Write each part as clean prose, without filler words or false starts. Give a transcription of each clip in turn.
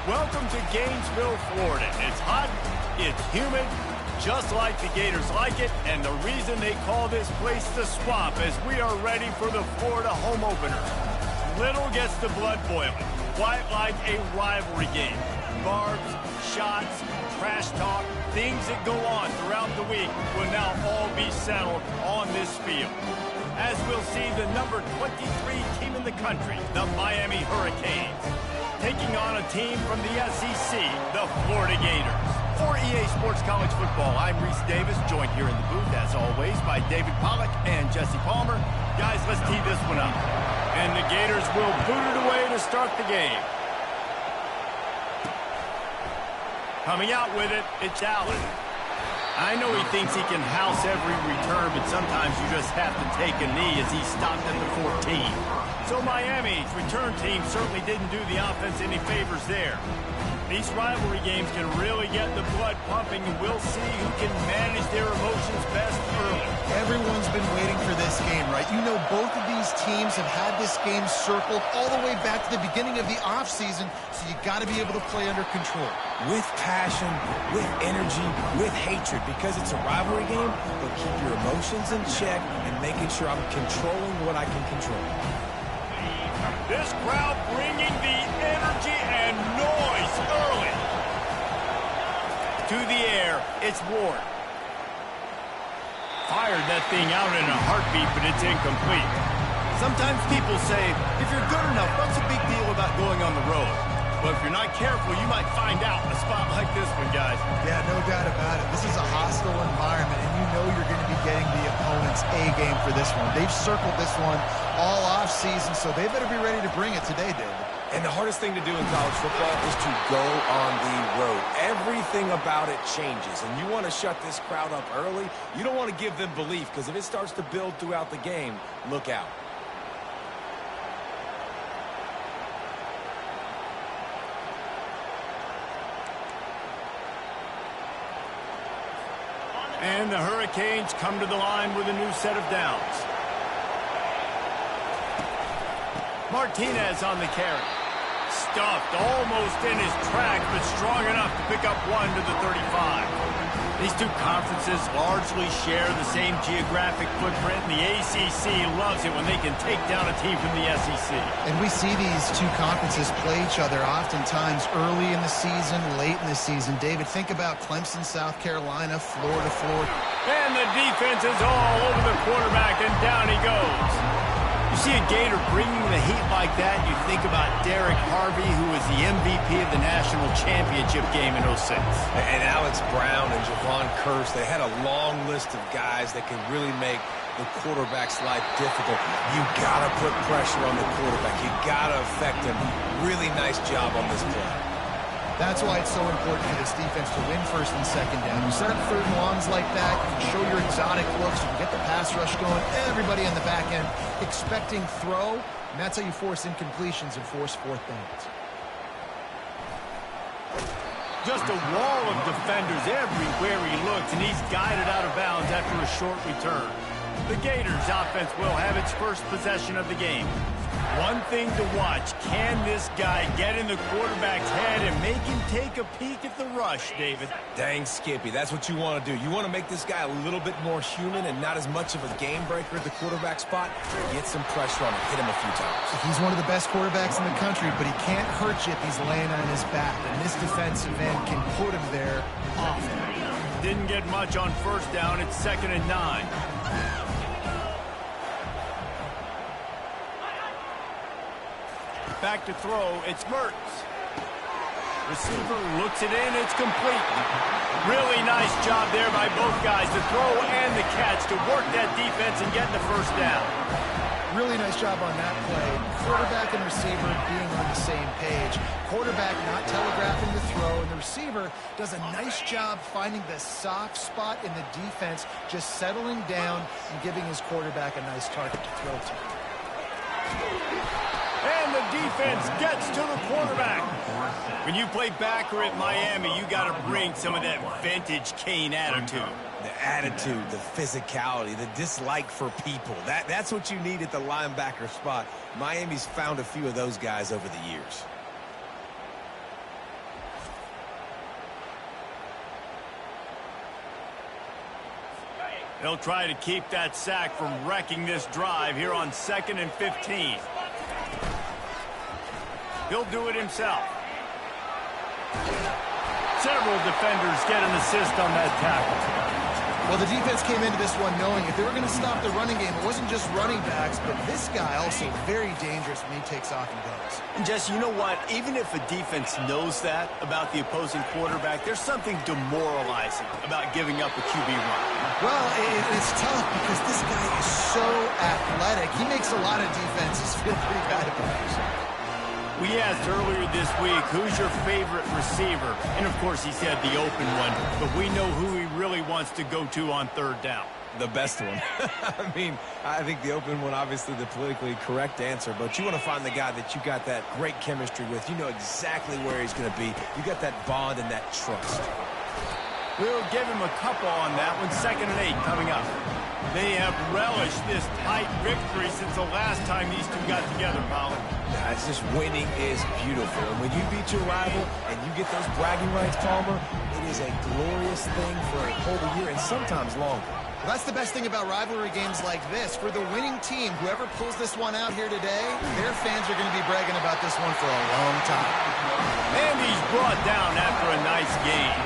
Welcome to Gainesville, Florida. It's hot, it's humid, just like the Gators like it, and the reason they call this place the Swamp is we are ready for the Florida home opener. Little gets the blood boiling, quite like a rivalry game. Barbs, shots, trash talk, things that go on throughout the week will now all be settled on this field. As we'll see the number 23 team in the country, the Miami Hurricanes, taking on a team from the SEC, the Florida Gators. For EA Sports College Football, I'm Reese Davis, joined here in the booth, as always, by David Pollack and Jesse Palmer. Guys, let's tee this one up. And the Gators will boot it away to start the game. Coming out with it, it's Allen. I know he thinks he can house every return, but sometimes you just have to take a knee as he stopped at the 14. So Miami's return team certainly didn't do the offense any favors there. These rivalry games can really get the blood pumping, and we'll see who can manage their emotions best early. Everyone's been waiting for this game, right? You know, both of these teams have had this game circled all the way back to the beginning of the offseason, so you got to be able to play under control. With passion, with energy, with hatred, because it's a rivalry game, but keep your emotions in check and making sure I'm controlling what I can control. This crowd bringing the energy and noise early. To the air, it's Ward. Fired that thing out in a heartbeat, but it's incomplete. Sometimes people say, if you're good enough, what's the big deal about going on the road? But if you're not careful, you might find out in a spot like this one, guys. Yeah, no doubt about it. This is a hostile environment, and you know you're going to be getting the opponent's A game for this one. They've circled this one all offseason, so they better be ready to bring it today, David. And the hardest thing to do in college football is to go on the road. Everything about it changes, and you want to shut this crowd up early. You don't want to give them belief, because if it starts to build throughout the game, look out. And the Hurricanes come to the line with a new set of downs. Martinez on the carry. Stuffed almost in his tracks, but strong enough to pick up one to the 35. These two conferences largely share the same geographic footprint, and the ACC loves it when they can take down a team from the SEC. And we see these two conferences play each other oftentimes early in the season, late in the season. David, think about Clemson, South Carolina, Florida. And the defense is all over the quarterback, and down he goes. You see a Gator bringing the heat like that, you think about Derek Harvey, who was the MVP of the national championship game in 06. And Alex Brown and Javon Curse, they had a long list of guys that can really make the quarterback's life difficult. You got to put pressure on the quarterback. You got to affect him. Really nice job on this play. That's why it's so important for this defense to win first and second down. You set up third and longs like that, you can show your exotic looks, you can get the pass rush going, everybody on the back end expecting throw, and that's how you force incompletions and force fourth downs. Just a wall of defenders everywhere he looks, and he's guided out of bounds after a short return. The Gators offense will have its first possession of the game. One thing to watch, can this guy get in the quarterback's head and make him take a peek at the rush, David? Dang, Skippy, that's what you want to do. You want to make this guy a little bit more human and not as much of a game breaker at the quarterback spot. Get some pressure on him, hit him a few times. He's one of the best quarterbacks in the country, but he can't hurt you if he's laying on his back, and this defensive end can put him there often. Didn't get much on first down. It's 2nd and 9. Back to throw, it's Mertz. Receiver looks it in, it's complete. Really nice job there by both guys, the throw and the catch, to work that defense and get the first down. Really nice job on that play. Quarterback and receiver being on the same page. Quarterback not telegraphing the throw, and the receiver does a nice job finding the soft spot in the defense, just settling down and giving his quarterback a nice target to throw to. And the defense gets to the quarterback. When you play backer at Miami, you got to bring some of that vintage Kane attitude. The attitude, the physicality, the dislike for people. That's what you need at the linebacker spot. Miami's found a few of those guys over the years. They'll try to keep that sack from wrecking this drive here on 2nd and 15. He'll do it himself. Several defenders get an assist on that tackle. Well, the defense came into this one knowing if they were going to stop the running game, it wasn't just running backs, but this guy also very dangerous when he takes off and goes. And Jesse, you know what? Even if a defense knows that about the opposing quarterback, there's something demoralizing about giving up a QB run. Well, it's tough because this guy is so athletic. He makes a lot of defenses feel pretty bad about it. We asked earlier this week, who's your favorite receiver? And, of course, he said the open one, but we know who he really wants to go to on 3rd down. The best one. I mean, I think the open one, obviously the politically correct answer, but you want to find the guy that you got that great chemistry with. You know exactly where he's going to be. You got that bond and that trust. We'll give him a couple on that one. 2nd and 8 coming up. They have relished this tight victory since the last time these two got together, Colin. It's just winning is beautiful. And when you beat your rival and you get those bragging rights, Palmer, it is a glorious thing for a whole year and sometimes longer. Well, that's the best thing about rivalry games like this. For the winning team, whoever pulls this one out here today, their fans are going to be bragging about this one for a long time. And he's brought down after a nice game.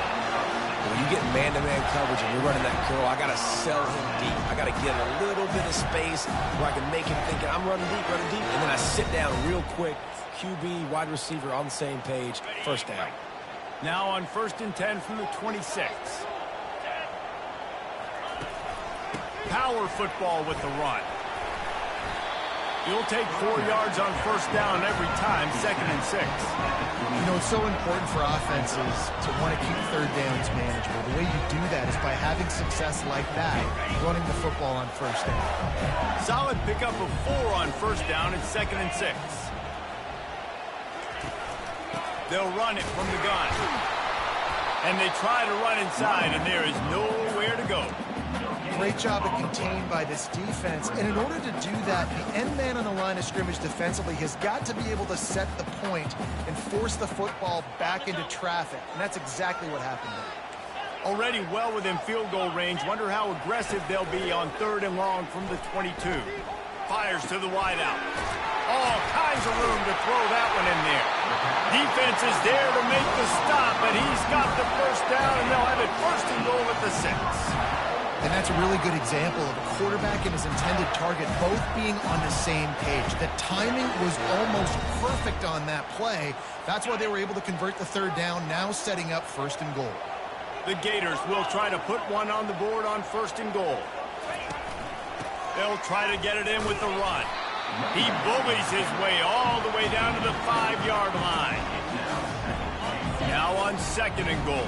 When you get man-to-man coverage and you're running that curl, I got to sell him deep. I got to get a little bit of space where I can make him thinking I'm running deep, and then I sit down real quick. QB, wide receiver on the same page, 1st down. Now on 1st and 10 from the 26. Power football with the run. You'll take 4 yards on 1st down every time, 2nd and 6. You know, it's so important for offenses to want to keep 3rd downs manageable. The way you do that is by having success like that, running the football on 1st down. Solid pickup of 4 on 1st down. It's 2nd and 6. They'll run it from the gun. And they try to run inside, and there is nowhere to go. Great job of contained by this defense. And in order to do that, the end man on the line of scrimmage defensively has got to be able to set the point and force the football back into traffic. And that's exactly what happened there. Already well within field goal range. Wonder how aggressive they'll be on 3rd and long from the 22. Fires to the wideout. All kinds of room to throw that one in there. Defense is there to make the stop, and he's got the 1st down, and they'll have it 1st and goal at the 6. And that's a really good example of a quarterback and his intended target both being on the same page. The timing was almost perfect on that play. That's why they were able to convert the 3rd down, now setting up 1st and goal. The Gators will try to put one on the board on 1st and goal. They'll try to get it in with the run. He bullies his way all the way down to the 5-yard line. Now on 2nd and goal.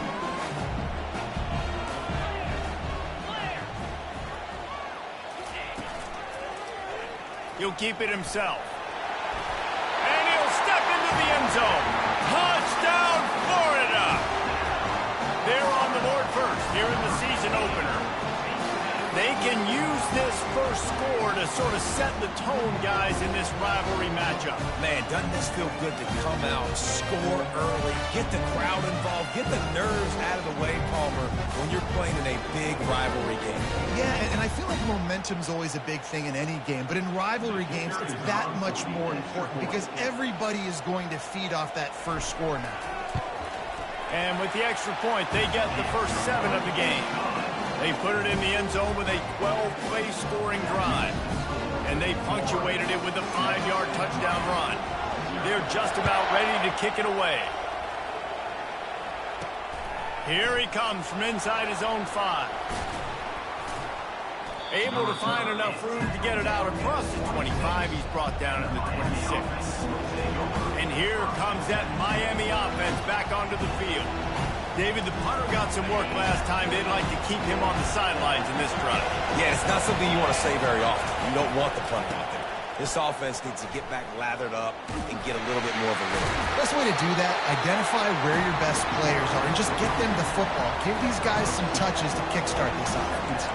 He'll keep it himself. And he'll step into the end zone. Touchdown, Florida! They're on the board first here in the season opener. They can use this first score to sort of set the tone, guys, in this rivalry matchup. Man, doesn't this feel good to come out, score early, get the crowd involved, get the nerves out of the way, Palmer, when you're playing in a big rivalry game. Yeah, and I feel like momentum's always a big thing in any game, but in rivalry games, it's that much more important because everybody is going to feed off that first score now. And with the extra point, they get the first 7 of the game. They put it in the end zone with a 12-play scoring drive. And they punctuated it with a 5-yard touchdown run. They're just about ready to kick it away. Here he comes from inside his own 5. Able to find enough room to get it out across the 25. He's brought down at the 26. And here comes that Miami offense back onto the field. David, the punter got some work last time. They'd like to keep him on the sidelines in this drive. Yeah, it's not something you want to say very often. You don't want the punter out there. This offense needs to get back lathered up and get a little bit more of a lift. Best way to do that, identify where your best players are and just get them the football. Give these guys some touches to kickstart this offense.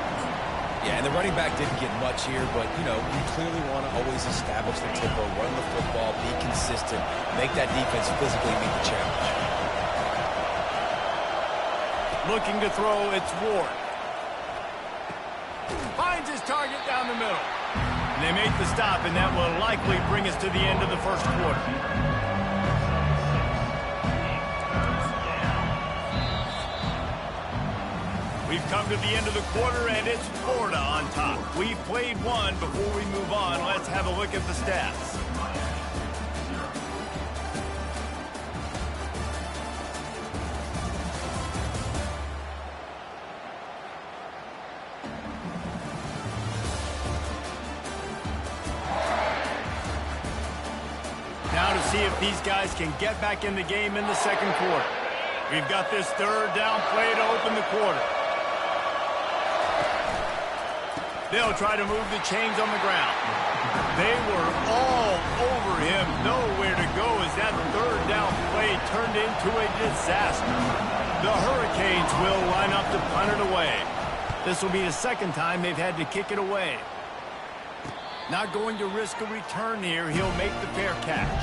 Yeah, and the running back didn't get much here, but, you know, you clearly want to always establish the tempo, run the football, be consistent, make that defense physically meet the challenge. Looking to throw, it's Ward. Finds his target down the middle. And they make the stop, and that will likely bring us to the end of the first quarter. We've come to the end of the quarter, and it's Florida on top. We've played one. Before we move on, let's have a look at the stats. Now to see if these guys can get back in the game in the second quarter. We've got this third down play to open the quarter. They'll try to move the chains on the ground. They were all over him. Nowhere to go as that third down play turned into a disaster. The Hurricanes will line up to punt it away. This will be the second time they've had to kick it away. Not going to risk a return here. He'll make the fair catch.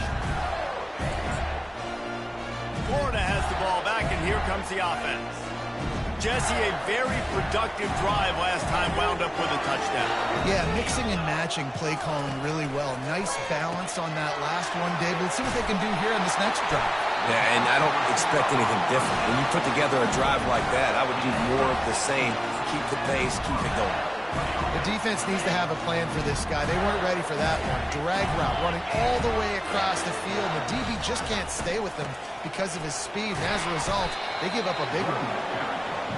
Florida has the ball back, and here comes the offense. Jesse, a very productive drive last time, wound up with a touchdown. Yeah, mixing and matching play calling really well. Nice balance on that last one, David. Let's see what they can do here on this next drive. Yeah, and I don't expect anything different. When you put together a drive like that, I would do more of the same. Keep the pace, keep it going. The defense needs to have a plan for this guy. They weren't ready for that one. Drag route running all the way across the field. The DB just can't stay with them because of his speed. And as a result, they give up a big one.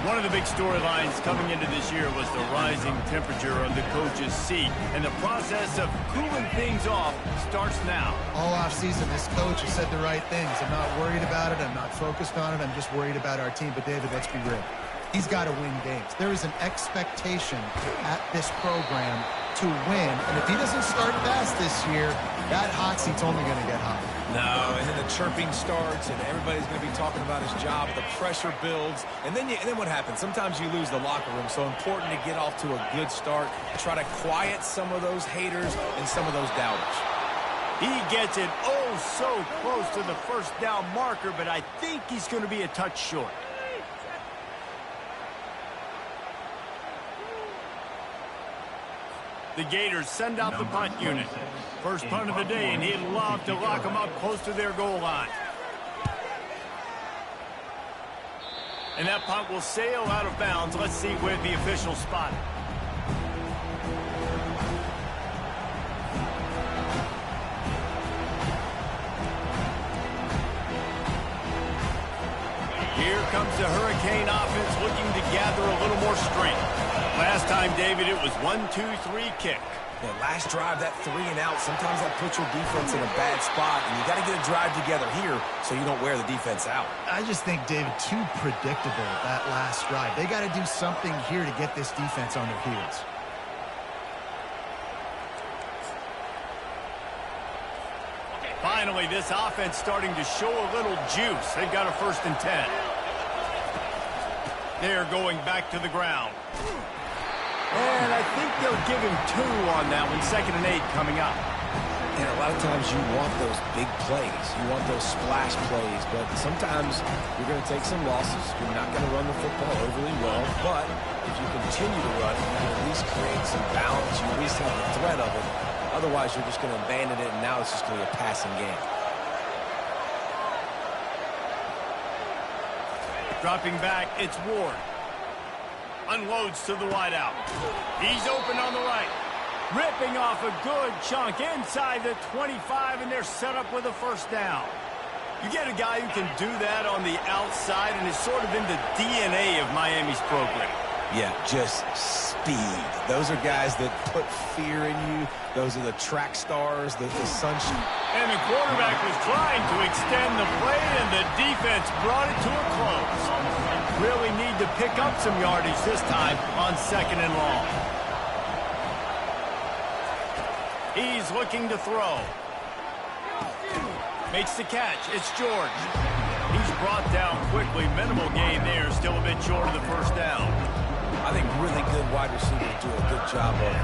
One of the big storylines coming into this year was the rising temperature on the coach's seat. And the process of cooling things off starts now. All offseason, this coach has said the right things. I'm not worried about it. I'm not focused on it. I'm just worried about our team. But, David, let's be real. He's got to win games. There is an expectation at this program to win. And if he doesn't start fast this year, that hot seat's only going to get hot. No, and then the chirping starts, and everybody's going to be talking about his job. The pressure builds, and then what happens? Sometimes you lose the locker room. So important to get off to a good start. Try to quiet some of those haters and some of those doubters. He gets it so close to the first down marker, but I think he's going to be a touch short. The Gators send out the punt unit. First punt of the day, and he'd love to lock them up close to their goal line. And that punt will sail out of bounds. Let's see where the officials spot it. Here comes the Hurricane offense looking to gather a little more strength. Last time, David, it was 1-2-3 kick. Yeah, last drive, that 3 and out, sometimes that puts your defense in a bad spot, and you got to get a drive together here so you don't wear the defense out. I just think, David, too predictable, that last drive. They got to do something here to get this defense on their heels. Finally, this offense starting to show a little juice. They've got a 1st and 10. They're going back to the ground. And I think they'll give him 2 on that one. 2nd and 8 coming up. And a lot of times you want those big plays. You want those splash plays. But sometimes you're going to take some losses. You're not going to run the football overly well. But if you continue to run it, you can at least create some balance. You at least have the threat of it. Otherwise, you're just going to abandon it, and now it's just going to be a passing game. Dropping back, it's Ward. Unloads to the wideout. He's open on the right. Ripping off a good chunk inside the 25, and they're set up with a 1st down. You get a guy who can do that on the outside, and is sort of in the DNA of Miami's program. Yeah, just speed. Those are guys that put fear in you. Those are the track stars, the sunshine. And the quarterback was trying to extend the play, and the defense brought it to a close. Really need to pick up some yardage this time on 2nd and long. He's looking to throw. Makes the catch. It's George. He's brought down quickly. Minimal gain there. Still a bit short of the 1st down. I think really good wide receivers do a good job of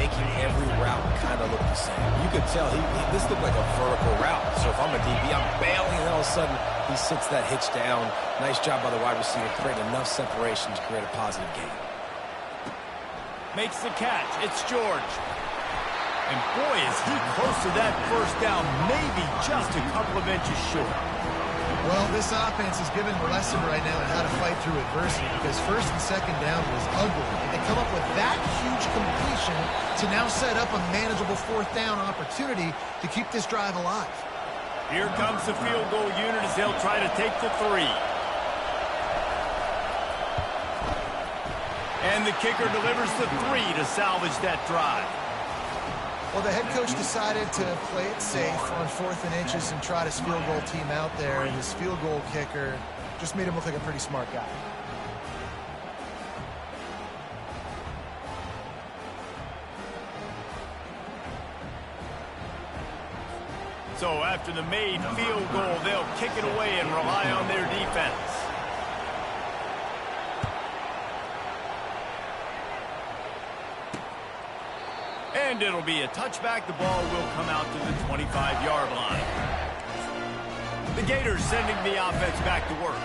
making every route kind of look the same. You could tell this looked like a vertical route. So if I'm a DB, I'm bailing, and all of a sudden he sits that hitch down. Nice job by the wide receiver, creating enough separation to create a positive gain. Makes the catch. It's George. And boy, is he close to that first down, maybe just a couple of inches short. Well, this offense is giving a lesson right now on how to fight through adversity, because first and second down was ugly. And they come up with that huge completion to now set up a manageable fourth down opportunity to keep this drive alive. Here comes the field goal unit as they'll try to take the 3. And the kicker delivers the 3 to salvage that drive. Well, the head coach decided to play it safe on 4th and inches and trot his field goal team out there, and his field goal kicker just made him look like a pretty smart guy. So after the made field goal, they'll kick it away and rely on their defense. And it'll be a touchback. The ball will come out to the 25-yard line. The Gators sending the offense back to work.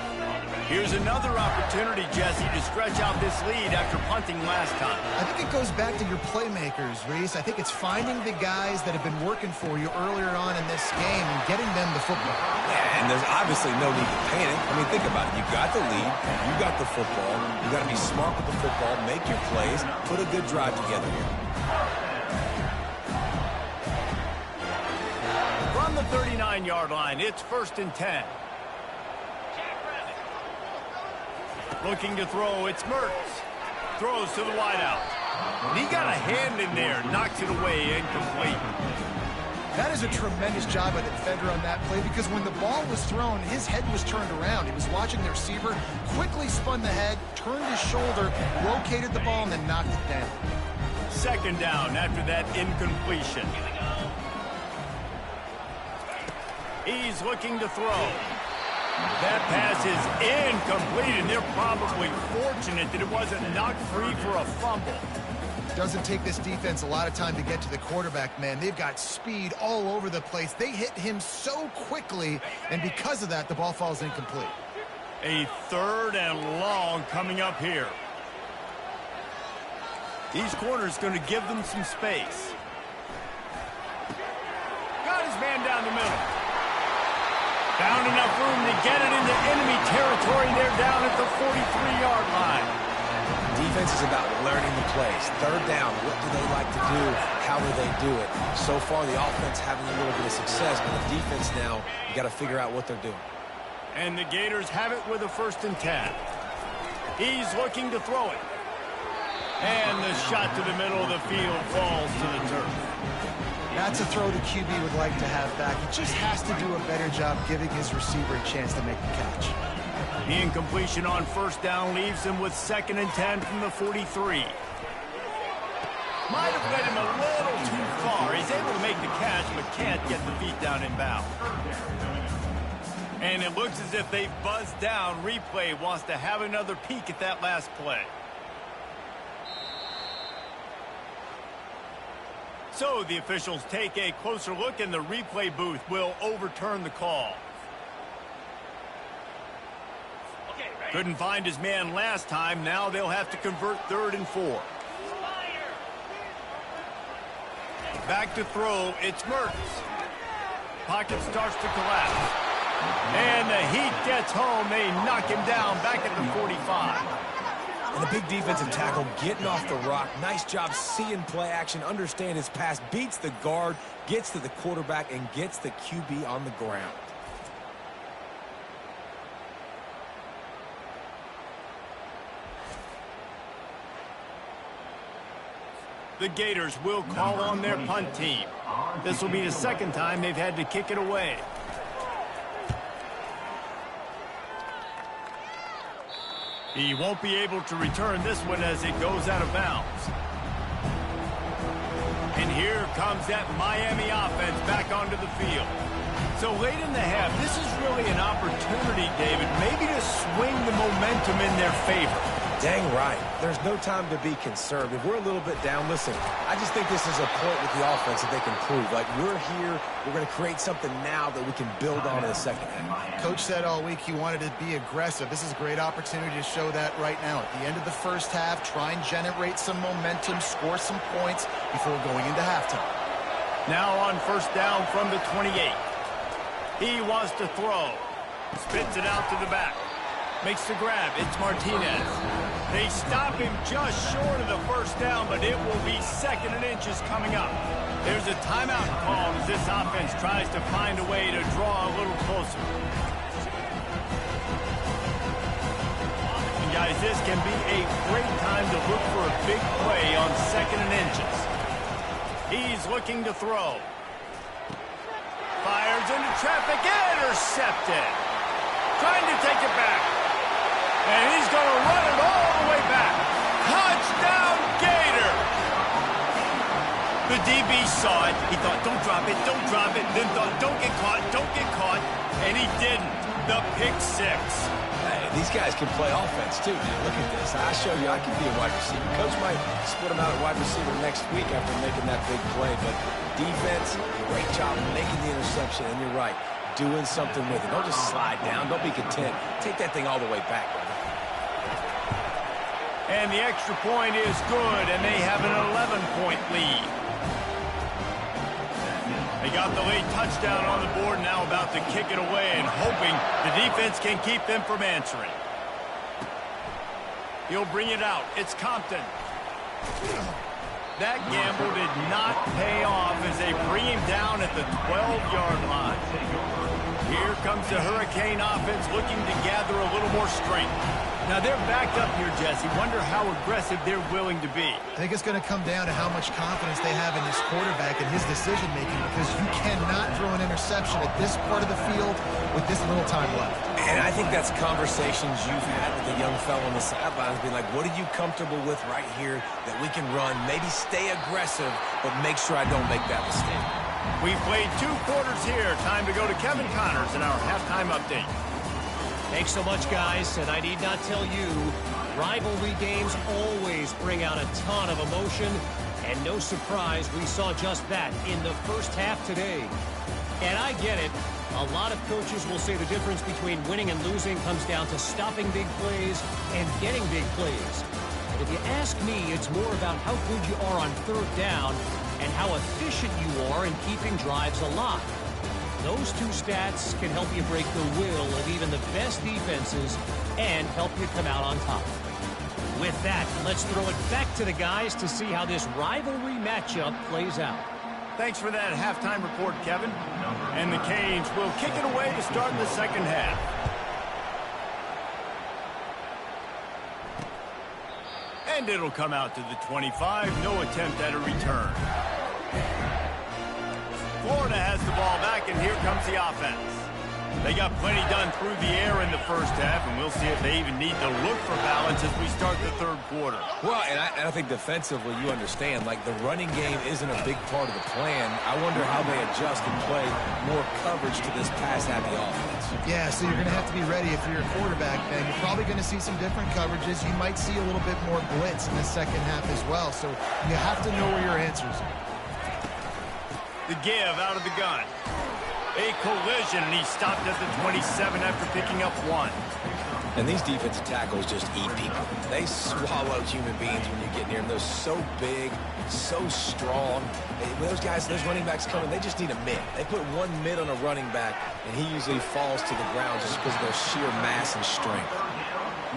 Here's another opportunity, Jesse, to stretch out this lead after punting last time. I think it goes back to your playmakers, Reese. I think it's finding the guys that have been working for you earlier on in this game and getting them the football. Yeah, and there's obviously no need to panic. I mean, think about it. You got the lead. You got the football. You got to be smart with the football, make your plays, put a good drive together here. From the 39-yard line, it's 1st and 10. Looking to throw, it's Mertz. Throws to the wideout. And he got a hand in there, knocks it away, incomplete. That is a tremendous job by the defender on that play, because when the ball was thrown, his head was turned around. He was watching the receiver, quickly spun the head, turned his shoulder, located the ball, and then knocked it down. 2nd down after that incompletion. He's looking to throw. That pass is incomplete, and they're probably fortunate that it wasn't knocked free for a fumble. Doesn't take this defense a lot of time to get to the quarterback, man. They've got speed all over the place. They hit him so quickly, and because of that, the ball falls incomplete. A 3rd and long coming up here. These corners going to give them some space. Got his man down the middle. Found enough room to get it into enemy territory. They're down at the 43-yard line. Defense is about learning the plays. 3rd down, what do they like to do? How do they do it? So far, the offense having a little bit of success, but the defense now, you got to figure out what they're doing. And the Gators have it with a 1st and 10. He's looking to throw it. And the shot to the middle of the field falls to the turf. That's a throw the QB would like to have back. He just has to do a better job giving his receiver a chance to make the catch. The incompletion on 1st down leaves him with 2nd and 10 from the 43. Might have led him a little too far. He's able to make the catch, but can't get the feet down inbound. And it looks as if they buzzed down. Replay wants to have another peek at that last play. So the officials take a closer look, and the replay booth will overturn the call. Couldn't find his man last time. Now they'll have to convert 3rd and 4. Back to throw. It's Mertz. Pocket starts to collapse. And the heat gets home. They knock him down back at the 45. And a big defensive tackle getting off the rock. Nice job seeing play action, understand his pass, beats the guard, gets to the quarterback, and gets the QB on the ground. The Gators will call on their punt team. This will be the 2nd time they've had to kick it away. He won't be able to return this one as it goes out of bounds. And here comes that Miami offense back onto the field. So late in the half, this is really an opportunity, David, maybe to swing the momentum in their favor. Dang right. There's no time to be concerned. If we're a little bit down, listen, I just think this is a point with the offense that they can prove. Like, we're here, we're going to create something now that we can build on in the second half. Coach said all week he wanted to be aggressive. This is a great opportunity to show that right now. At the end of the first half, try and generate some momentum, score some points before going into halftime. Now on first down from the 28. He wants to throw. Spits it out to the back. Makes the grab. It's Martinez. They stop him just short of the first down, but it will be 2nd and inches coming up. There's a timeout called as this offense tries to find a way to draw a little closer. And guys, this can be a great time to look for a big play on 2nd and inches. He's looking to throw. Fires into traffic. Intercepted. Trying to take it back. And he's going to run it all the way back. Touchdown, Gator! The DB saw it. He thought, don't drop it, don't drop it. Then thought, don't get caught, don't get caught. And he didn't. The pick 6. Hey, these guys can play offense, too, man. Look at this. I show you I can be a wide receiver. Coach might split him out at wide receiver next week after making that big play. But defense, great job making the interception. And you're right, doing something with it. Don't just slide down. Don't be content. Take that thing all the way back, brother. And the extra point is good, and they have an 11-point lead. They got the late touchdown on the board, now about to kick it away and hoping the defense can keep them from answering. He'll bring it out. It's Compton. That gamble did not pay off as they bring him down at the 12-yard line. Here comes the Hurricane offense looking to gather a little more strength. Now they're backed up here, Jesse. Wonder how aggressive they're willing to be. I think it's going to come down to how much confidence they have in this quarterback and his decision-making, because you cannot throw an interception at this part of the field with this little time left. And I think that's conversations you've had with the young fellow on the sidelines, being like, what are you comfortable with right here that we can run? Maybe stay aggressive, but make sure I don't make that mistake. We've played 2 quarters here. Time to go to Kevin Connors in our halftime update. Thanks so much, guys, and I need not tell you, rivalry games always bring out a ton of emotion, and no surprise, we saw just that in the first half today. And I get it. A lot of coaches will say the difference between winning and losing comes down to stopping big plays and getting big plays. And if you ask me, it's more about how good you are on 3rd down and how efficient you are in keeping drives alive. Those 2 stats can help you break the will of even the best defenses and help you come out on top. With that, let's throw it back to the guys to see how this rivalry matchup plays out. Thanks for that halftime report, Kevin. And the Canes will kick it away to start the second half. And it'll come out to the 25. No attempt at a return. Florida has the ball back, and here comes the offense. They got plenty done through the air in the first half, and we'll see if they even need to look for balance as we start the 3rd quarter. Well, and I think defensively, you understand, like, the running game isn't a big part of the plan. I wonder how they adjust and play more coverage to this pass-happy offense. Yeah, so you're going to have to be ready if you're a quarterback, Ben. You're probably going to see some different coverages. You might see a little bit more blitz in the second half as well, so you have to know where your answers are. The give out of the gun. A collision, and he stopped at the 27 after picking up 1. And these defensive tackles just eat people. They swallow human beings when you get near them. They're so big, so strong. Those guys, those running backs coming, they just need a mid. They put 1 mid on a running back, and he usually falls to the ground just because of their sheer mass and strength.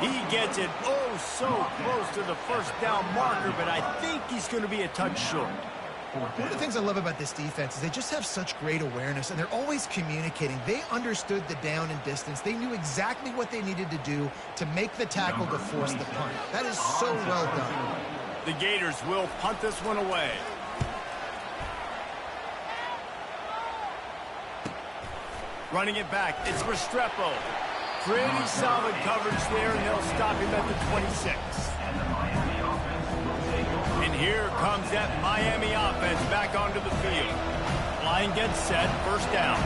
He gets it so close to the first down marker, but I think he's going to be a touch short. One of the things I love about this defense is they just have such great awareness, and they're always communicating. They understood the down and distance. They knew exactly what they needed to do to make the tackle to force the punt. That is so well done. The Gators will punt this one away. Running it back, it's Restrepo. Pretty solid coverage there, and they'll stop him at the 26. And here comes that Miami offense back onto the field. Line gets set, first down.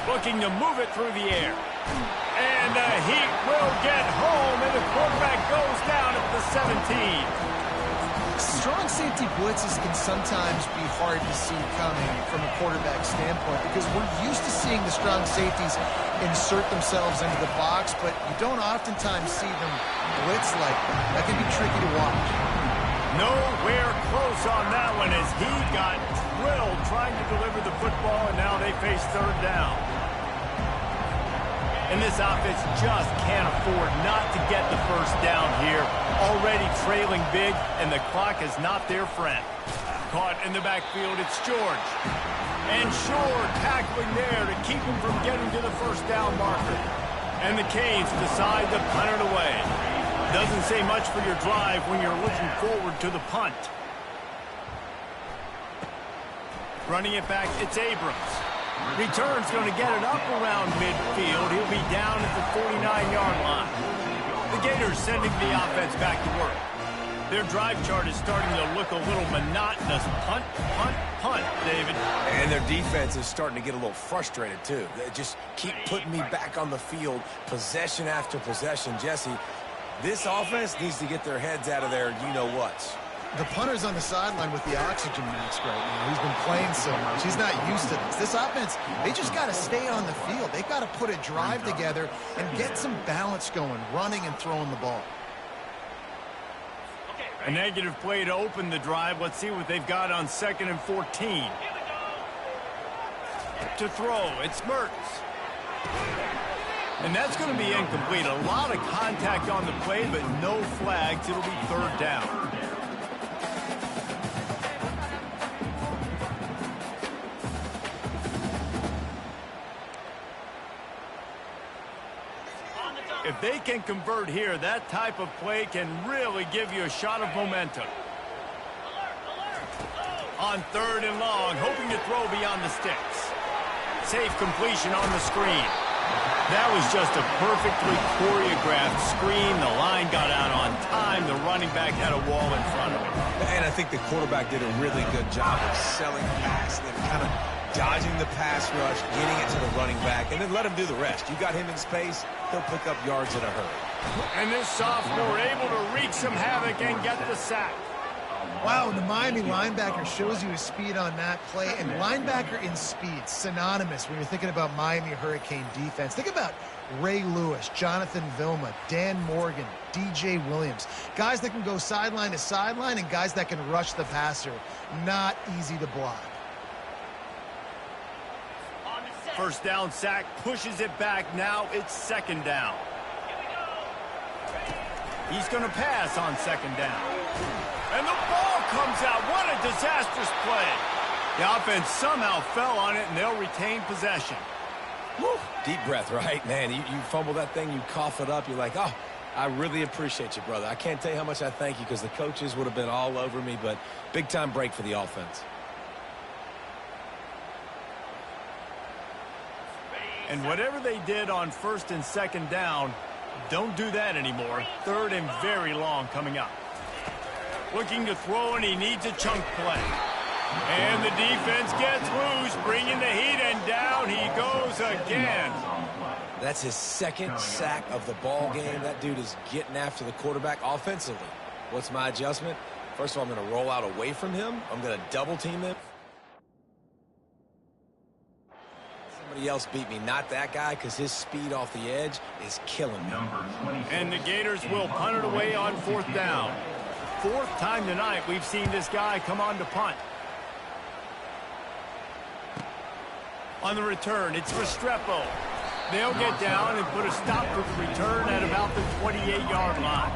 Looking to move it through the air. And the Heat will get home, and the quarterback goes down at the 17. Strong safety blitzes can sometimes be hard to see coming from a quarterback standpoint because we're used to seeing the strong safeties insert themselves into the box, but you don't oftentimes see them blitz like that. That can be tricky to watch. Nowhere close on that one as he got drilled trying to deliver the football, and now they face third down. And this offense just can't afford not to get the first down here. Already trailing big, and the clock is not their friend. Caught in the backfield, it's George. And Shore tackling there to keep him from getting to the first down marker. And the Canes decide to punt it away. Doesn't say much for your drive when you're looking forward to the punt. Running it back, it's Abrams. Return's going to get it up around midfield. He'll be down at the 49-yard line. The Gators sending the offense back to work. Their drive chart is starting to look a little monotonous. Punt, punt, punt, David. And their defense is starting to get a little frustrated, too. They just keep putting me back on the field, possession after possession. Jesse, this offense needs to get their heads out of their you-know-whats. The punter's on the sideline with the oxygen mask right now. He's been playing so much. He's not used to this. This offense, they just got to stay on the field. They've got to put a drive together and get some balance going, running and throwing the ball. A negative play to open the drive. Let's see what they've got on 2nd and 14. To throw, it's Mertz. And that's going to be incomplete. A lot of contact on the play, but no flags. It'll be third down. If they can convert here, that type of play can really give you a shot of momentum. On 3rd and long, hoping to throw beyond the sticks. Safe completion on the screen. That was just a perfectly choreographed screen. The line got out on time. The running back had a wall in front of him. And I think the quarterback did a really good job of selling past and kind of dodging the pass rush, getting it to the running back, and then let him do the rest. You got him in space, he'll pick up yards in a hurry. And this sophomore able to wreak some havoc and get the sack. Wow, the Miami linebacker shows you his speed on that play, and linebacker in speed, synonymous when you're thinking about Miami Hurricane defense. Think about Ray Lewis, Jonathan Vilma, Dan Morgan, DJ Williams. Guys that can go sideline to sideline and guys that can rush the passer. Not easy to block. First down sack, pushes it back. Now it's 2nd down. He's going to pass on 2nd down. And the ball comes out. What a disastrous play. The offense somehow fell on it, and they'll retain possession. Woo. Deep breath, right? Man, you fumble that thing, you cough it up. You're like, oh, I really appreciate you, brother. I can't tell you how much I thank you because the coaches would have been all over me, but big-time break for the offense. And whatever they did on 1st and 2nd down, don't do that anymore. 3rd and very long coming up. Looking to throw, and he needs a chunk play. And the defense gets loose, bringing the heat, and down he goes again. That's his 2nd sack of the ball game. That dude is getting after the quarterback offensively. What's my adjustment? First of all, I'm going to roll out away from him. I'm going to double team him. Somebody else beat me, not that guy, because his speed off the edge is killing me. And the Gators will punt it away on 4th down. 4th time tonight we've seen this guy come on to punt. On the return, it's Restrepo. They'll get down and put a stop to the return at about the 28-yard line.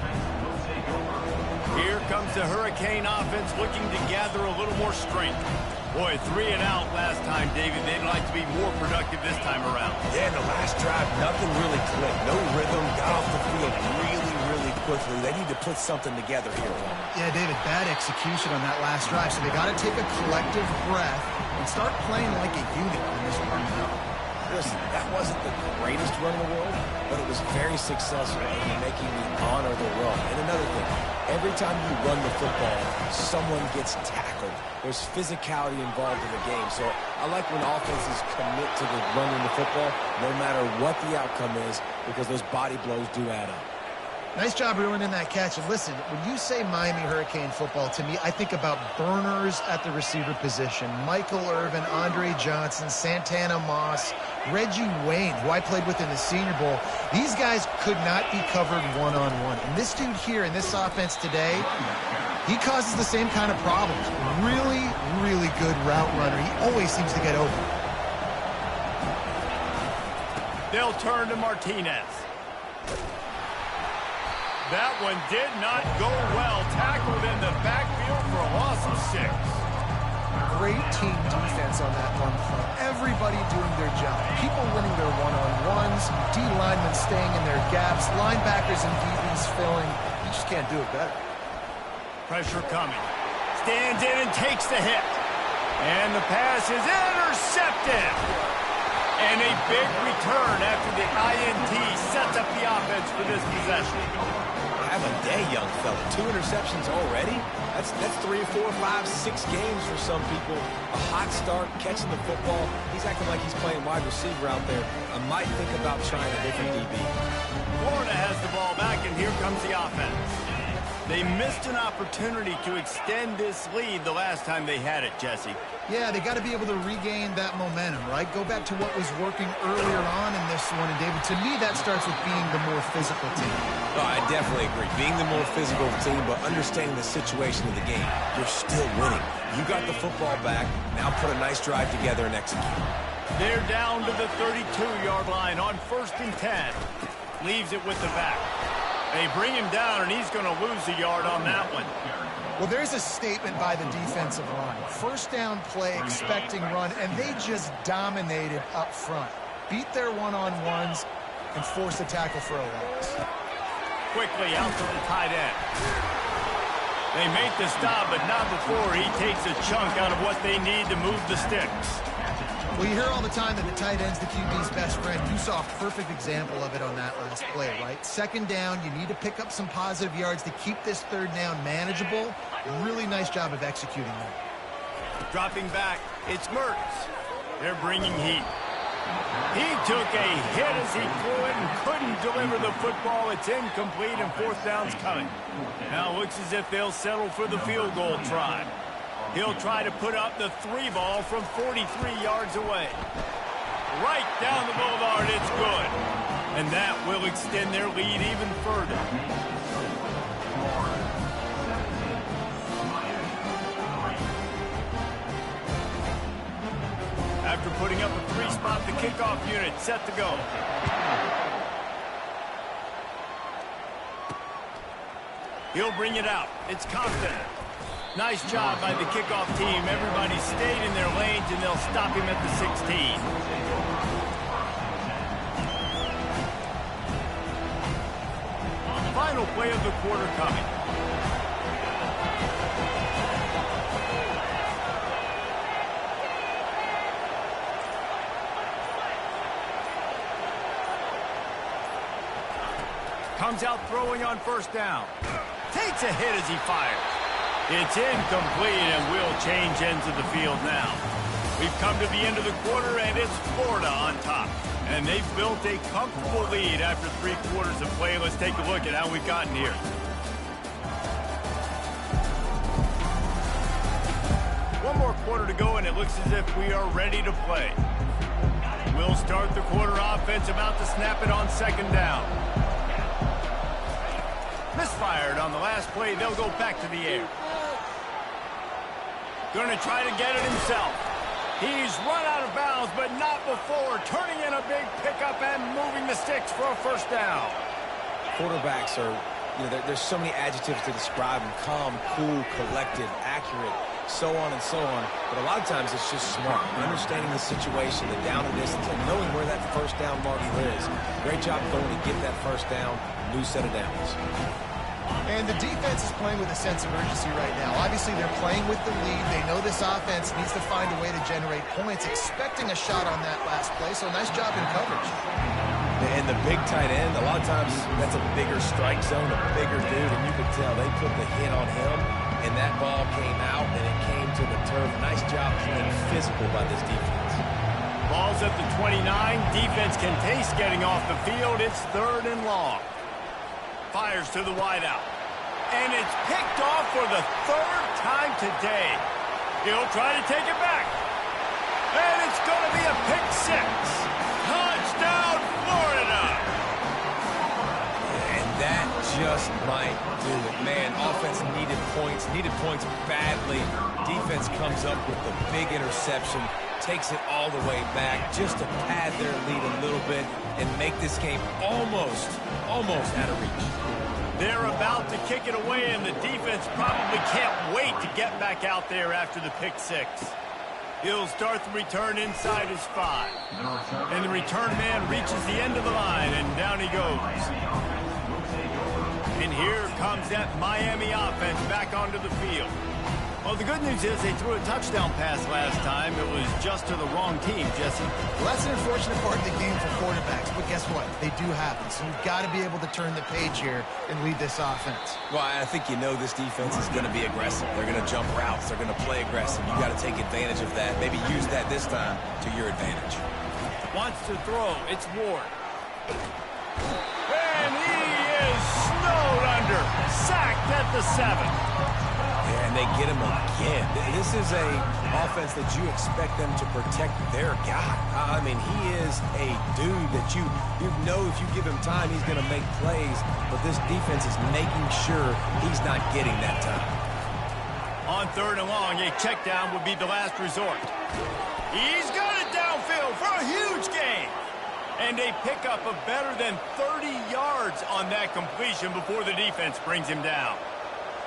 Here comes the Hurricane offense looking to gather a little more strength. Boy, 3 and out last time, David. They'd like to be more productive this time around. Yeah, in the last drive, nothing really clicked. No rhythm, got off the field really quickly. They need to put something together here. Yeah, David, bad execution on that last drive. So they got to take a collective breath and start playing like a unit on this one. listen, that wasn't the greatest run in the world, but it was very successful in making me honor the run. And another thing, every time you run the football, someone gets tackled. There's physicality involved in the game. So I like when offenses commit to the running the football, no matter what the outcome is, because those body blows do add up. Nice job ruining that catch. And listen, when you say Miami Hurricane football, to me, I think about burners at the receiver position. Michael Irvin, Andre Johnson, Santana Moss, Reggie Wayne, who I played with in the Senior Bowl. These guys could not be covered one-on-one. And this dude here in this offense today, he causes the same kind of problems. Really, really good route runner. He always seems to get open. They'll turn to Martinez. That one did not go well. Tackled in the backfield for a loss of 6. Great team defense on that run front. Everybody doing their job. People winning their one-on-ones, D linemen staying in their gaps, linebackers and DBs filling. You just can't do it better. Pressure coming. Stands in and takes the hit. And the pass is intercepted. And a big return after the INT sets up the offense for this possession. Have a day, young fella. 2 interceptions already? That's 3 or 4 or 5, 6 games for some people. A hot start, catching the football. He's acting like he's playing wide receiver out there. I might think about trying a different DB. Florida has the ball back, and here comes the offense. They missed an opportunity to extend this lead the last time they had it, Jesse. Yeah, they got to be able to regain that momentum, right? Go back to what was working earlier on in this one. And, David, to me, that starts with being the more physical team. Oh, I definitely agree. Being the more physical team, but understanding the situation of the game. You're still winning. You got the football back. Now put a nice drive together and execute. They're down to the 32-yard line on 1st and 10. Leaves it with the back. They bring him down, and he's going to lose a yard on that one. Well, there's a statement by the defensive line. First down play, expecting run, and they just dominated up front. Beat their one-on-ones and forced a tackle for a loss. Quickly out to the tight end. They make the stop, but not before he takes a chunk out of what they need to move the sticks. Well, you hear all the time that the tight end's the QB's best friend. You saw a perfect example of it on that last play, right? 2nd down, you need to pick up some positive yards to keep this 3rd down manageable. Really nice job of executing that. Dropping back, it's Mertz. They're bringing heat. He took a hit as he threw it and couldn't deliver the football. It's incomplete and 4th down's coming. Now it looks as if they'll settle for the field goal try. He'll try to put up the 3 ball from 43 yards away. Right down the boulevard, it's good. And that will extend their lead even further. After putting up a 3-spot, the kickoff unit set to go. He'll bring it out. It's Compton. Nice job by the kickoff team. Everybody stayed in their lanes, and they'll stop him at the 16. Final play of the quarter coming. Comes out throwing on 1st down. Takes a hit as he fires. It's incomplete, and we'll change ends of the field now. We've come to the end of the quarter, and it's Florida on top. And they've built a comfortable lead after 3 quarters of play. Let's take a look at how we've gotten here. One more quarter to go, and it looks as if we are ready to play. We'll start the quarter offense, about to snap it on 2nd down. Misfired on the last play. They'll go back to the air. Going to try to get it himself. He's run out of bounds, but not before. Turning in a big pickup and moving the sticks for a 1st down. Quarterbacks are, there's so many adjectives to describe them. Calm, cool, collected, accurate, so on and so on. But a lot of times it's just smart. Understanding the situation, the down and distance, and knowing where that 1st down marker is. Great job going to get that 1st down. New set of downs. And the defense is playing with a sense of urgency right now. Obviously, they're playing with the lead. They know this offense needs to find a way to generate points, expecting a shot on that last play. So nice job in coverage. And the big tight end, a lot of times that's a bigger strike zone, a bigger dude, and you could tell they put the hit on him, and that ball came out, and it came to the turf. Nice job playing physical by this defense. Ball's at the 29. Defense can taste getting off the field. It's 3rd and long. Fires to the wideout. And it's picked off for the 3rd time today. He'll try to take it back. And it's going to be a pick 6. Touchdown, Florida! And that just might do it. Man, offense needed points badly. Defense comes up with the big interception, takes it all the way back just to pad their lead a little bit and make this game almost out of reach. They're about to kick it away, and the defense probably can't wait to get back out there after the pick 6. He'll start the return inside his 5. And the return man reaches the end of the line, and down he goes. And here comes that Miami offense back onto the field. Well, the good news is they threw a touchdown pass last time. It was just to the wrong team, Jesse. Well, that's an unfortunate part of the game for quarterbacks, but guess what? They do happen, so you've got to be able to turn the page here and lead this offense. Well, I think you know this defense is going to be aggressive. They're going to jump routes. They're going to play aggressive. You got to take advantage of that. Maybe use that this time to your advantage. Wants to throw. It's Ward. And he is snowed under. Sacked at the 7. And they get him again. This is a offense that you expect them to protect their guy. I mean, he is a dude that you know if you give him time, he's going to make plays. But this defense is making sure he's not getting that time. On 3rd and long, a check down would be the last resort. He's got it downfield for a huge gain. And a pickup of better than 30 yards on that completion before the defense brings him down.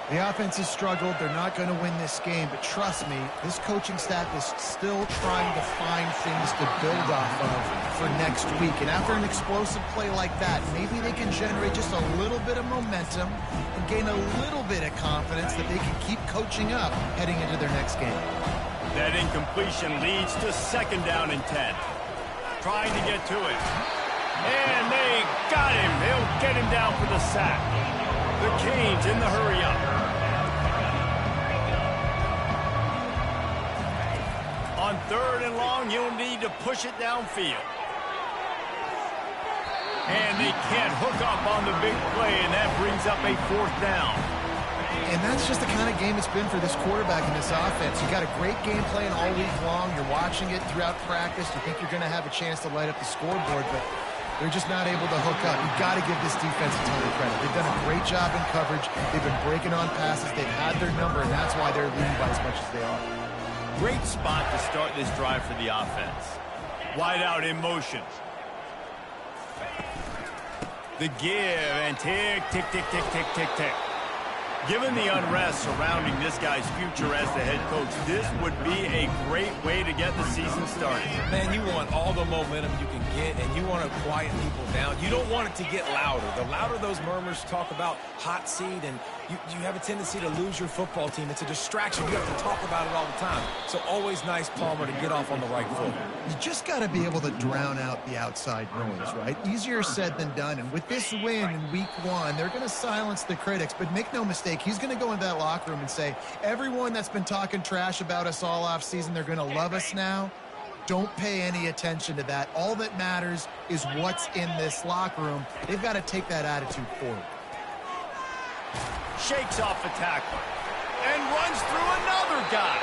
The offense has struggled. They're not going to win this game, but trust me, this coaching staff is still trying to find things to build off of for next week. And after an explosive play like that, maybe they can generate just a little bit of momentum and gain a little bit of confidence that they can keep coaching up heading into their next game. That incompletion leads to 2nd down and 10. Trying to get to it. And they got him. They'll get him down for the sack. The Canes in the hurry-up. On 3rd and long, you'll need to push it downfield. And they can't hook up on the big play, and that brings up a 4th down. And that's just the kind of game it's been for this quarterback in this offense. You got a great game plan all week long. You're watching it throughout practice. You think you're going to have a chance to light up the scoreboard, but they're just not able to hook up. You've got to give this defense a ton of credit. They've done a great job in coverage. They've been breaking on passes. They've had their number, and that's why they're leading by as much as they are. Great spot to start this drive for the offense. Wide out in motion. The give, and tick, tick, tick, tick, tick, tick, tick. Given the unrest surrounding this guy's future as the head coach, this would be a great way to get the season started. Man, you want all the momentum you can get, and you want to quiet people down. You don't want it to get louder. The louder those murmurs talk about hot seat, and you have a tendency to lose your football team. It's a distraction. You have to talk about it all the time. So always nice, Palmer, to get off on the right foot. You just got to be able to drown out the outside noise, right? Easier said than done. And with this win in week 1, they're going to silence the critics. But make no mistake, he's going to go into that locker room and say, everyone that's been talking trash about us all off season, they're going to love us now. Don't pay any attention to that. All that matters is what's in this locker room. They've got to take that attitude forward. Shakes off the tackler and runs through another guy.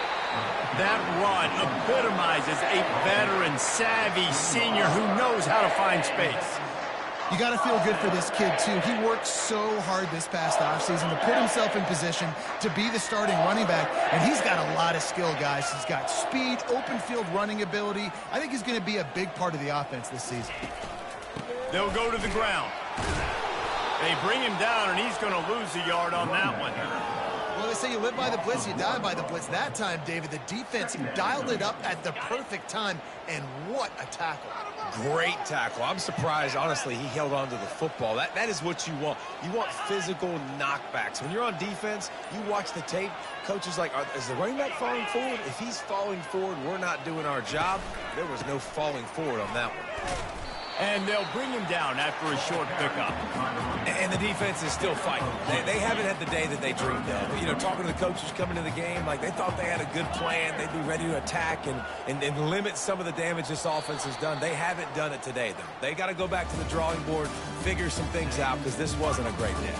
That run epitomizes a veteran, savvy senior who knows how to find space. You got to feel good for this kid, too. He worked so hard this past offseason to put himself in position to be the starting running back, and he's got a lot of skill, guys. He's got speed, open field running ability. I think he's going to be a big part of the offense this season. They'll go to the ground. They bring him down, and he's going to lose a yard on that one. Well, they say you live by the blitz, you die by the blitz. That time, David, the defense dialed it up at the perfect time, and what a tackle. Great tackle. I'm surprised, honestly, he held on to the football. That is what you want. You want physical knockbacks. When you're on defense, you watch the tape, coach is like, is the running back falling forward? If he's falling forward, we're not doing our job. There was no falling forward on that one. And they'll bring him down after a short pickup. And the defense is still fighting. They haven't had the day that they dreamed of. You know, talking to the coaches coming to the game, like they thought they had a good plan. They'd be ready to attack and limit some of the damage this offense has done. They haven't done it today, though. They got to go back to the drawing board, figure some things out, because this wasn't a great day.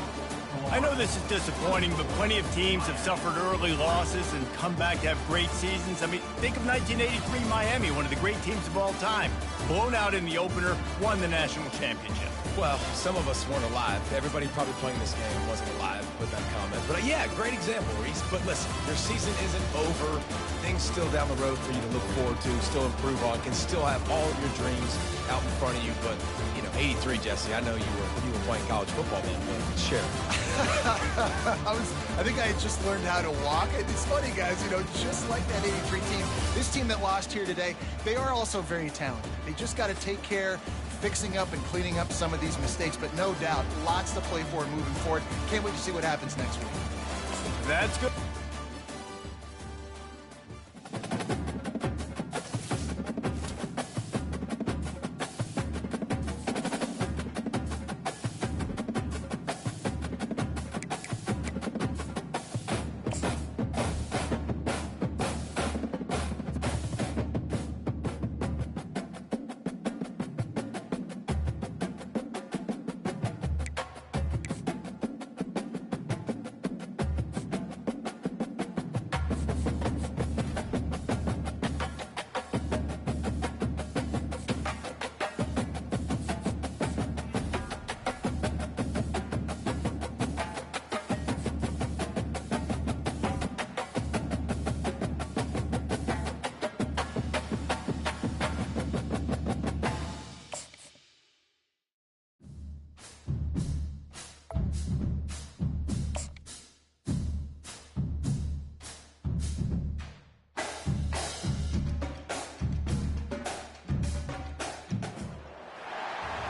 I know this is disappointing, but plenty of teams have suffered early losses and come back to have great seasons. I mean, think of 1983 Miami, one of the great teams of all time. Blown out in the opener, won the national championship. Well, some of us weren't alive. Everybody probably playing this game wasn't alive with that comment. But yeah, great example, Reese. But listen, your season isn't over. Things still down the road for you to look forward to, still improve on, can still have all of your dreams out in front of you. But, you know, 83, Jesse, I know you were playing college football then, but share. I think I had just learned how to walk. It's funny, guys, you know, just like that 83 team, this team that lost here today, they are also very talented. They just got to take care fixing up and cleaning up some of these mistakes, but no doubt, lots to play for moving forward. Can't wait to see what happens next week. That's good.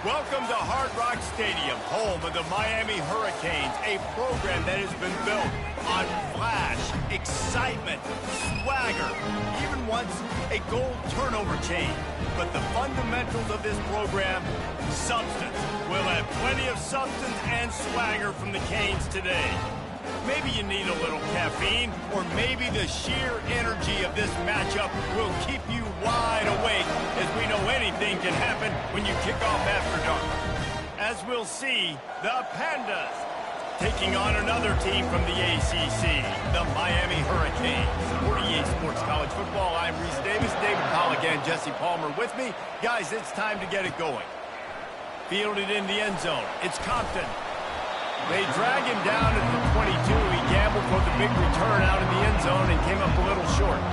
Welcome to Hard Rock Stadium, home of the Miami Hurricanes, a program that has been built on flash, excitement, swagger, even once a goal turnover chain. But the fundamentals of this program, substance. We'll have plenty of substance and swagger from the Canes today. Maybe you need a little caffeine, or maybe the sheer energy of this matchup will keep you wide awake, as we know anything can happen when you kick off after dark. As we'll see, the Pandas taking on another team from the ACC, the Miami Hurricanes. 48 Sports College Football, I'm Reese Davis, David Pollack and Jesse Palmer with me. Guys, it's time to get it going. Fielded in the end zone, it's Compton. They drag him down at the 22. He gambled for the big return out in the end zone and came up a little short.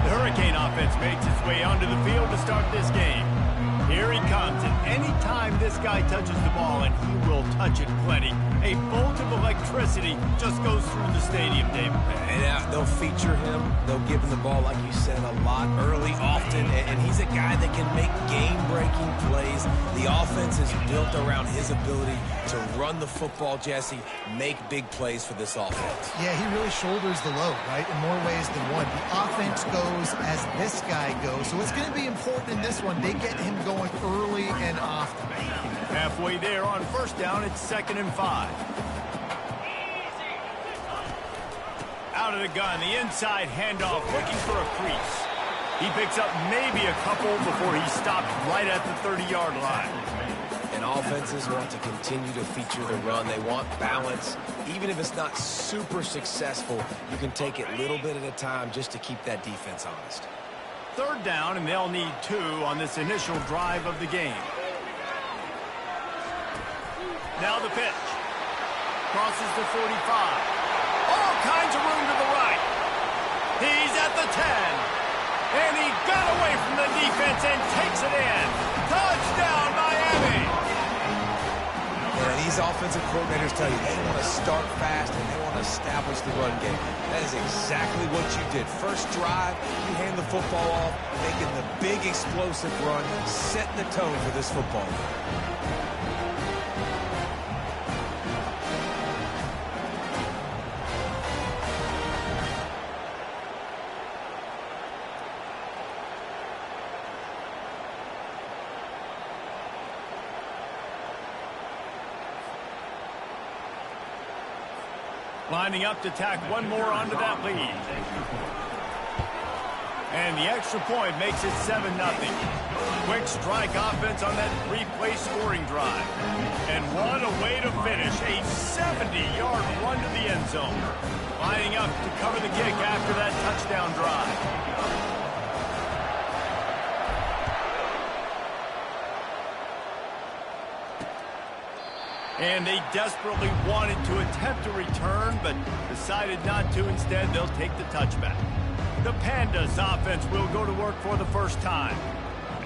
The Hurricane offense makes its way onto the field to start this game. Here he comes, and anytime this guy touches the ball, and he will touch it plenty, a bolt of electricity just goes through the stadium, David. And they'll feature him. They'll give him the ball, like you said, a lot, early, often, and he's a guy that can make game-breaking plays. The offense is built around his ability to run the football, Jesse, make big plays for this offense. Yeah, he really shoulders the load, right, in more ways than one. The offense goes as this guy goes, so it's going to be important in this one. They get him going early and often. Halfway there on first down, it's 2nd and 5. Out of the gun, the inside handoff, looking for a crease. He picks up maybe a couple before he stops right at the 30-yard line. And offenses want to continue to feature the run. They want balance. Even if it's not super successful, you can take it little bit at a time just to keep that defense honest. 3rd down, and they'll need 2 on this initial drive of the game. Now the pitch. Crosses the 45. All kinds of room to the right. He's at the 10. And he got away from the defense and takes it in. Touchdown, Miami! And these offenses offensive coordinators tell you they want to start fast and they want to establish the run game. That is exactly what you did. First drive, you hand the football off, making the big explosive run, setting the tone for this football game. Lining up to tack one more onto that lead. And the extra point makes it 7-0. Quick strike offense on that three-play scoring drive. And what a way to finish. A 70-yard run to the end zone. Lining up to cover the kick after that touchdown drive. And they desperately wanted to attempt a return, but decided not to. Instead, they'll take the touchback. The Pandas offense will go to work for the first time.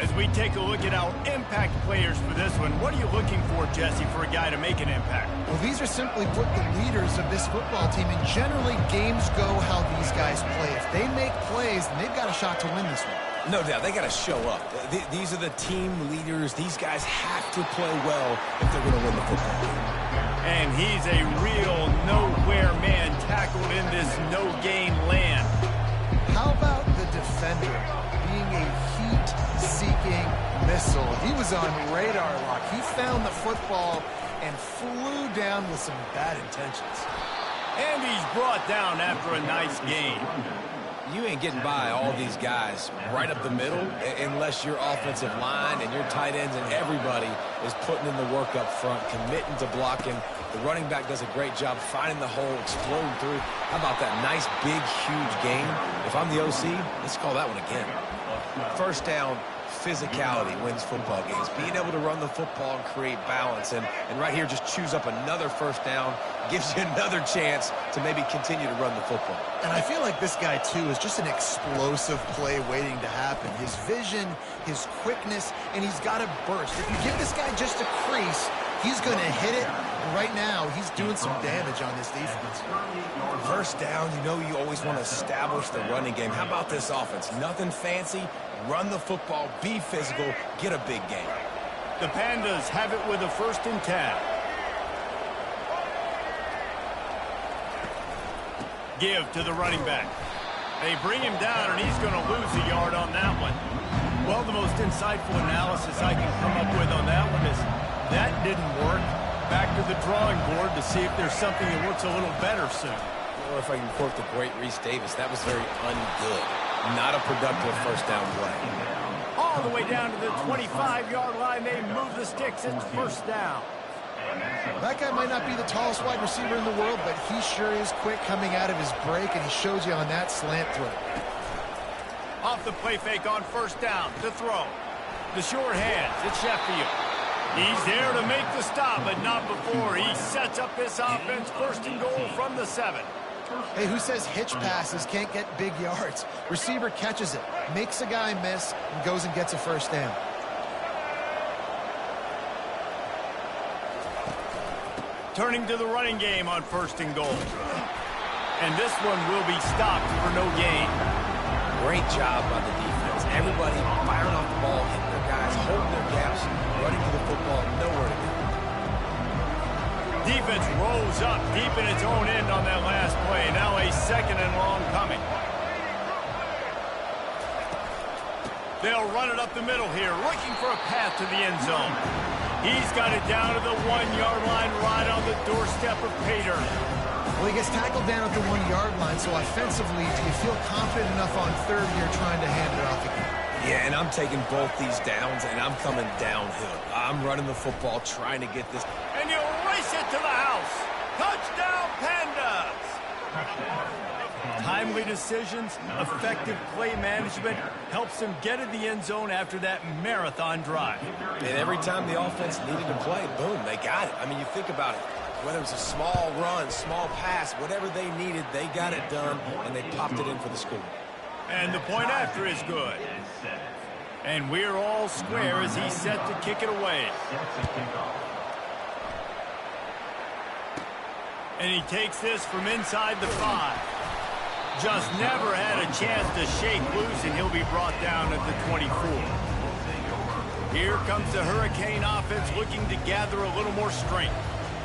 As we take a look at our impact players for this one, what are you looking for, Jesse, for a guy to make an impact? Well, these are simply put the leaders of this football team, and generally games go how these guys play. If they make plays, then they've got a shot to win this one. No doubt, they got to show up. These are the team leaders. These guys have to play well if they're going to win the football game. And he's a real nowhere man tackled in this no-gain land. How about the defender being a heat-seeking missile? He was on radar lock. He found the football and flew down with some bad intentions. And he's brought down after a nice gain. You ain't getting by all these guys right up the middle unless your offensive line and your tight ends and everybody is putting in the work up front, committing to blocking. The running back does a great job finding the hole, exploding through. How about that nice, big, huge gain? If I'm the OC, let's call that one again. First down, physicality wins football games. Being able to run the football and create balance. And right here, just choose up another first down, gives you another chance to maybe continue to run the football. And I feel like this guy, too, is just an explosive play waiting to happen. His vision, his quickness, and he's got a burst. If you give this guy just a crease, he's going to hit it. Right now, he's doing some damage on this defense. First down, you know you always want to establish the running game. How about this offense? Nothing fancy. Run the football, be physical, get a big game. The Pandas have it with a 1st and 10. Give to the running back. They bring him down, and he's going to lose a yard on that one. Well, the most insightful analysis I can come up with on that one is that didn't work. Back to the drawing board to see if there's something that works a little better soon. Or if I can quote the great Reese Davis, that was very ungood. Not a productive first down play. All the way down to the 25-yard line. They move the sticks. It's first down. That guy might not be the tallest wide receiver in the world, but he sure is quick coming out of his break, and he shows you on that slant throw. Off the play fake on first down to throw. The short hands. It's Sheffield. He's there to make the stop, but not before. He sets up this offense 1st and goal from the 7. Hey, who says hitch passes can't get big yards? Receiver catches it, makes a guy miss, and goes and gets a first down. Turning to the running game on 1st and goal. And this one will be stopped for no gain. Great job by the defense. Everybody firing off the ball, hitting their guys, holding their gaps, running to the football, nowhere to go. Defense rolls up deep in its own end on that last play. Now a 2nd and long coming. They'll run it up the middle here, looking for a path to the end zone. He's got it down to the 1-yard line right on the doorstep of Pater. Well, he gets tackled down at the 1-yard line, so offensively, do you feel confident enough on 3rd you're trying to hand it off again? Yeah, and I'm taking both these downs, and I'm coming downhill. I'm running the football, trying to get this. And you race it to the house. Touchdown, Pandas! Timely decisions, effective play management helps them get in the end zone after that marathon drive. And every time the offense needed to play, boom, they got it. I mean, you think about it. Whether it was a small run, small pass, whatever they needed, they got it done, and they popped it in for the score. And the point after is good. And we're all square as he's set to kick it away. And he takes this from inside the 5. Just never had a chance to shake loose, and he'll be brought down at the 24. Here comes the Hurricane offense looking to gather a little more strength.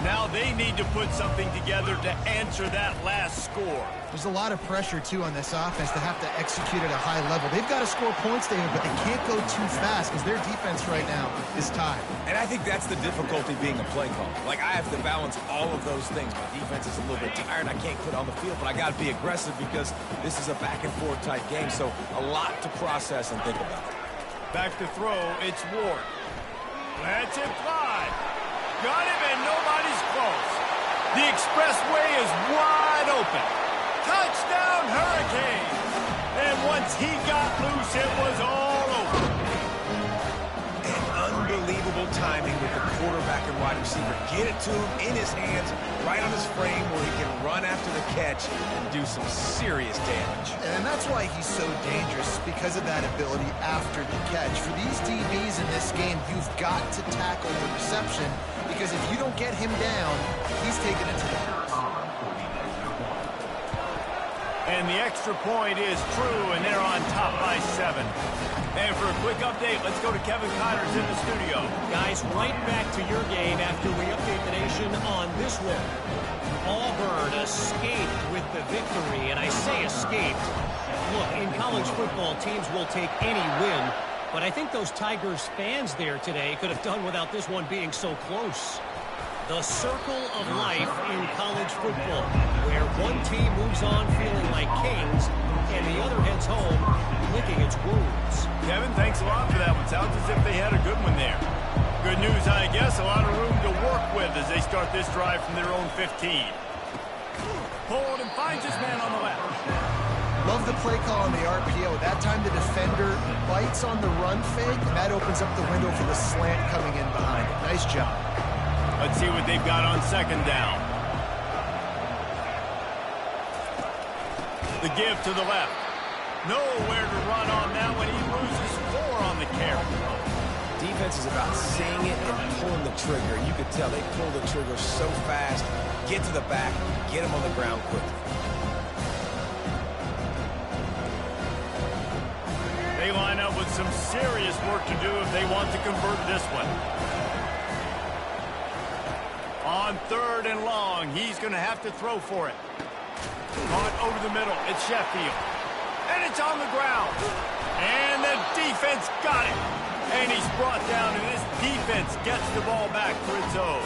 Now they need to put something together to answer that last score. There's a lot of pressure, too, on this offense to have to execute at a high level. They've got to score points, David, but they can't go too fast because their defense right now is tied. And I think that's the difficulty being a play caller. Like, I have to balance all of those things. My defense is a little bit tired. I can't quit on the field, but I got to be aggressive because this is a back-and-forth type game, so a lot to process and think about. Back to throw, it's Ward. That's it fly. Got him, and nobody's close. The expressway is wide open. Touchdown, Hurricane! And once he got loose, it was all over. And unbelievable timing with the quarterback and wide receiver. Get it to him in his hands, right on his frame where he can run after the catch and do some serious damage. And that's why he's so dangerous, because of that ability after the catch. For these DBs in this game, you've got to tackle the reception, because if you don't get him down, he's taking it to the house. And the extra point is true, and they're on top by 7. And for a quick update, let's go to Kevin Connors in the studio. Guys, right back to your game after we update the nation on this one. Auburn escaped with the victory, and I say escaped. Look, in college football, teams will take any win, but I think those Tigers fans there today could have done without this one being so close. The circle of life in college football, where one team moves on feeling like kings, and the other heads home licking its wounds. Kevin, thanks a lot for that one. Sounds as if they had a good one there. Good news, I guess, a lot of room to work with as they start this drive from their own 15. Pulled and finds his man on the left. Love the play call on the RPO. That time the defender bites on the run fake, and that opens up the window for the slant coming in behind it. Nice job. Let's see what they've got on second down. The give to the left. Nowhere to run on that when he loses 4 on the carry. Defense is about seeing it and pulling the trigger. You could tell they pull the trigger so fast, get to the back, get him on the ground quickly. They line up with some serious work to do if they want to convert this one. On 3rd and long, he's going to have to throw for it. Caught over the middle. It's Sheffield. And it's on the ground. And the defense got it. And he's brought down, and this defense gets the ball back for its own.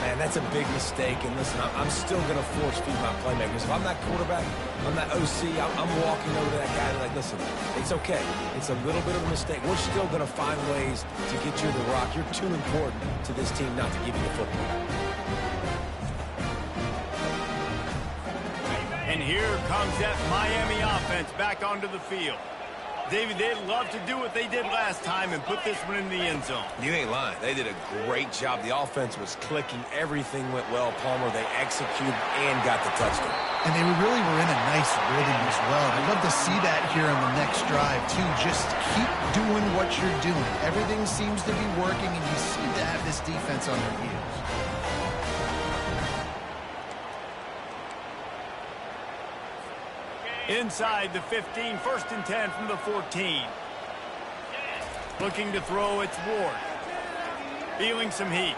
Man, that's a big mistake. And listen, I'm still going to force feed my playmakers. If I'm that quarterback, I'm that OC, I'm walking over to that guy and like, listen, it's okay. It's a little bit of a mistake. We're still going to find ways to get you the rock. You're too important to this team not to give you the football. And here comes that Miami offense back onto the field. David, they'd love to do what they did last time and put this one in the end zone. You ain't lying. They did a great job. The offense was clicking. Everything went well. Palmer, they executed and got the touchdown. And they really were in a nice rhythm as well. I'd love to see that here on the next drive, too. Just keep doing what you're doing. Everything seems to be working, and you seem to have this defense on their heels. Inside the 15, 1st and 10 from the 14. Looking to throw, it's Ward. Feeling some heat.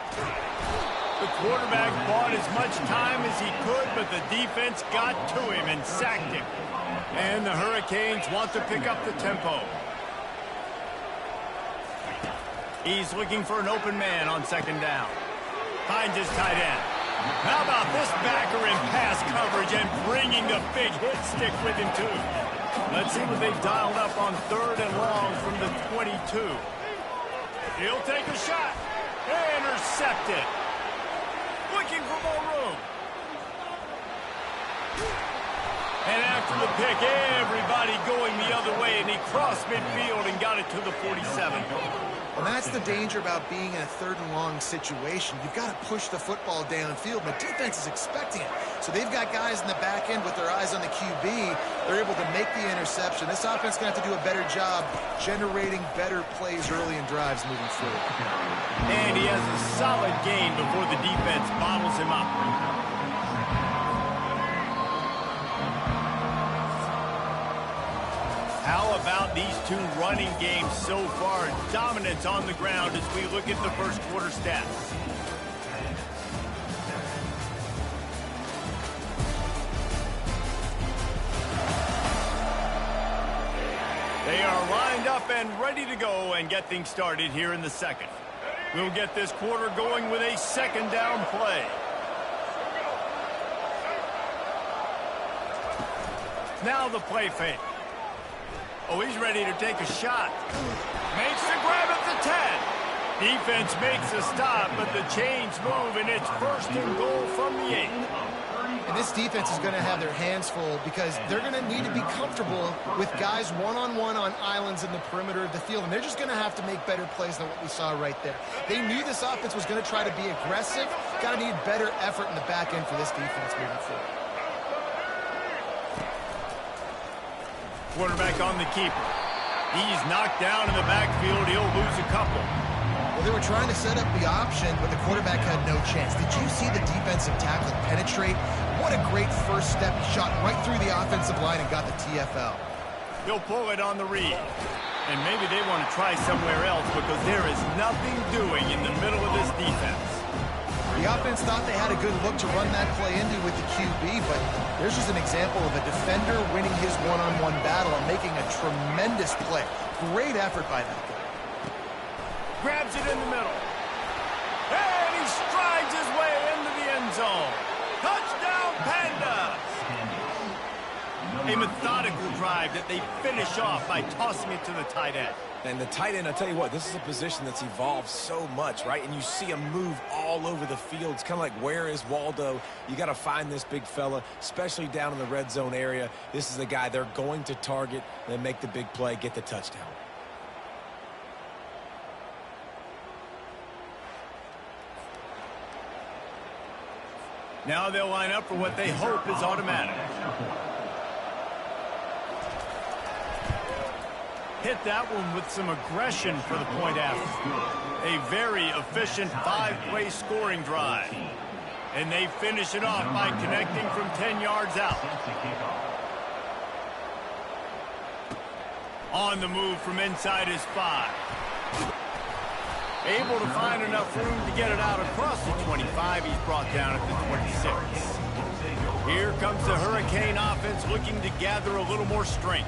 The quarterback bought as much time as he could, but the defense got to him and sacked him. And the Hurricanes want to pick up the tempo. He's looking for an open man on 2nd down. Finds his tight end. How about this backer in pass coverage and bringing the big hit stick with him, too. Let's see what they've dialed up on 3rd and long from the 22. He'll take a shot. Intercepted. Looking for more room. And after the pick, everybody going the other way, and he crossed midfield and got it to the 47. And that's the danger about being in a 3rd and long situation. You've got to push the football downfield, and the defense is expecting it. So they've got guys in the back end with their eyes on the QB. They're able to make the interception. This offense is going to have to do a better job generating better plays early in drives moving forward. And he has a solid gain before the defense bottles him up. How about these two running games so far? Dominance on the ground as we look at the first quarter stats. They are lined up and ready to go and get things started here in the second. We'll get this quarter going with a second down play. Now the play fake. Oh, he's ready to take a shot. Makes the grab at the 10. Defense makes a stop, but the chains move, and it's first and goal from the 8. And this defense is going to have their hands full because they're going to need to be comfortable with guys one-on-one on islands in the perimeter of the field, and they're just going to have to make better plays than what we saw right there. They knew this offense was going to try to be aggressive. Got to need better effort in the back end for this defense moving forward. Quarterback on the keeper. He's knocked down in the backfield. He'll lose a couple. Well, they were trying to set up the option, but the quarterback had no chance. Did you see the defensive tackle penetrate? What a great first step. He shot right through the offensive line and got the TFL. He'll pull it on the read. And maybe they want to try somewhere else because there is nothing doing in the middle of this defense. The offense thought they had a good look to run that play into with the QB, but there's just an example of a defender winning his one-on-one battle and making a tremendous play. Great effort by that guy. Grabs it in the middle. And he strides his way into the end zone. Touchdown, Panda! A methodical drive that they finish off by tossing it to the tight end. And the tight end, I'll tell you what, this is a position that's evolved so much, right? And you see him move all over the field. It's kind of like, where is Waldo? You got to find this big fella, especially down in the red zone area. This is the guy they're going to target and make the big play, get the touchdown. Now they'll line up for what they hope is automatic. Hit that one with some aggression for the point after. A very efficient 5-play scoring drive. And they finish it off by connecting from 10 yards out. On the move from inside his 5. Able to find enough room to get it out across the 25. He's brought down at the 26. Here comes the Hurricane offense looking to gather a little more strength.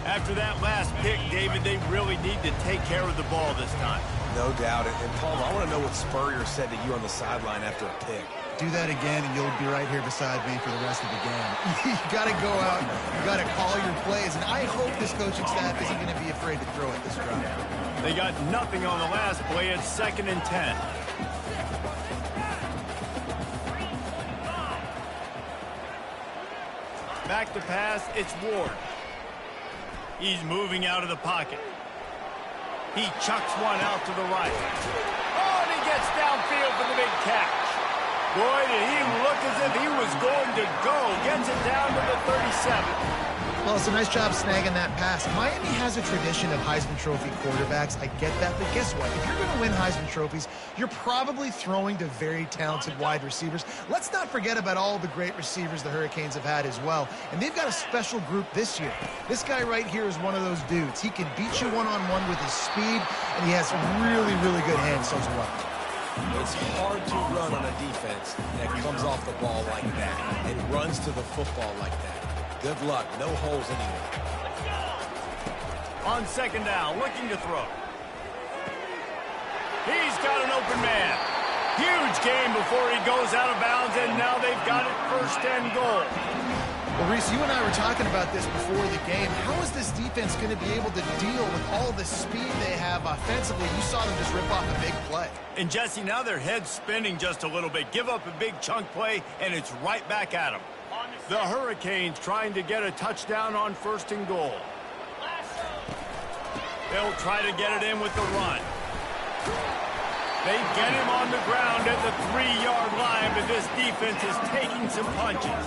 After that last pick, David, they really need to take care of the ball this time. No doubt. And Palmer, I want to know what Spurrier said to you on the sideline after a pick. Do that again, and you'll be right here beside me for the rest of the game. You got to go out. You got to call your plays, and I hope this coaching staff isn't going to be afraid to throw it this drive. They got nothing on the last play. It's 2nd and 10. Back to pass, it's Ward. He's moving out of the pocket. He chucks one out to the right. Oh, and he gets downfield for the big catch. Boy, did he look as if he was going to go. Gets it down to the 37. Well, it's a nice job snagging that pass. Miami has a tradition of Heisman Trophy quarterbacks. I get that, but guess what? If you're going to win Heisman Trophies, you're probably throwing to very talented wide receivers. Let's not forget about all the great receivers the Hurricanes have had as well. And they've got a special group this year. This guy right here is one of those dudes. He can beat you one-on-one with his speed, and he has really, really good hands as well. It's hard to run on a defense that comes off the ball like that and runs to the football like that. Good luck. No holes anywhere. On 2nd down, looking to throw. He's got an open man. Huge game before he goes out of bounds, and now they've got it 1st and goal. Well, Reese, you and I were talking about this before the game. How is this defense going to be able to deal with all the speed they have offensively? You saw them just rip off a big play. And, Jesse, now their head's spinning just a little bit. Give up a big chunk play, and it's right back at them. The Hurricanes trying to get a touchdown on 1st and goal. They'll try to get it in with the run. They get him on the ground at the 3-yard line, but this defense is taking some punches.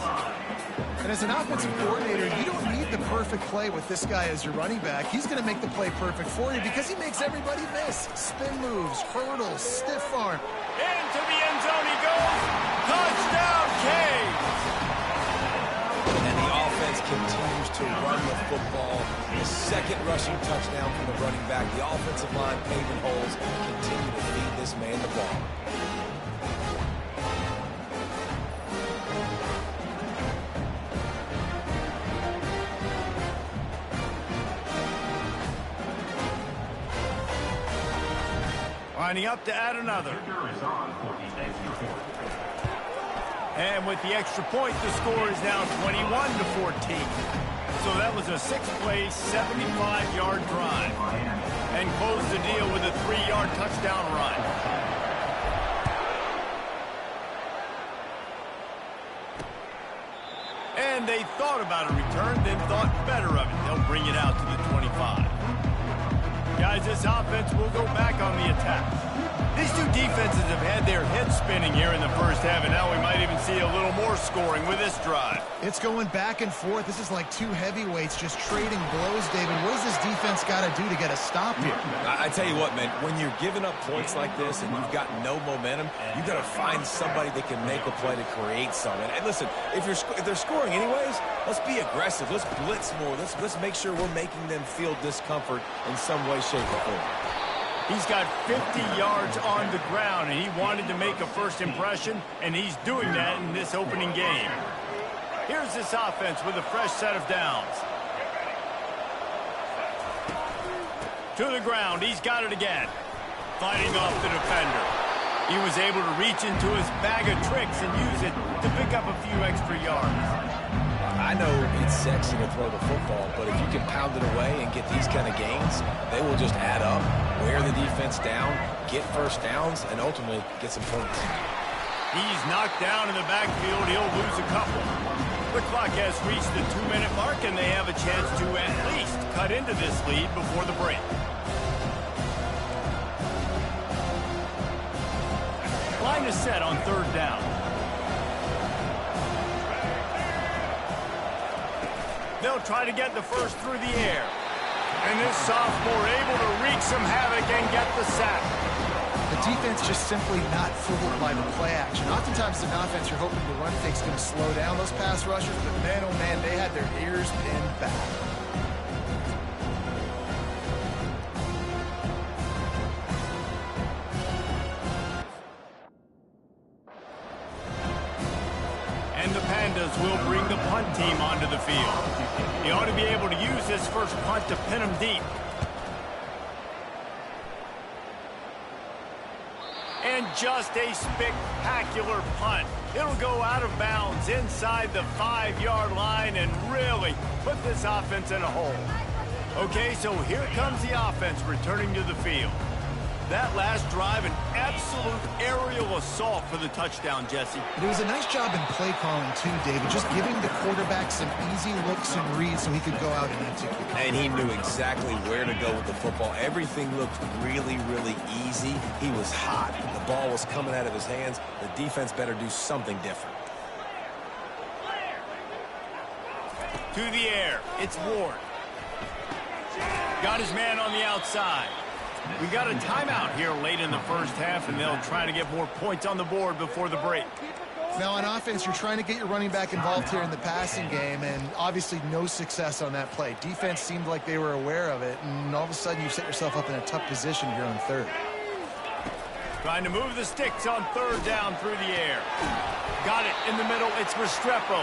And as an offensive coordinator, you don't need the perfect play with this guy as your running back. He's going to make the play perfect for you because he makes everybody miss. Spin moves, hurdles, stiff arm. Into the end zone he goes. Touchdown, Canes! And the offense continues to run the football. The second rushing touchdown from the running back. The offensive line paving holes. Continue to feed this man the ball. Lining up to add another. And with the extra point, the score is now 21-14. So that was a 6-play, 75-yard drive. And closed the deal with a 3-yard touchdown run. And they thought about a return, then thought better of it. They'll bring it out to the 25. Guys, this offense will go back on the attack. These two defenses have had their heads spinning here in the first half, and now we might even see a little more scoring with this drive. It's going back and forth. This is like two heavyweights just trading blows, David. What does this defense got to do to get a stop here? I tell you what, man, when you're giving up points like this and you've got no momentum, you've got to find somebody that can make a play to create something. And listen, if they're scoring anyways, let's be aggressive. Let's blitz more. Let's make sure we're making them feel discomfort in some way, shape, or form. He's got 50 yards on the ground, and he wanted to make a first impression, and he's doing that in this opening game. Here's this offense with a fresh set of downs. To the ground, he's got it again. Fighting off the defender. He was able to reach into his bag of tricks and use it to pick up a few extra yards. I know it's sexy to throw the football, but if you can pound it away and get these kind of gains, they will just add up, wear the defense down, get first downs, and ultimately get some points. He's knocked down in the backfield. He'll lose a couple. The clock has reached the 2-minute mark, and they have a chance to at least cut into this lead before the break. Line is set on third down. They'll try to get the first through the air. And this sophomore able to wreak some havoc and get the sack. The defense just simply not fooled by the play action. Oftentimes in offense, you're hoping the run fake's going to slow down those pass rushers, but man, oh man, they had their ears pinned back. And the Pandas will bring the punt team onto the field. He ought to be able to use this first punt to pin him deep. And just a spectacular punt. It'll go out of bounds inside the 5-yard line and really put this offense in a hole. Okay, so here comes the offense returning to the field. That last drive, an absolute aerial assault for the touchdown, Jesse. It was a nice job in play calling, too, David, just giving the quarterback some easy looks and reads so he could go out and execute. And he knew exactly where to go with the football. Everything looked really, really easy. He was hot. The ball was coming out of his hands. The defense better do something different. To the air, it's Ward. Got his man on the outside. We got a timeout here late in the first half, and they'll try to get more points on the board before the break. Now, on offense, you're trying to get your running back involved here in the passing game, and obviously no success on that play. Defense seemed like they were aware of it, and all of a sudden you set yourself up in a tough position here on third. Trying to move the sticks on third down through the air. Got it in the middle. It's Restrepo.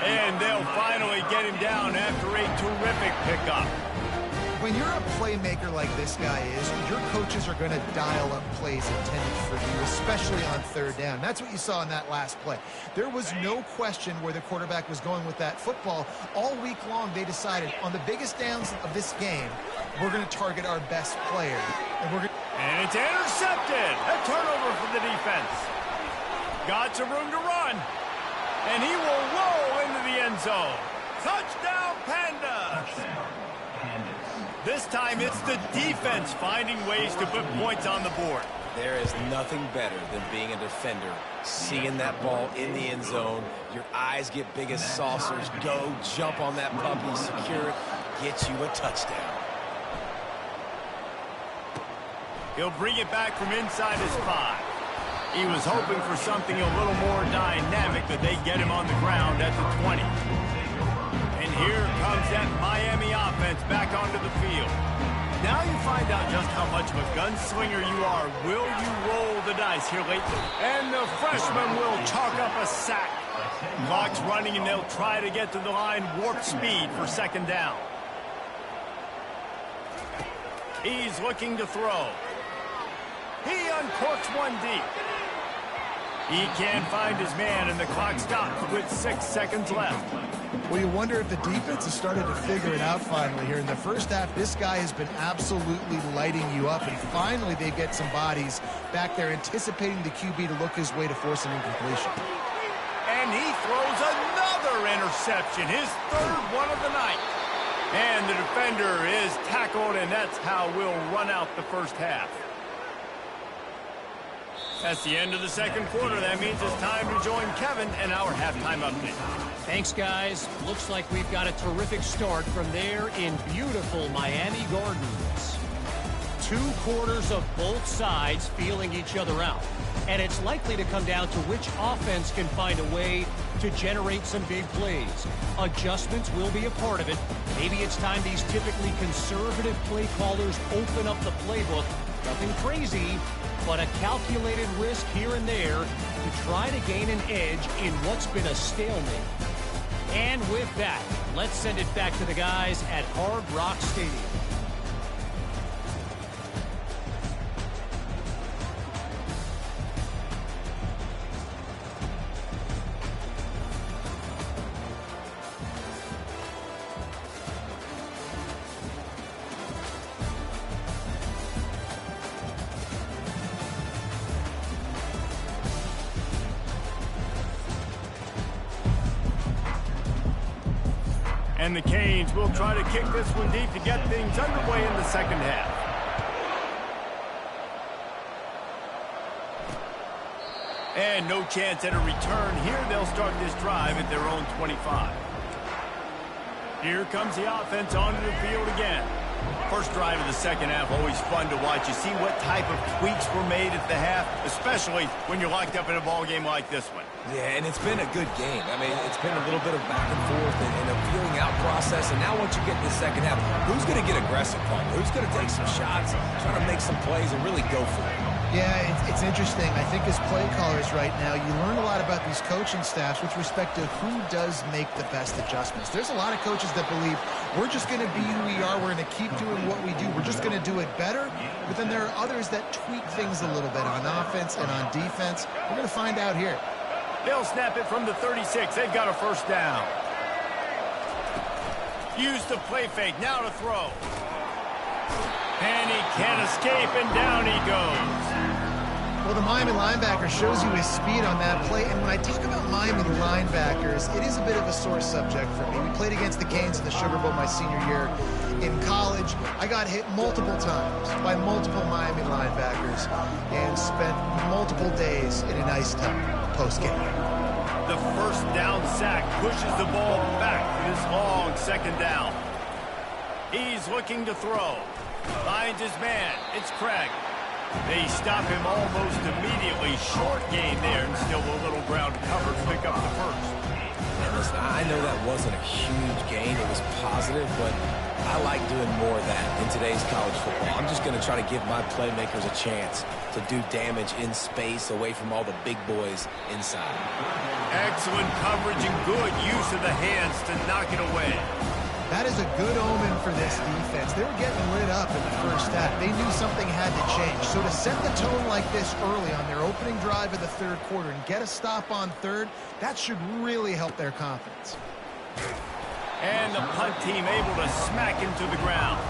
And they'll finally get him down after a terrific pickup. When you're a playmaker like this guy is, your coaches are going to dial up plays intended for you, especially on third down. That's what you saw in that last play. There was no question where the quarterback was going with that football. All week long, they decided on the biggest downs of this game, we're going to target our best player. And it's intercepted. A turnover from the defense. Got some room to run. And he will roll into the end zone. Touchdown, Pandas. This time it's the defense finding ways to put points on the board. There is nothing better than being a defender, seeing that ball in the end zone, your eyes get big as saucers, go, jump on that puppy, secure it, get you a touchdown. He'll bring it back from inside his 5. He was hoping for something a little more dynamic, but they get him on the ground at the 20. And here comes that Miami offense back onto the field. Now you find out just how much of a gunslinger you are. Will you roll the dice here lately? And the freshman will chalk up a sack. Clock's running, and they'll try to get to the line warp speed for second down. He's looking to throw. He uncorks one deep. He can't find his man, and the clock stops with 6 seconds left. Well, you wonder if the defense has started to figure it out finally here. In the first half, this guy has been absolutely lighting you up, and finally they get some bodies back there anticipating the QB to look his way to force an incompletion. And he throws another interception, his third one of the night. And the defender is tackled, and that's how we'll run out the first half. That's the end of the second quarter. That means it's time to join Kevin and our halftime update. Thanks, guys. Looks like we've got a terrific start from there in beautiful Miami Gardens. 2 quarters of both sides feeling each other out. And it's likely to come down to which offense can find a way to generate some big plays. Adjustments will be a part of it. Maybe it's time these typically conservative play callers open up the playbook. Nothing crazy, but a calculated risk here and there to try to gain an edge in what's been a stalemate. And with that, let's send it back to the guys at Hard Rock Stadium. And the Canes will try to kick this one deep to get things underway in the second half. And no chance at a return here. They'll start this drive at their own 25. Here comes the offense onto the field again. First drive of the second half, always fun to watch. You see what type of tweaks were made at the half, especially when you're locked up in a ball game like this one. Yeah, and it's been a good game. I mean, it's been a little bit of back and forth and a feeling out process. And now once you get to the second half, who's going to get aggressive, Paul? Who's going to take some shots, try to make some plays, and really go for it? Yeah, it's interesting. I think as play callers right now, you learn a lot about these coaching staffs with respect to who does make the best adjustments. There's a lot of coaches that believe we're just going to be who we are. We're going to keep doing what we do. We're just going to do it better. But then there are others that tweak things a little bit on offense and on defense. We're going to find out here. They'll snap it from the 36. They've got a first down. Use the play fake. Now to throw. And he can't escape, and down he goes. Well, the Miami linebacker shows you his speed on that play. And when I talk about Miami linebackers, it is a bit of a sore subject for me. We played against the Canes in the Sugar Bowl my senior year in college. I got hit multiple times by multiple Miami linebackers and spent multiple days in an ice tub post-game. The first down sack pushes the ball back for this long second down. He's looking to throw. Finds his man. It's Craig. They stop him almost immediately. Short gain there, and still a little ground cover to pick up the first. And listen, I know that wasn't a huge gain. It was positive, but I like doing more of that in today's college football. I'm just going to try to give my playmakers a chance to do damage in space away from all the big boys inside. Excellent coverage and good use of the hands to knock it away. That is a good omen for this defense. They were getting lit up in the first half. They knew something had to change. So to set the tone like this early on their opening drive of the third quarter and get a stop on third, that should really help their confidence. And the punt team able to smack him to the ground.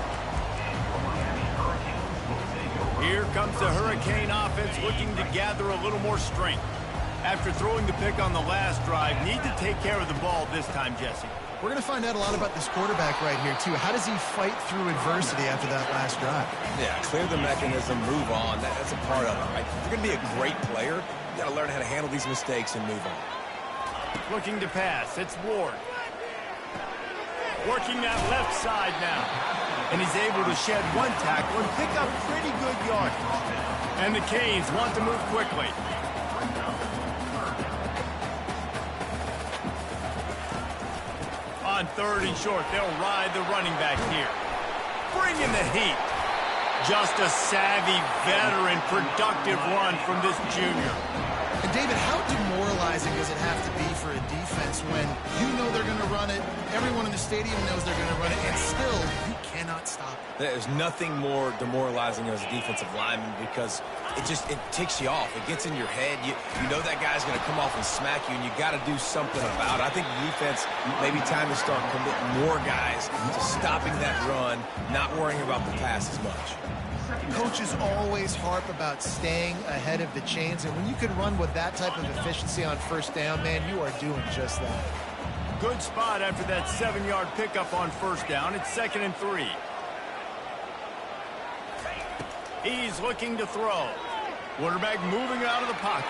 Here comes the Hurricane offense looking to gather a little more strength. After throwing the pick on the last drive, need to take care of the ball this time, Jesse. We're going to find out a lot about this quarterback right here, too. How does he fight through adversity after that last drive? Yeah, clear the mechanism, move on. That's a part of it, right? If you're going to be a great player, you got to learn how to handle these mistakes and move on. Looking to pass. It's Ward. Working that left side now. And he's able to shed one tackle and pick up pretty good yardage. And the Canes want to move quickly. On On 3rd and short, they'll ride the running back here. Bring in the heat. Just a savvy, veteran, productive run from this junior. And David, how demoralizing does it have to be for a defense when you know they're going to run it, everyone in the stadium knows they're going to run it, and still you cannot stop it? There's nothing more demoralizing as a defensive lineman because it ticks you off. It gets in your head. You know that guy's going to come off and smack you, and you got to do something about it. I think the defense maybe time to start committing more guys to stopping that run, not worrying about the pass as much. Coaches always harp about staying ahead of the chains, and when you can run with that type of efficiency on 1st down, man, you are doing just that. Good spot after that 7-yard pickup on 1st down. It's 2nd and 3. He's looking to throw. Quarterback moving out of the pocket.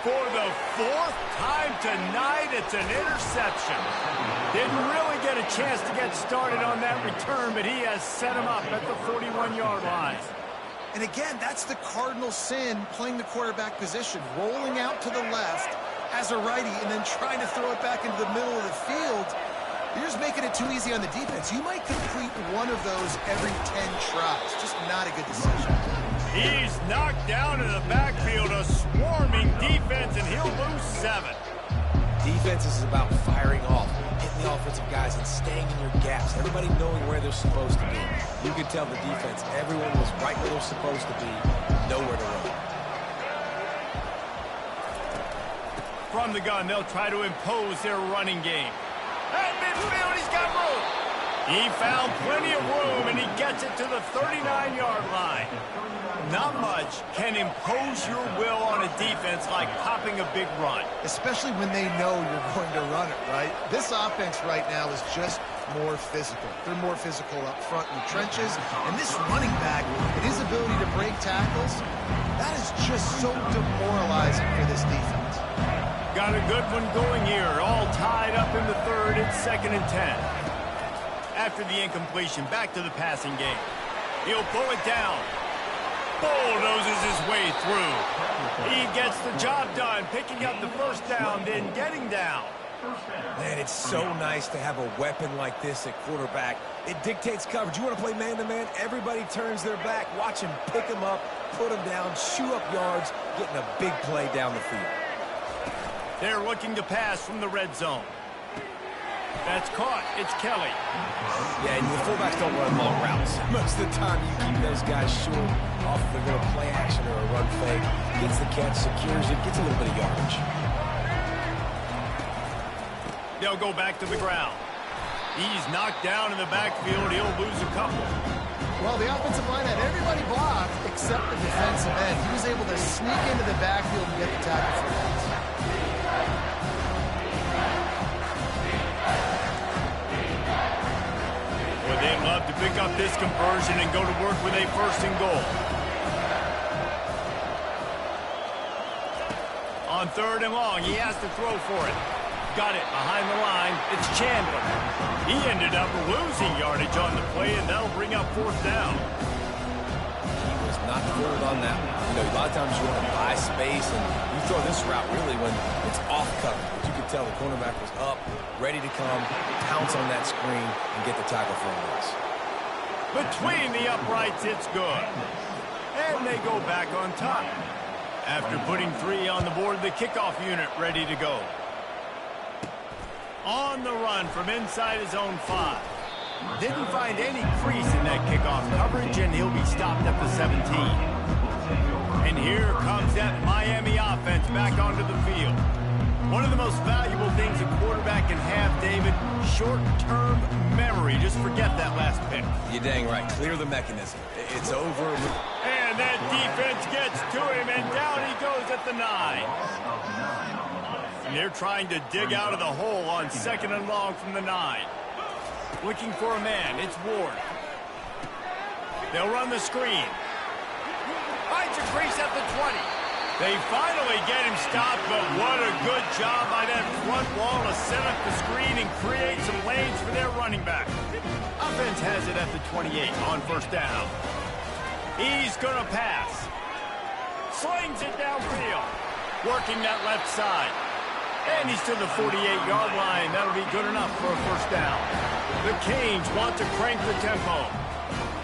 For the 4th time tonight, it's an interception. Didn't really get a chance to get started on that return, but he has set him up at the 41-yard line. And again, that's the cardinal sin, playing the quarterback position, rolling out to the left as a righty and then trying to throw it back into the middle of the field. You're just making it too easy on the defense. You might complete one of those every 10 tries. Just not a good decision. He's knocked down in the backfield, a swarming defense, and he'll lose 7. Defense is about firing off, hitting the offensive guys and staying in your gaps. Everybody knowing where they're supposed to be. You could tell the defense, everyone was right where they're supposed to be, nowhere to run. From the gun, they'll try to impose their running game. At midfield, he's got room. He found plenty of room, and he gets it to the 39-yard line. Not much can impose your will on a defense like popping a big run. Especially when they know you're going to run it, right? This offense right now is just more physical. They're more physical up front in the trenches. And this running back and his ability to break tackles, that is just so demoralizing for this defense. Got a good one going here. All tied up in the 3rd. It's 2nd and 10. After the incompletion, back to the passing game. He'll pull it down. Bulldozes his way through. He gets the job done, picking up the 1st down, then getting down. Man, it's so nice to have a weapon like this at quarterback. It dictates coverage. You want to play man-to-man? Everybody turns their back. Watch him pick him up, put him down, chew up yards, getting a big play down the field. They're looking to pass from the red zone. That's caught. It's Kelly. Yeah, and the fullbacks don't run long routes. Most of the time, you keep those guys short off of a little play action or a run fake. Gets the catch, secures it, gets a little bit of yardage. They'll go back to the ground. He's knocked down in the backfield. He'll lose a couple. Well, the offensive line had everybody blocked except the defensive end. He was able to sneak into the backfield and get the tackle for that. Well, they'd love to pick up this conversion and go to work with a 1st and goal. On 3rd and long, he has to throw for it. Got it behind the line. It's Chandler. He ended up losing yardage on the play, and that'll bring up 4th down. He was not fooled on that one. You know, a lot of times you want to buy space, and you throw this route really when it's off cover. But you could tell the cornerback was up, ready to come, pounce on that screen, and get the tackle for a loss. Between the uprights, it's good. And they go back on top. After putting 3 on the board, the kickoff unit ready to go. On the run from inside his own 5. Didn't find any crease in that kickoff coverage, and he'll be stopped at the 17. And here comes that Miami offense back onto the field. One of the most valuable things a quarterback can have, David, short-term memory. Just forget that last pick. You're dang right. Clear the mechanism. It's over. And that defense gets to him, and down he goes at the 9. And they're trying to dig out of the hole on 2nd and long from the 9. Looking for a man. It's Ward. They'll run the screen. Finds a crease at the 20. They finally get him stopped, but what a good job by that front wall to set up the screen and create some lanes for their running back. Offense has it at the 28 on 1st down. He's going to pass. Slings it downfield. Working that left side. And he's to the 48-yard line. That'll be good enough for a first down. The Canes want to crank the tempo.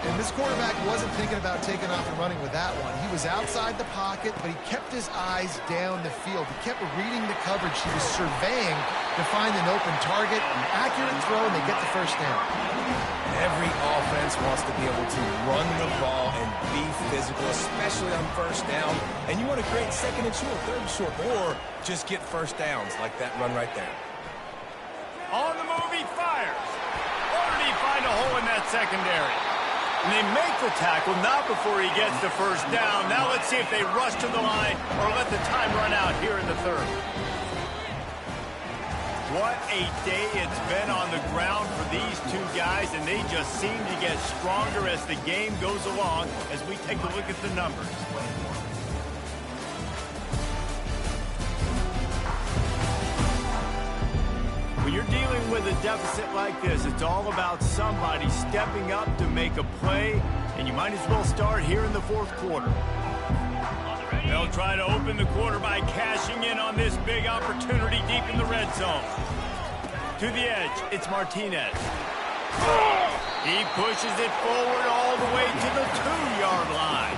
And this quarterback wasn't thinking about taking off and running with that one. He was outside the pocket, but he kept his eyes down the field. He kept reading the coverage. He was surveying to find an open target, an accurate throw, and they get the first down. Every offense wants to be able to run the ball and be physical, especially on first down. And you want to create second and short, third and short, or just get first downs like that run right there. On the move, he fires. Or did he find a hole in that secondary? And they make the tackle, not before he gets the first down. Now let's see if they rush to the line or let the time run out here in the third. What a day it's been on the ground for these two guys, and they just seem to get stronger as the game goes along as we take a look at the numbers. When you're dealing with a deficit like this, it's all about somebody stepping up to make a play, and you might as well start here in the fourth quarter. They'll try to open the quarter by cashing in on this big opportunity deep in the red zone. To the edge, it's Martinez. He pushes it forward all the way to the 2-yard line.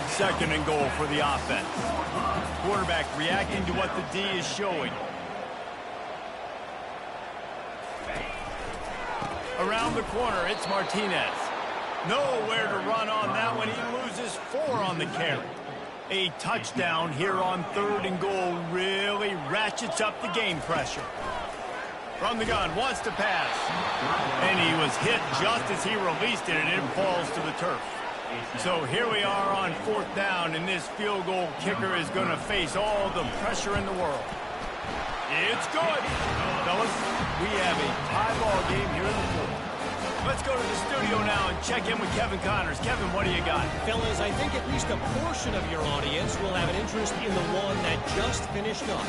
Second and goal for the offense. Quarterback reacting to what the D is showing. Around the corner, it's Martinez. Nowhere to run on that one. He loses 4 on the carry. A touchdown here on third and goal really ratchets up the game pressure. From the gun, wants to pass. And he was hit just as he released it, and it falls to the turf. So here we are on fourth down, and this field goal kicker is going to face all the pressure in the world. It's good. Fellas, we have a tie ball game here in the fourth. Let's go to the studio now and check in with Kevin Connors. Kevin, what do you got? Fellas, I think at least a portion of your audience will have an interest in the one that just finished up.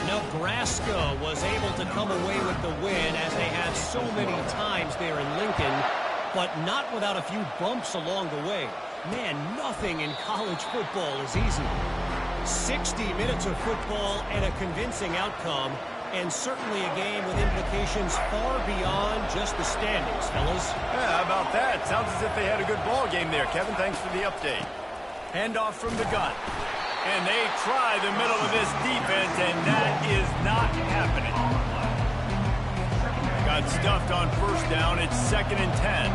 Nebraska was able to come away with the win as they had so many times there in Lincoln, but not without a few bumps along the way. Man, nothing in college football is easy. 60 minutes of football and a convincing outcome, and certainly a game with implications far beyond just the standings, fellas. Yeah, how about that? Sounds as if they had a good ball game there. Kevin, thanks for the update. Handoff from the gun. And they try the middle of this defense, and that is not happening. Got stuffed on first down. It's 2nd and 10.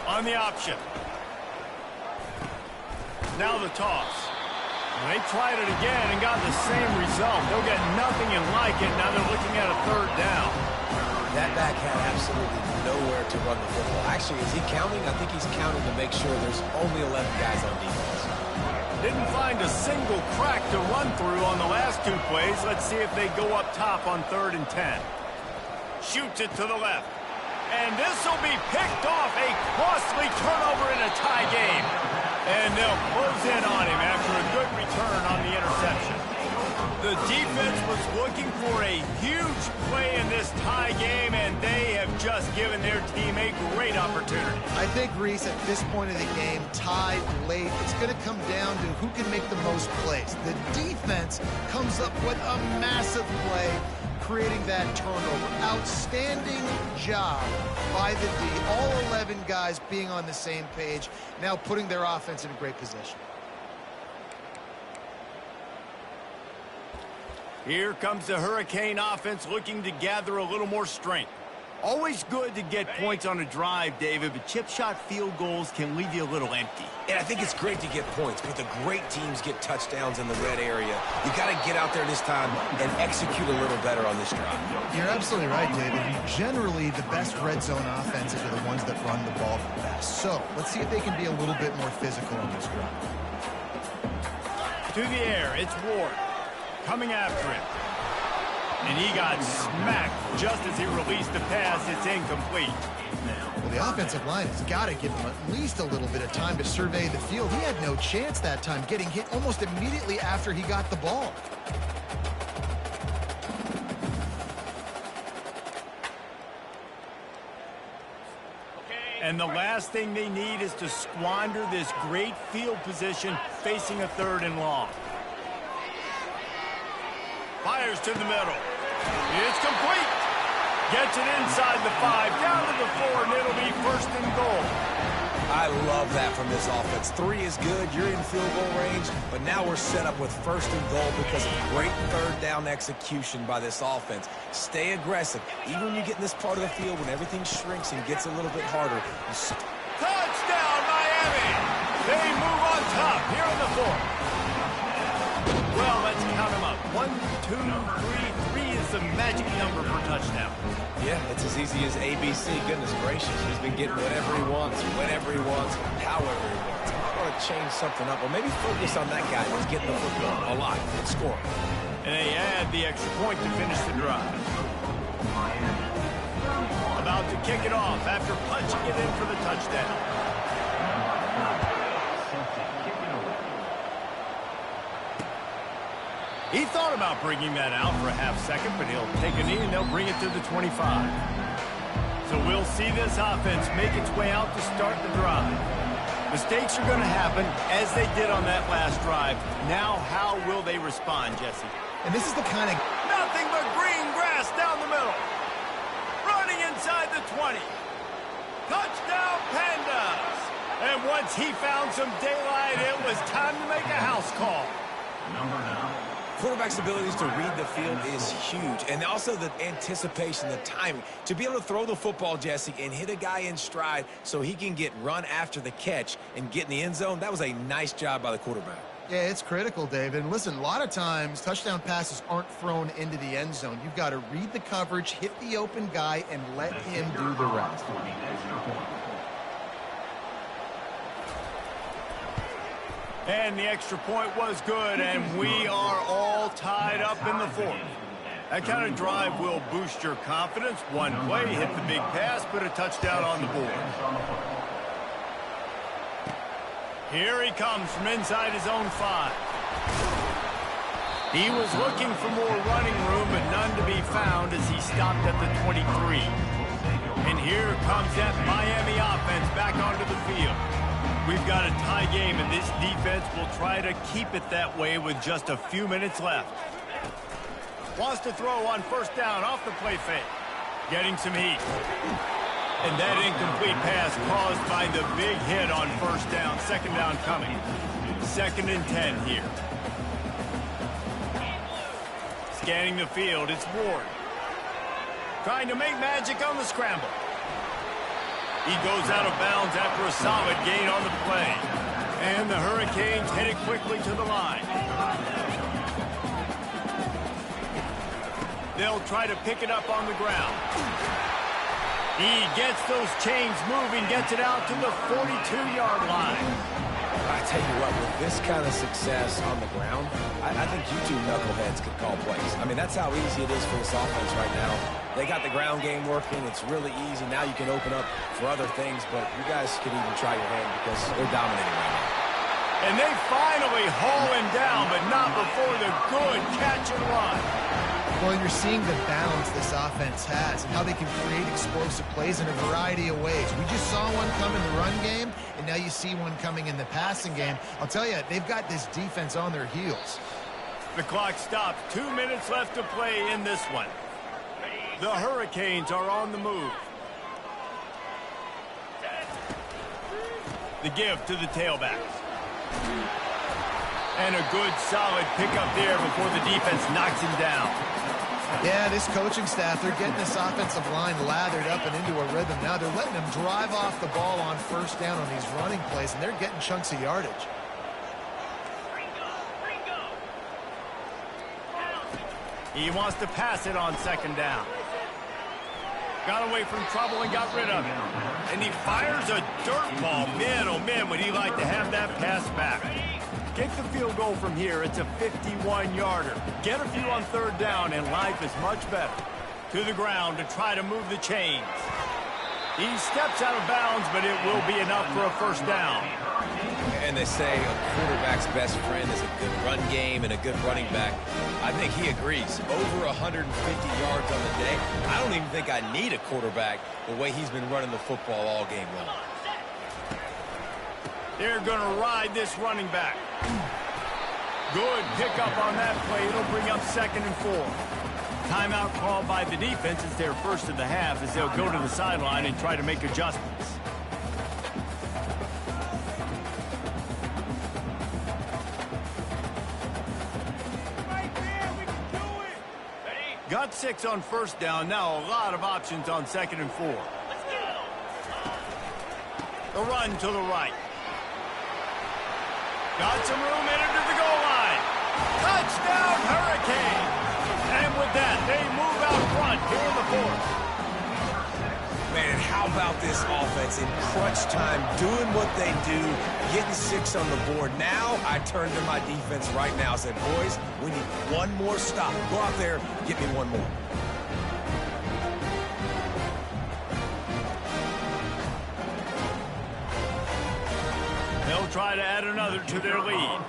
On the option. Now the toss. They tried it again and got the same result. They'll get nothing and like it. Now they're looking at a third down. That back had absolutely nowhere to run the football. Actually, is he counting? I think he's counting to make sure there's only 11 guys on defense. Didn't find a single crack to run through on the last 2 plays. Let's see if they go up top on 3rd and 10. Shoots it to the left. And this will be picked off. A costly turnover in a tie game. And they'll close in on him after a good return on the interception. The defense was looking for a huge play in this tie game, and they have just given their team a great opportunity. I think, Reese, at this point of the game, tied late, it's going to come down to who can make the most plays. The defense comes up with a massive play, creating that turnover. Outstanding job by the D. All 11 guys being on the same page, now putting their offense in a great position. Here comes the Hurricane offense looking to gather a little more strength. Always good to get points on a drive, David, but chip shot field goals can leave you a little empty. And I think it's great to get points, but the great teams get touchdowns in the red area. You got to get out there this time and execute a little better on this drive. You're absolutely right, David. Generally, the best red zone offenses are the ones that run the ball the best. So let's see if they can be a little bit more physical on this drive. To the air, it's Ward. Coming after him. And he got smacked just as he released the pass. It's incomplete. Well, the offensive line has got to give him at least a little bit of time to survey the field. He had no chance that time, getting hit almost immediately after he got the ball. And the last thing they need is to squander this great field position facing a 3rd and long. Fires to the middle. It's complete. Gets it inside the 5, down to the 4, and it'll be 1st and goal. I love that from this offense. 3 is good. You're in field goal range, but now we're set up with 1st and goal because of great 3rd down execution by this offense. Stay aggressive. Even when you get in this part of the field, when everything shrinks and gets a little bit harder. Touchdown, Miami! They move on top here in the 4th. Well, let's count them up. 1, 2, 3. 3 is the magic number for touchdown. Yeah, it's as easy as ABC. Goodness gracious. He's been getting whatever he wants, whenever he wants, however he wants. I want to change something up, or maybe focus on that guy that's getting the football a lot and scoring. And they add the extra point to finish the drive. About to kick it off after punching it in for the touchdown. He thought about bringing that out for a half second, but he'll take a knee and they'll bring it to the 25. So we'll see this offense make its way out to start the drive. Mistakes are going to happen, as they did on that last drive. Now, how will they respond, Jesse? And this is the kind of... Nothing but green grass down the middle. Running inside the 20. Touchdown, Pandas! And once he found some daylight, it was time to make a house call. Quarterback's abilities to read the field is huge, and also the anticipation, the timing. To be able to throw the football, Jesse, and hit a guy in stride so he can get run after the catch and get in the end zone, that was a nice job by the quarterback. Yeah, it's critical, David. And listen, a lot of times touchdown passes aren't thrown into the end zone. You've got to read the coverage, hit the open guy, and let him do the rest. And the extra point was good, and we are all tied up in the 4th. That kind of drive will boost your confidence. One play, hit the big pass, put a touchdown on the board. Here he comes from inside his own 5. He was looking for more running room, but none to be found as he stopped at the 23. And here comes that Miami offense back onto the field. We've got a tie game, and this defense will try to keep it that way with just a few minutes left. Wants to throw on 1st down off the play fake. Getting some heat. And that incomplete pass caused by the big hit on 1st down. 2nd down coming. 2nd and 10 here. Scanning the field, it's Ward. Trying to make magic on the scramble. He goes out of bounds after a solid gain on the play. And the Hurricanes headed quickly to the line. They'll try to pick it up on the ground. He gets those chains moving, gets it out to the 42-yard line. I tell you what, with this kind of success on the ground, I think you two knuckleheads could call plays. I mean, that's how easy it is for this offense right now. They got the ground game working. It's really easy. Now you can open up for other things, but you guys could even try your hand because they're dominating right now. And they finally haul him down, but not before the good catch and run. Well, you're seeing the balance this offense has and how they can create explosive plays in a variety of ways. We just saw one come in the run game, and now you see one coming in the passing game. I'll tell you, they've got this defense on their heels. The clock stops. 2 minutes left to play in this one. The Hurricanes are on the move. The give to the tailbacks. And a good, solid pickup there before the defense knocks him down. Yeah, this coaching staff, they're getting this offensive line lathered up and into a rhythm. Now they're letting them drive off the ball on 1st down on these running plays, and they're getting chunks of yardage. He wants to pass it on 2nd down. Got away from trouble and got rid of it. And he fires a dirt ball. Man, oh man, would he like to have that pass back. Kick the field goal from here. It's a 51-yarder. Get a few on 3rd down, and life is much better. To the ground to try to move the chains. He steps out of bounds, but it will be enough for a 1st down. And they say a quarterback's best friend is a good run game and a good running back. I think he agrees. Over 150 yards on the day. I don't even think I need a quarterback the way he's been running the football all game long. They're going to ride this running back. Good pickup on that play. It'll bring up 2nd and 4. Timeout called by the defense. It's their first of the half as they'll go to the sideline and try to make adjustments. Got 6 on 1st down. Now a lot of options on 2nd and 4. The run to the right. Got some room in to the goal line. Touchdown, Hurricane. And with that, they move out front here in the 4th. Man, how about this offense in crunch time, doing what they do, getting 6 on the board. Now I turn to my defense right now and say, boys, we need one more stop. Go out there, get me one more. They'll try to add another to their lead.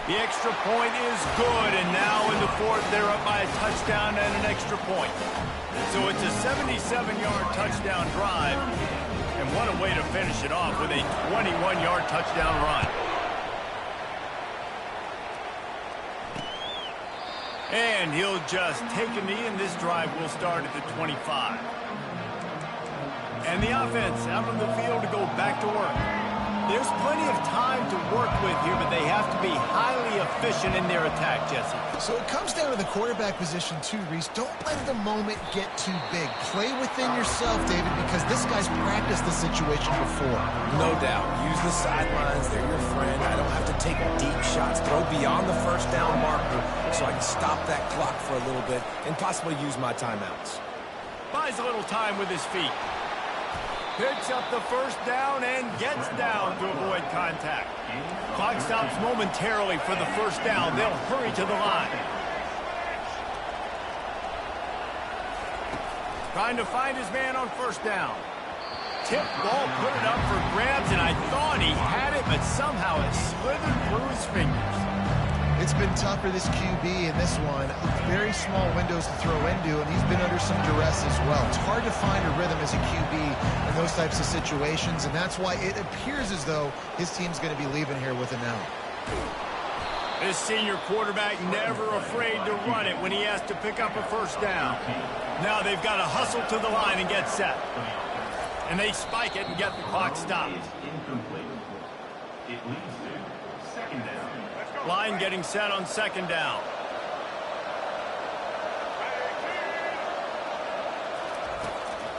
The extra point is good, and now in the 4th, they're up by a touchdown and an extra point. So it's a 77-yard touchdown drive, and what a way to finish it off with a 21-yard touchdown run. And he'll just take a knee, and this drive will start at the 25. And the offense out on the field to go back to work. There's plenty of time to work with here, but they have to be highly efficient in their attack, Jesse. So it comes down to the quarterback position too, Reese. Don't let the moment get too big. Play within yourself, David, because this guy's practiced the situation before. No doubt. Use the sidelines. They're your friend. I don't have to take deep shots. Throw beyond the 1st down marker so I can stop that clock for a little bit and possibly use my timeouts. Buys a little time with his feet. Picks up the 1st down and gets down to avoid contact. Clock stops momentarily for the 1st down. They'll hurry to the line. Trying to find his man on 1st down. Tip ball, put it up for grabs, and I thought he had it, but somehow it slithered through his fingers. It's been tough for this QB in this one. Very small windows to throw into, and he's been under some duress as well. It's hard to find a rhythm as a QB in those types of situations, and that's why it appears as though his team's going to be leaving here with an out. This senior quarterback never afraid to run it when he has to pick up a 1st down. Now they've got to hustle to the line and get set. And they spike it and get the clock stopped. It leads to 2nd down. Line getting set on 2nd down.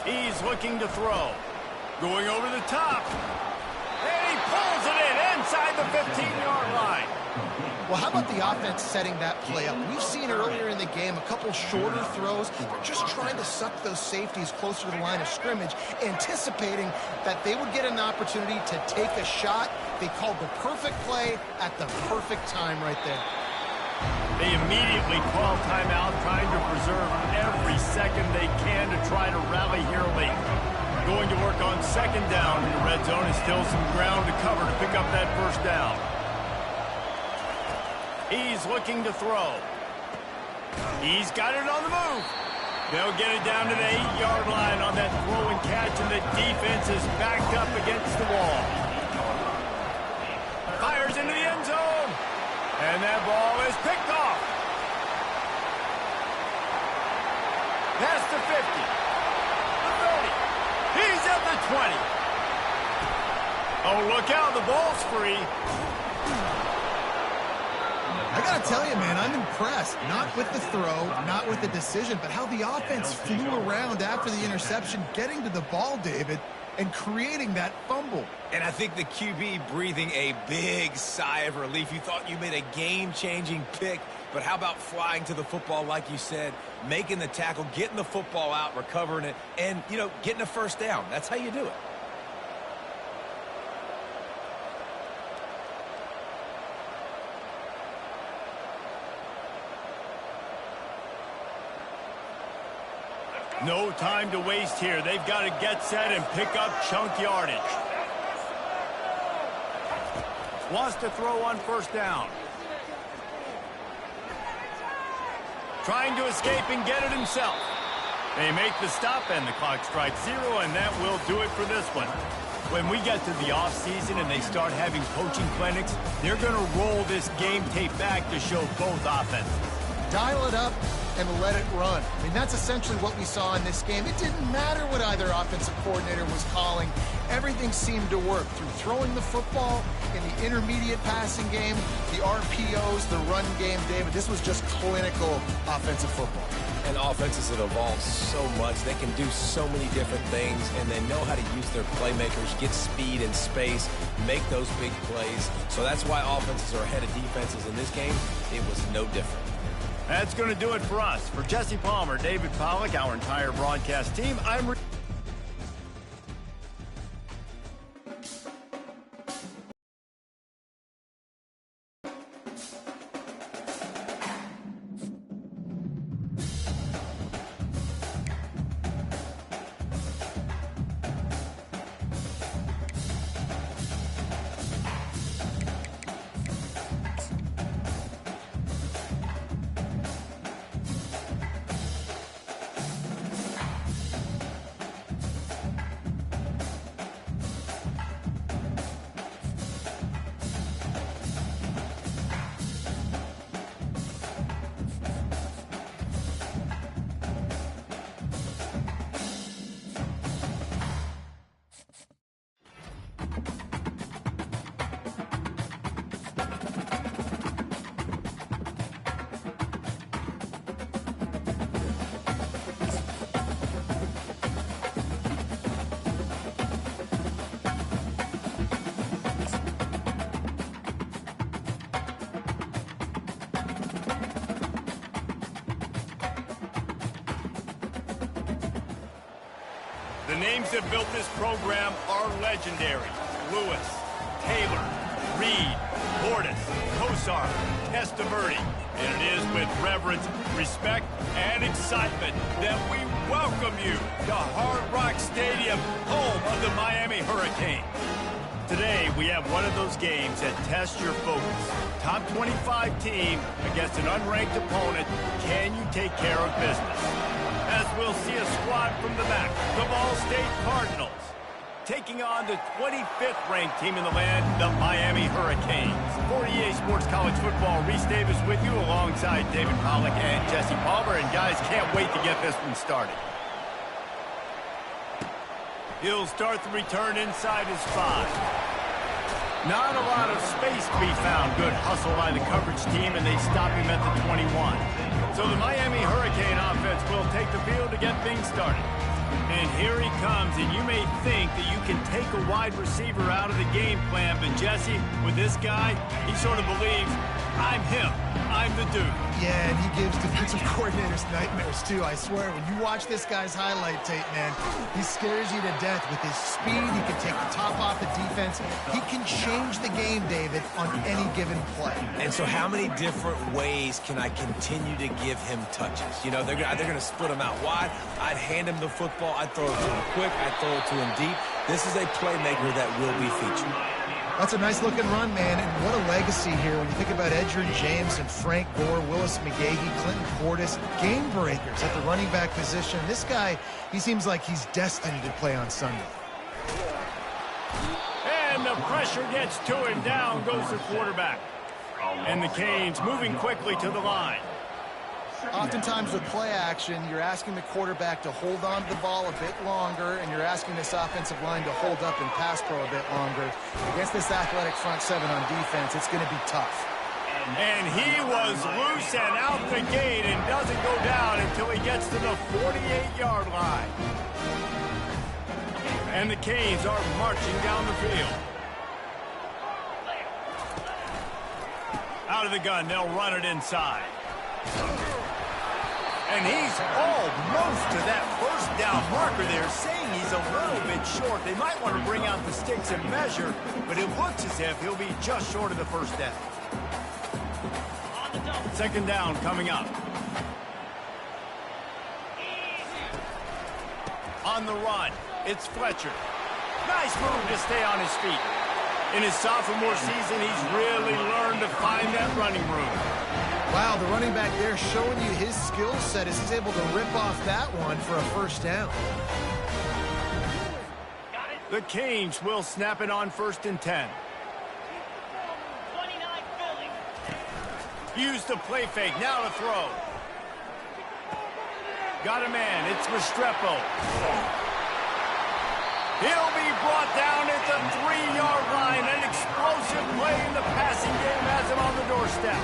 He's looking to throw. Going over the top. And he pulls it in inside the 15-yard line. Well, how about the offense setting that play up? We've seen earlier in the game a couple shorter throws. They're just trying to suck those safeties closer to the line of scrimmage, anticipating that they would get an opportunity to take a shot. They called the perfect play at the perfect time right there. They immediately call timeout, trying to preserve every second they can to try to rally here late. Going to work on 2nd down in the red zone, and still some ground to cover to pick up that 1st down. He's looking to throw. He's got it on the move. They'll get it down to the 8-yard line on that throw and catch, and the defense is backed up against the wall. Fires into the end zone. And that ball is picked off. Past the 50. The 30. He's at the 20. Oh, look out. The ball's free. I got to tell you, man, I'm impressed. Not with the throw, not with the decision, but how the offense flew around after the interception, getting to the ball, David, and creating that fumble. And I think the QB breathing a big sigh of relief. You thought you made a game-changing pick, but how about flying to the football, like you said, making the tackle, getting the football out, recovering it, and, you know, getting a 1st down. That's how you do it. No time to waste here. They've got to get set and pick up chunk yardage. Wants to throw on first down. Trying to escape and get it himself. They make the stop, and the clock strikes 0, and that will do it for this one. When we get to the offseason and they start having coaching clinics, they're going to roll this game tape back to show both offenses. Dial it up and let it run. I mean, that's essentially what we saw in this game. It didn't matter what either offensive coordinator was calling. Everything seemed to work through throwing the football, in the intermediate passing game, the RPOs, the run game. David, this was just clinical offensive football. And offenses have evolved so much. They can do so many different things, and they know how to use their playmakers, get speed and space, make those big plays. So that's why offenses are ahead of defenses in this game. It was no different. That's going to do it for us. For Jesse Palmer, David Pollack, our entire broadcast team, I'm... The names that built this program are legendary. Lewis, Taylor, Reed, Portis, Kosar, Testaverde. And it is with reverence, respect, and excitement that we welcome you to Hard Rock Stadium, home of the Miami Hurricanes. Today, we have one of those games that tests your focus. Top 25 team against an unranked opponent. Can you take care of business? As we'll see a squad from the back, the Ball State Cardinals, taking on the 25th ranked team in the land, the Miami Hurricanes. For EA Sports College Football, Reese Davis with you alongside David Pollack and Jesse Palmer. And guys, can't wait to get this one started. He'll start the return inside his 5. Not a lot of space to be found. Good hustle by the coverage team, and they stop him at the 21. So the Miami Hurricane offense will take the field to get things started. And here he comes, and you may think that you can take a wide receiver out of the game plan, but Jesse, with this guy, he sort of believes, I'm him. I'm the dude. Yeah, and he gives defensive coordinators nightmares, too. I swear, when you watch this guy's highlight tape, man, he scares you to death with his speed. He can take the top off the defense. He can change the game, David, on any given play. And so how many different ways can I continue to give him touches? You know, they're going to split him out wide. I'd hand him the football. I'd throw it to him quick. I'd throw it to him deep. This is a playmaker that will be featured. That's a nice-looking run, man, and what a legacy here when you think about Edgerrin James and Frank Gore, Willis McGahee, Clinton Portis, game breakers at the running back position. This guy, he seems like he's destined to play on Sunday. And the pressure gets to him. Down goes the quarterback. And the Canes moving quickly to the line. Oftentimes with play action, you're asking the quarterback to hold on to the ball a bit longer, and you're asking this offensive line to hold up in pass pro a bit longer. Against this athletic front seven on defense, it's going to be tough. And he was loose and out the gate and doesn't go down until he gets to the 48-yard line. And the Canes are marching down the field. Out of the gun, they'll run it inside. And he's almost to that first down marker there, saying he's a little bit short. They might want to bring out the sticks and measure, but it looks as if he'll be just short of the first down. Second down coming up. On the run, it's Fletcher. Nice move to stay on his feet. In his sophomore season, he's really learned to find that running room. Wow, the running back there showing you his skill set as he's able to rip off that one for a first down. The Canes will snap it on 1st and 10. Use the play fake, now to throw. Got a man, it's Restrepo. He'll be brought down at the 3-yard line. An explosive play in the passing game has him on the doorstep.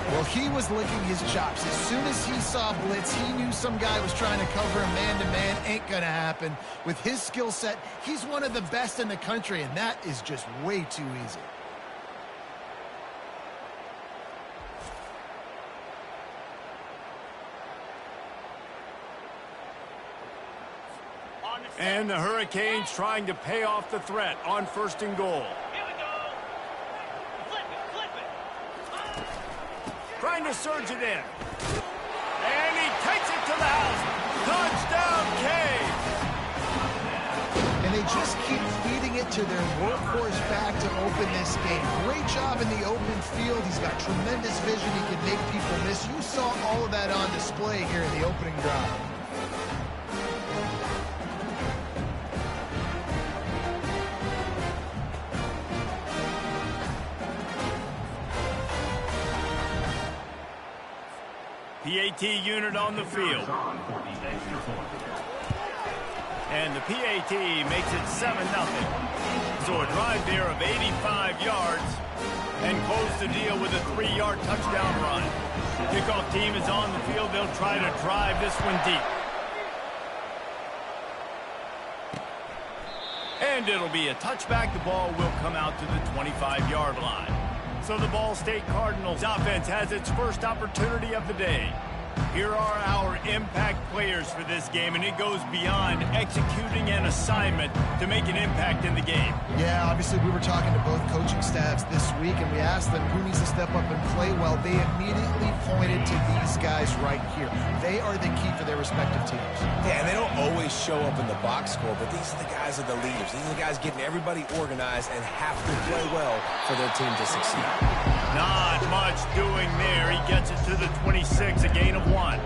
Well, he was licking his chops. As soon as he saw blitz, he knew some guy was trying to cover him man-to-man. Ain't gonna happen. With his skill set, he's one of the best in the country, and that is just way too easy. And the Hurricanes trying to pay off the threat on 1st and goal. Here we go. Flip it. Trying to surge it in. And he takes it to the house. Touchdown, Canes! And they just keep feeding it to their workhorse back to open this game. Great job in the open field. He's got tremendous vision. He can make people miss. You saw all of that on display here in the opening drive. PAT unit on the field. And the PAT makes it 7-0. So a drive there of 85 yards and close the deal with a 3-yard touchdown run. Kickoff team is on the field. They'll try to drive this one deep. And it'll be a touchback. The ball will come out to the 25-yard line. So the Ball State Cardinals offense has its first opportunity of the day. Here are our impact players for this game, and it goes beyond executing an assignment to make an impact in the game. Yeah, obviously we were talking to both coaching staffs this week, and we asked them who needs to step up and play well. They immediately pointed to these guys right here. They are the key for their respective teams. Yeah, and they don't always show up in the box score, but these are the guys that are the leaders. These are the guys getting everybody organized and have to play well for their team to succeed. Not much doing there. He gets it to the 26, a gain of 1.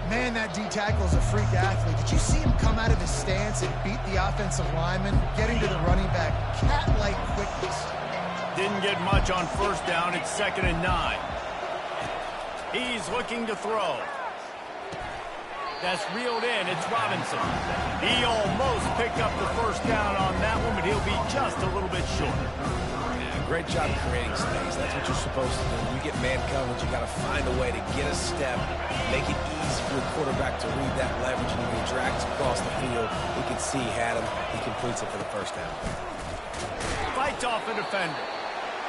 Man, that D-tackle is a freak athlete. Did you see him come out of his stance and beat the offensive lineman, getting to the running back? Cat-like quickness. Didn't get much on 1st down. It's 2nd and 9. He's looking to throw. That's reeled in. It's Robinson. He almost picked up the 1st down on that one, but he'll be just a little bit short. Great job creating space. That's what you're supposed to do. When you get man coverage, you got to find a way to get a step, make it easy for the quarterback to read that leverage, and when he drags across the field, we can see he had him. He completes it for the 1st down. Fights off a defender.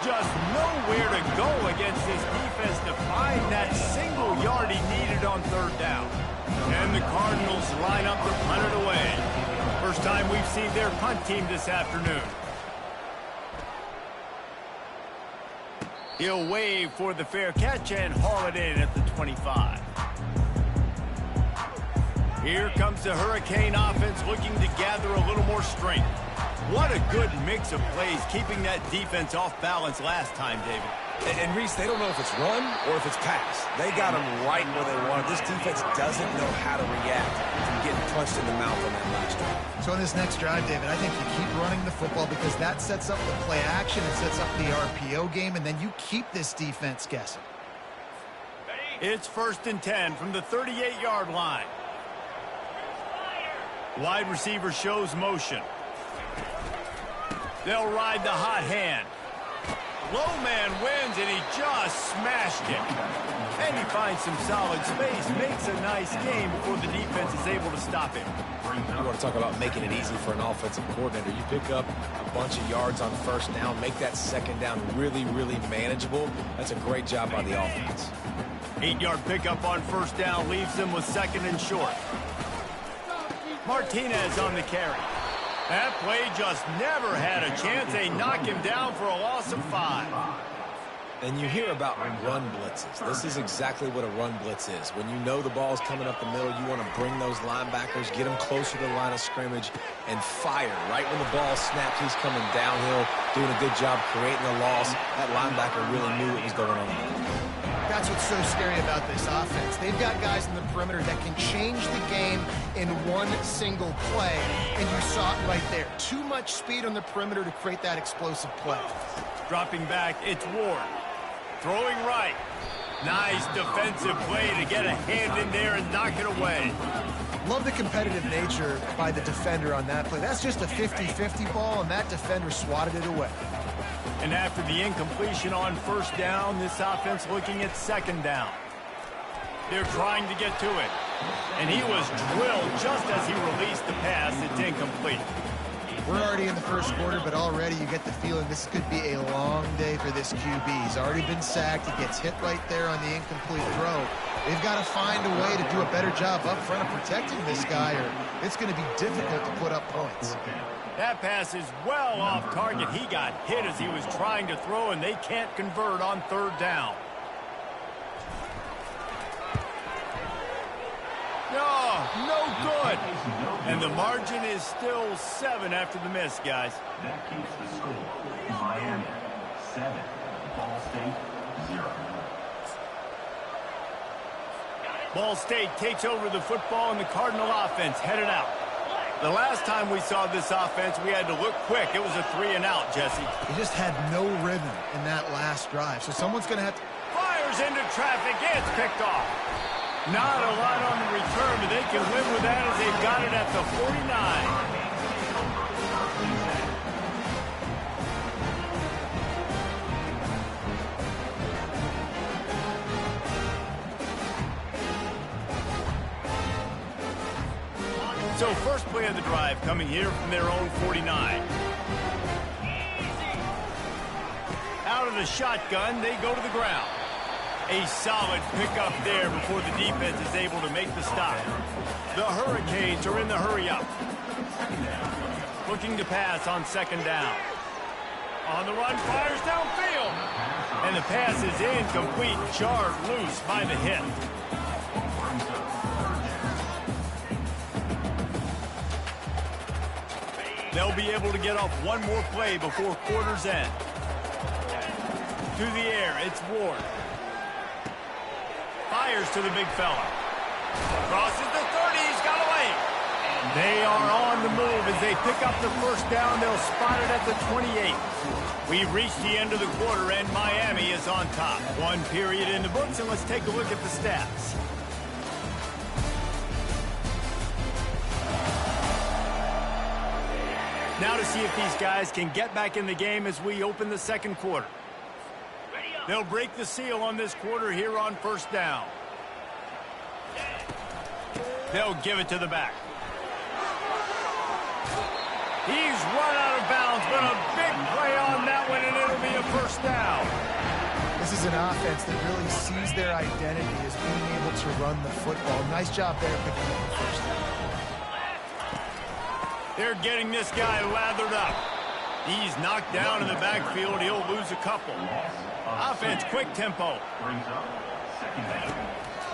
Just nowhere to go against this defense to find that single yard he needed on 3rd down. And the Cardinals line up to punt it away. First time we've seen their punt team this afternoon. He'll wave for the fair catch and haul it in at the 25. Here comes the Hurricane offense looking to gather a little more strength. What a good mix of plays, keeping that defense off balance last time, David. And Reese, they don't know if it's run or if it's pass. They got them right where they want. This defense doesn't know how to react from getting punched in the mouth on that last drive. So in this next drive, David, I think you keep running the football because that sets up the play action, it sets up the RPO game, and then you keep this defense guessing. It's 1st and 10 from the 38-yard line. Wide receiver shows motion. They'll ride the hot hand. Low man wins, and he just smashed it. And he finds some solid space, makes a nice game before the defense is able to stop him. You want to talk about making it easy for an offensive coordinator. You pick up a bunch of yards on 1st down, make that 2nd down really, really manageable. That's a great job by the offense. 8-yard pickup on 1st down leaves them with 2nd and short. Martinez on the carry. That play just never had a chance. They knock him down for a loss of 5. And you hear about run blitzes. This is exactly what a run blitz is. When you know the ball's coming up the middle, you want to bring those linebackers, get them closer to the line of scrimmage, and fire. Right when the ball snaps, he's coming downhill, doing a good job creating a loss. That linebacker really knew what was going on. That's what's so scary about this offense. They've got guys in the perimeter that can change the game in one single play, and you saw it right there. Too much speed on the perimeter to create that explosive play. Dropping back, it's Ward. Throwing right. Nice defensive play to get a hand in there and knock it away. Love the competitive nature by the defender on that play. That's just a 50-50 ball, and that defender swatted it away. And after the incompletion on first down, this offense looking at second down. They're trying to get to it. And he was drilled just as he released the pass. It's incomplete. We're already in the first quarter, but already you get the feeling this could be a long day for this QB. He's already been sacked. He gets hit right there on the incomplete throw. They've got to find a way to do a better job up front of protecting this guy, or it's going to be difficult to put up points. That pass is well off target. He got hit as he was trying to throw, and they can't convert on third down. No good. And the margin is still 7 after the miss, guys. That keeps the score. Miami 7, Ball State 0. Ball State takes over the football, and the Cardinal offense headed out. The last time we saw this offense, we had to look quick. It was a 3-and-out, Jesse. He just had no rhythm in that last drive, so someone's going to have to... Fires into traffic. It's picked off. Not a lot on the return, but they can live with that as they've got it at the 49. So first play of the drive coming here from their own 49. Out of the shotgun, they go to the ground. A solid pickup there before the defense is able to make the stop. The Hurricanes are in the hurry-up. Looking to pass on second down. On the run, fires downfield. And the pass is incomplete, jarred loose by the hit. They'll be able to get off one more play before quarter's end. To the air, it's Ward. Fires to the big fella. Crosses the 30, he's got away. And they are on the move as they pick up the first down. They'll spot it at the 28. We've reached the end of the quarter, and Miami is on top. One period in the books, and let's take a look at the stats. Now to see if these guys can get back in the game as we open the second quarter. They'll break the seal on this quarter here on first down. They'll give it to the back. He's run out of bounds, but a big play on that one, and it'll be a first down. This is an offense that really sees their identity as being able to run the football. Nice job there picking up the first down. They're getting this guy lathered up. He's knocked down in the backfield. He'll lose a couple. Offense, quick tempo. Brings up second down.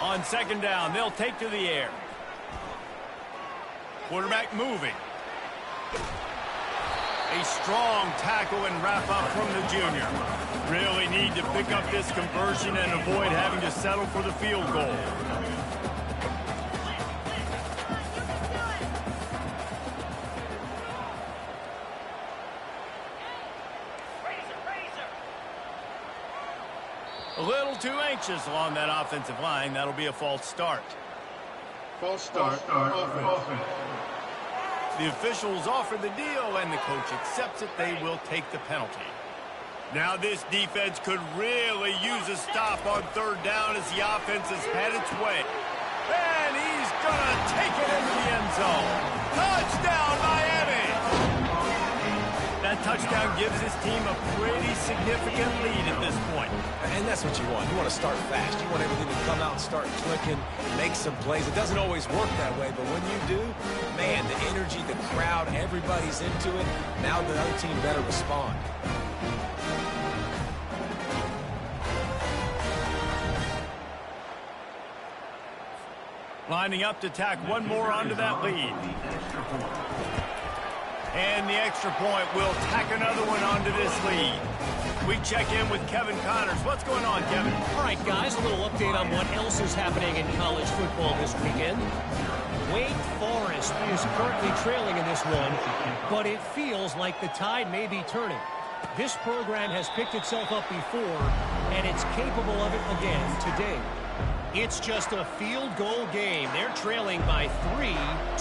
On second down, they'll take to the air. Quarterback moving. A strong tackle and wrap up from the junior. Really need to pick up this conversion and avoid having to settle for the field goal. A little too anxious along that offensive line. That'll be a false start. False start. Offense. The officials offer the deal, and the coach accepts it. They will take the penalty. Now this defense could really use a stop on third down as the offense has had its way. And he's going to take it into the end zone. Touchdown, Miami! That touchdown gives his team a pretty significant lead at this point. And that's what you want. You want to start fast. You want everything to come out and start clicking, make some plays. It doesn't always work that way, but when you do, man, the energy, the crowd, everybody's into it. Now the other team better respond. Lining up to tack one more onto that lead. And the extra point will tack another one onto this lead. We check in with Kevin Connors. What's going on, Kevin? All right, guys, a little update on what else is happening in college football this weekend. Wake Forest is currently trailing in this one, but it feels like the tide may be turning. This program has picked itself up before, and it's capable of it again today. It's just a field goal game. They're trailing by 3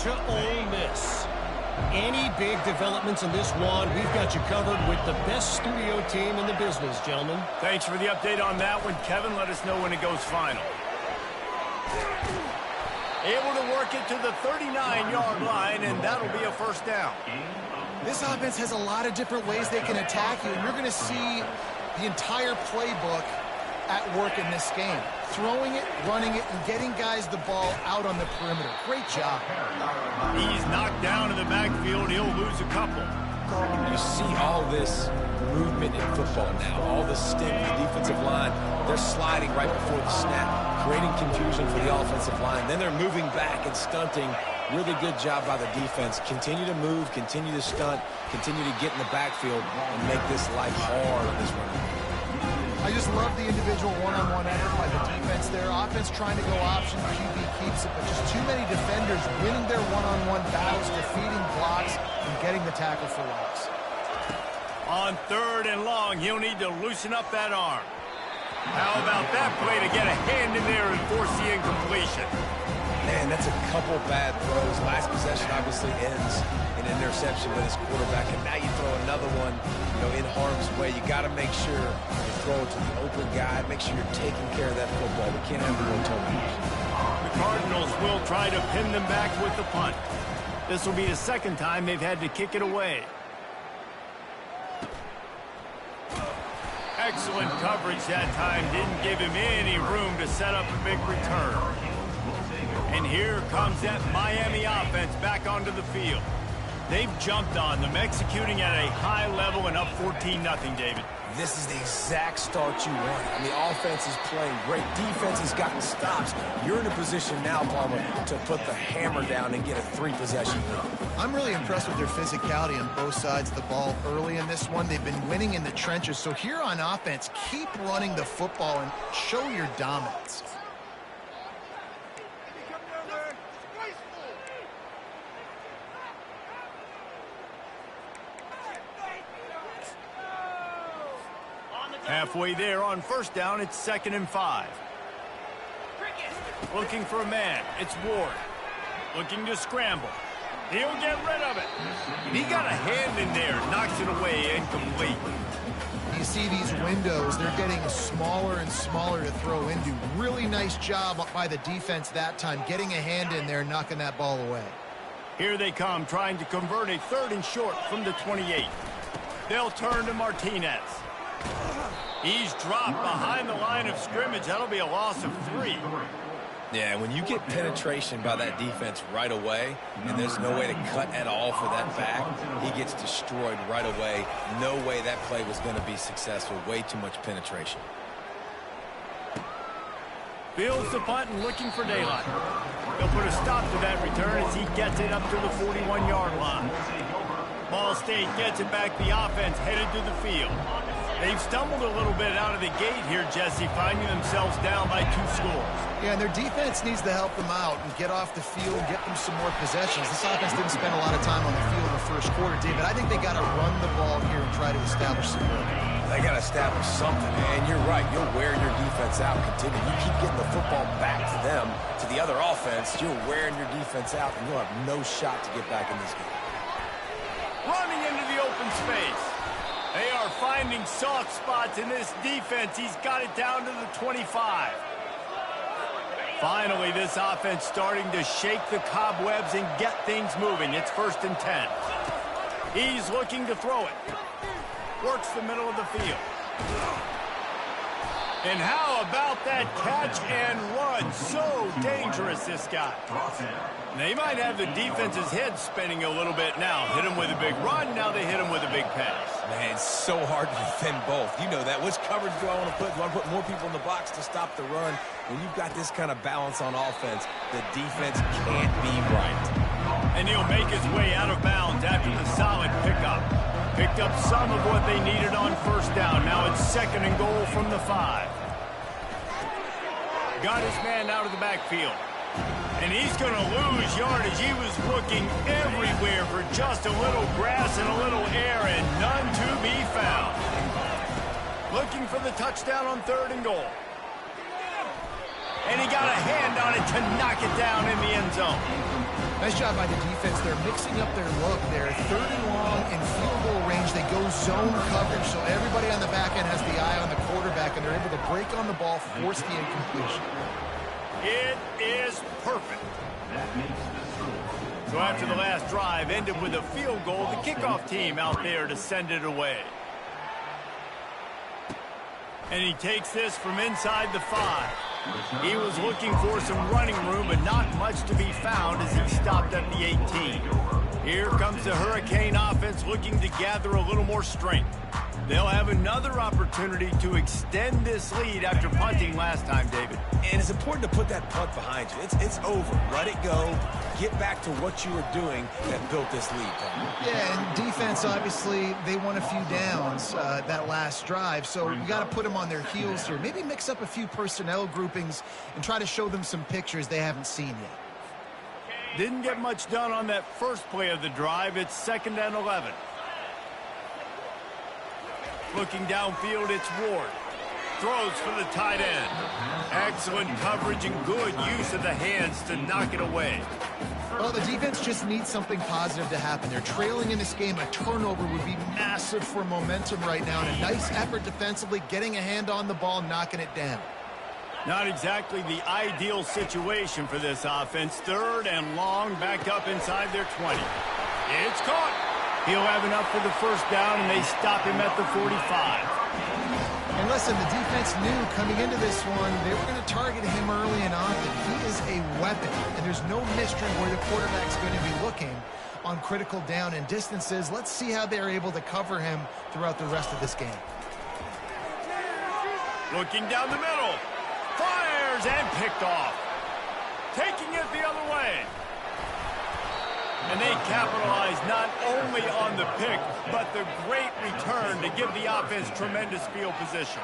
to Ole Miss. Any big developments in this one, we've got you covered with the best studio team in the business, gentlemen. Thanks for the update on that one, Kevin. Let us know when it goes final. Able to work it to the 39-yard line, and that'll be a first down. This offense has a lot of different ways they can attack you, and you're going to see the entire playbook at work in this game. Throwing it, running it, and getting guys the ball out on the perimeter. Great job. He's knocked down in the backfield. He'll lose a couple. You see all this movement in football now. All the sting, the defensive line, they're sliding right before the snap, creating confusion for the offensive line. Then they're moving back and stunting. Really good job by the defense. Continue to move, continue to stunt, continue to get in the backfield and make this life hard on this run. I just love the individual one-on-one effort by the defense there. Offense trying to go option, QB keeps it, but just too many defenders winning their one-on-one battles, defeating blocks, and getting the tackle for loss. On 3rd and long, he'll need to loosen up that arm. How about that play to get a hand in there and force the incompletion? Man, that's a couple bad throws. Last possession obviously ends in interception with his quarterback, and now you throw another one, in harm's way. You got to make sure you throw it to the open guy. Make sure you're taking care of that football. We can't have more turnovers. The Cardinals will try to pin them back with the punt. This will be the second time they've had to kick it away. Excellent coverage that time. Didn't give him any room to set up a big return. And here comes that Miami offense back onto the field. They've jumped on them, executing at a high level and up 14-0, David. This is the exact start you want. I mean, offense is playing great. Defense has gotten stops. You're in a position now, Palmer, to put the hammer down and get a 3-possession lead. I'm really impressed with their physicality on both sides of the ball early in this one. They've been winning in the trenches. So here on offense, keep running the football and show your dominance. Halfway there on first down, it's 2nd and 5. Looking for a man, it's Ward. Looking to scramble. He'll get rid of it. He got a hand in there, knocks it away, incomplete. You see these windows, they're getting smaller and smaller to throw into. Really nice job by the defense that time, getting a hand in there, knocking that ball away. Here they come, trying to convert a 3rd and short from the 28. They'll turn to Martinez. He's dropped behind the line of scrimmage. That'll be a loss of 3. Yeah, when you get penetration by that defense right away, and there's no way to cut at all for that back, he gets destroyed right away. No way that play was going to be successful. Way too much penetration. Fields the punt and looking for daylight. They'll put a stop to that return as he gets it up to the 41-yard line. Ball State gets it back. The offense headed to the field. They've stumbled a little bit out of the gate here, Jesse, finding themselves down by 2 scores. Yeah, and their defense needs to help them out and get off the field and get them some more possessions. This offense didn't spend a lot of time on the field in the first quarter, David. I think they got to run the ball here and try to establish some rhythm. They got to establish something, and you're right. You'll wear your defense out. Continue. You keep getting the football back to them, to the other offense. You're wearing your defense out, and you'll have no shot to get back in this game. Running into the open space. They are finding soft spots in this defense. He's got it down to the 25. Finally, this offense starting to shake the cobwebs and get things moving. It's 1st and 10. He's looking to throw it. Works the middle of the field. And how about that catch and run? So dangerous, this guy. They might have the defense's head spinning a little bit now. Hit him with a big run, now they hit him with a big pass. Man, it's so hard to defend both. You know that. Which coverage do I want to put? Do I put more people in the box to stop the run? When you've got this kind of balance on offense, the defense can't be right. And he'll make his way out of bounds after the solid pickup. Picked up some of what they needed on first down. Now it's 2nd and goal from the 5. Got his man out of the backfield. And he's going to lose yardage. He was looking everywhere for just a little grass and a little air, and none to be found. Looking for the touchdown on 3rd and goal. And he got a hand on it to knock it down in the end zone. Nice job by the defense. They're mixing up their look. They're 3rd and long in field goal range. They go zone coverage, so everybody on the back end has the eye on the quarterback, and they're able to break on the ball, force the incompletion. It is perfect. So after the last drive ended with a field goal, the kickoff team out there to send it away. And he takes this from inside the 5. He was looking for some running room, but not much to be found as he stopped at the 18. Here comes the Hurricane offense looking to gather a little more strength. They'll have another opportunity to extend this lead after punting last time, David. And it's important to put that punt behind you. It's over. Let it go. Get back to what you were doing that built this lead, Tom. Yeah, and defense, obviously, they won a few downs that last drive, so you got to put them on their heels here. Maybe mix up a few personnel groupings and try to show them some pictures they haven't seen yet. Didn't get much done on that first play of the drive. It's 2nd and 11. Looking downfield, it's Ward. Throws for the tight end. Excellent coverage and good use of the hands to knock it away. Well, the defense just needs something positive to happen. They're trailing in this game. A turnover would be massive for momentum right now. And a nice effort defensively, getting a hand on the ball, knocking it down. Not exactly the ideal situation for this offense. 3rd and long, backed up inside their 20. It's caught. He'll have enough for the first down, and they stop him at the 45. And listen, the defense knew coming into this one, they were going to target him early and often. He is a weapon, and there's no mystery where the quarterback's going to be looking on critical down and distances. Let's see how they're able to cover him throughout the rest of this game. Looking down the middle. Fires and picked off. Taking it the other way. And they capitalize not only on the pick, but the great return to give the offense tremendous field position.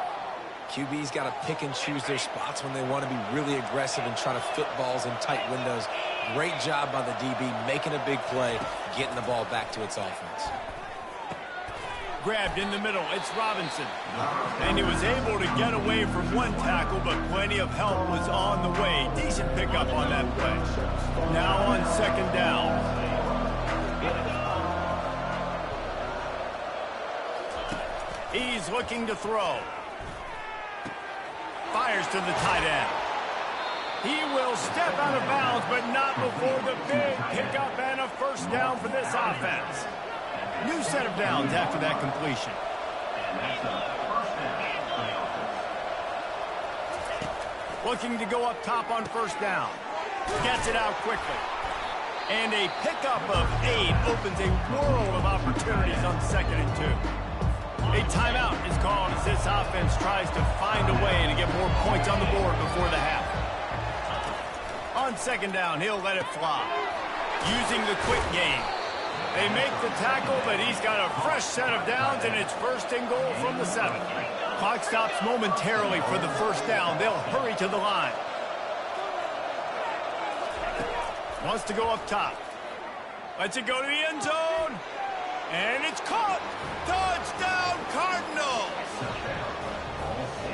QB's got to pick and choose their spots when they want to be really aggressive and try to fit balls in tight windows. Great job by the DB, making a big play, getting the ball back to its offense. Grabbed in the middle, it's Robinson. And he was able to get away from one tackle, but plenty of help was on the way. Decent pickup on that play. Now on 2nd down. He's looking to throw. Fires to the tight end. He will step out of bounds, but not before the big pickup and a first down for this offense. New set of downs after that completion. Looking to go up top on first down. Gets it out quickly. And a pickup of 8 opens a world of opportunities on 2nd and 2. A timeout is called as this offense tries to find a way to get more points on the board before the half. On 2nd down, he'll let it fly. Using the quick game. They make the tackle, but he's got a fresh set of downs, and it's 1st and goal from the 7. Clock stops momentarily for the first down. They'll hurry to the line. Wants to go up top. Lets it go to the end zone. And it's caught. Touchdown, Cardinals.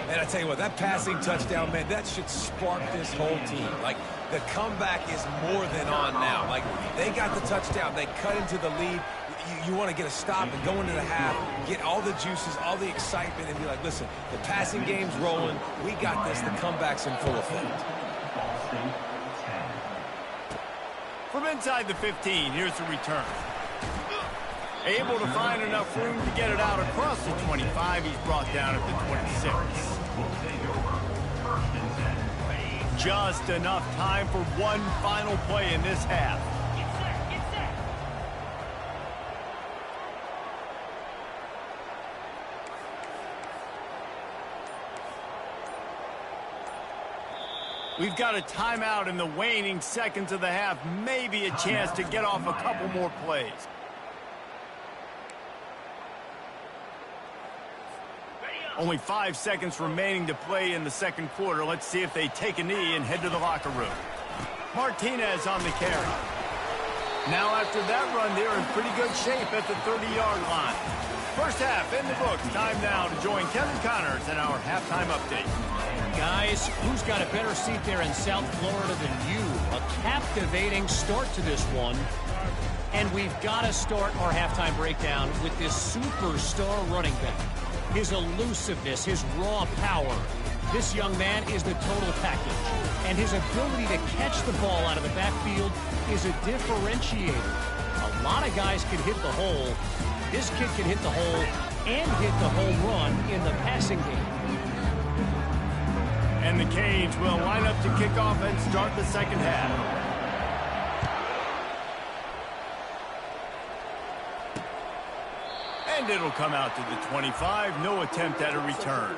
And I tell you what, that passing touchdown, man, that should spark this whole team. Like, the comeback is more than on now. Like, they got the touchdown. They cut into the lead. You want to get a stop and go into the half, get all the juices, all the excitement, and be like, listen, the passing game's rolling. We got this. The comeback's in full effect. From inside the 15, here's the return. Able to find enough room to get it out across the 25. He's brought down at the 26. Just enough time for one final play in this half. We've got a timeout in the waning seconds of the half. Maybe a chance to get off a couple more plays. Only 5 seconds remaining to play in the second quarter. Let's see if they take a knee and head to the locker room. Martinez on the carry. Now after that run, they're in pretty good shape at the 30-yard line. First half in the books. Time now to join Kevin Connors in our halftime update. Guys, who's got a better seat there in South Florida than you? A captivating start to this one. And we've got to start our halftime breakdown with this superstar running back. His elusiveness, his raw power. This young man is the total package. And his ability to catch the ball out of the backfield is a differentiator. A lot of guys can hit the hole. This kid can hit the hole and hit the home run in the passing game. And the Canes will line up to kick off and start the second half. And it'll come out to the 25. No attempt at a return.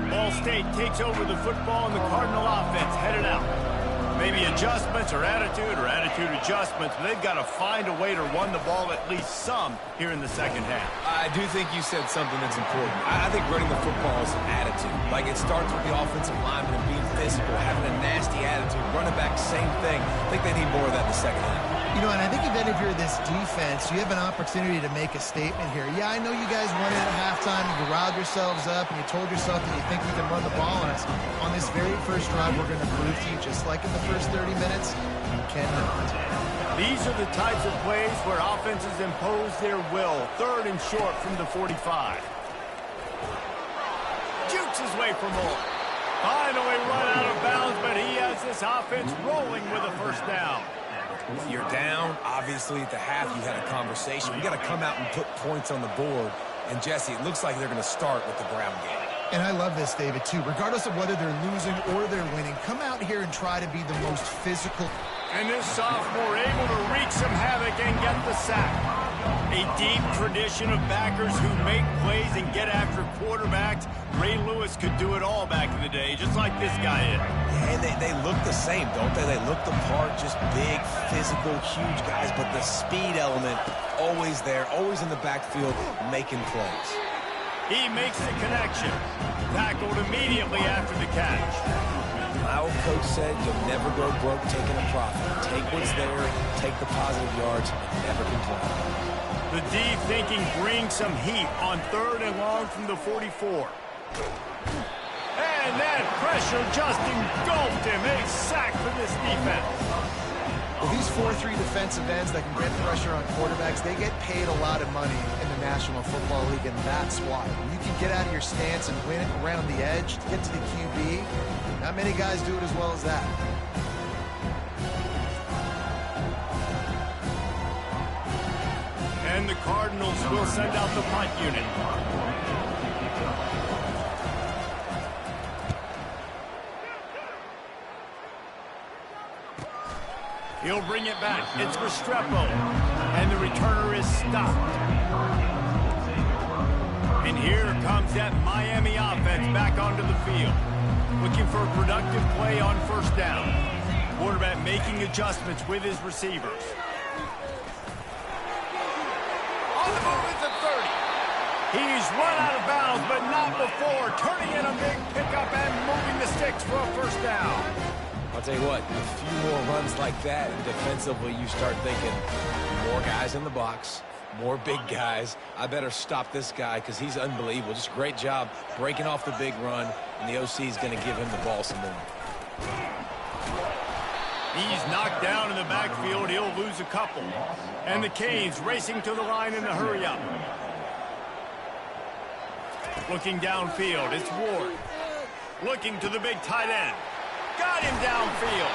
Ball State takes over the football and the Cardinal offense headed out. Maybe adjustments or attitude adjustments, but they've got to find a way to run the ball at least some here in the second half. I do think you said something that's important. I think running the football is an attitude. Like, it starts with the offensive lineman and being physical, having a nasty attitude. Running back, same thing. I think they need more of that in the second half. You know, and I think even if you're this defense, you have an opportunity to make a statement here. Yeah, I know you guys won it at halftime. You riled yourselves up, and you told yourself that you think you can run the ball on us. On this very first drive, we're going to prove to you, just like in the first 30 minutes, you cannot. These are the types of plays where offenses impose their will. Third and short from the 45. Jukes his way for more. Finally run out of bounds, but he has this offense rolling with a first down. You're down. Obviously, at the half, you had a conversation. You got to come out and put points on the board. And, Jesse, it looks like they're going to start with the ground game. And I love this, David, too. Regardless of whether they're losing or they're winning, come out here and try to be the most physical. And this sophomore able to wreak some havoc and get the sack. A deep tradition of backers who make plays and get after quarterbacks. Ray Lewis could do it all back in the day, just like this guy is. And they look the same, don't they? They look the part, just big, physical, huge guys, but the speed element always there, always in the backfield, making plays. He makes the connection. Tackled immediately after the catch. My old coach said you'll never go broke taking a profit. Take what's there, take the positive yards, and never complain. The D thinking brings some heat on third and long from the 44. And that pressure just engulfed him. A sack for this defense. Well, these 4-3 defensive ends that can get pressure on quarterbacks, they get paid a lot of money in the National Football League, and that's why. When you can get out of your stance and win it around the edge to get to the QB, not many guys do it as well as that. And the Cardinals will send out the punt unit. He'll bring it back. It's Restrepo. And the returner is stopped. And here comes that Miami offense back onto the field. Looking for a productive play on first down. Quarterback making adjustments with his receivers. On the move at the 30. He's run out of bounds, but not before. Turning in a big pickup and moving the sticks for a first down. I'll tell you what, a few more runs like that, and defensively you start thinking more guys in the box, more big guys. I better stop this guy because he's unbelievable. Just a great job breaking off the big run, and the OC is going to give him the ball some more. He's knocked down in the backfield. He'll lose a couple. And the Canes racing to the line in the hurry-up. Looking downfield, it's Ward. Looking to the big tight end. Got him downfield.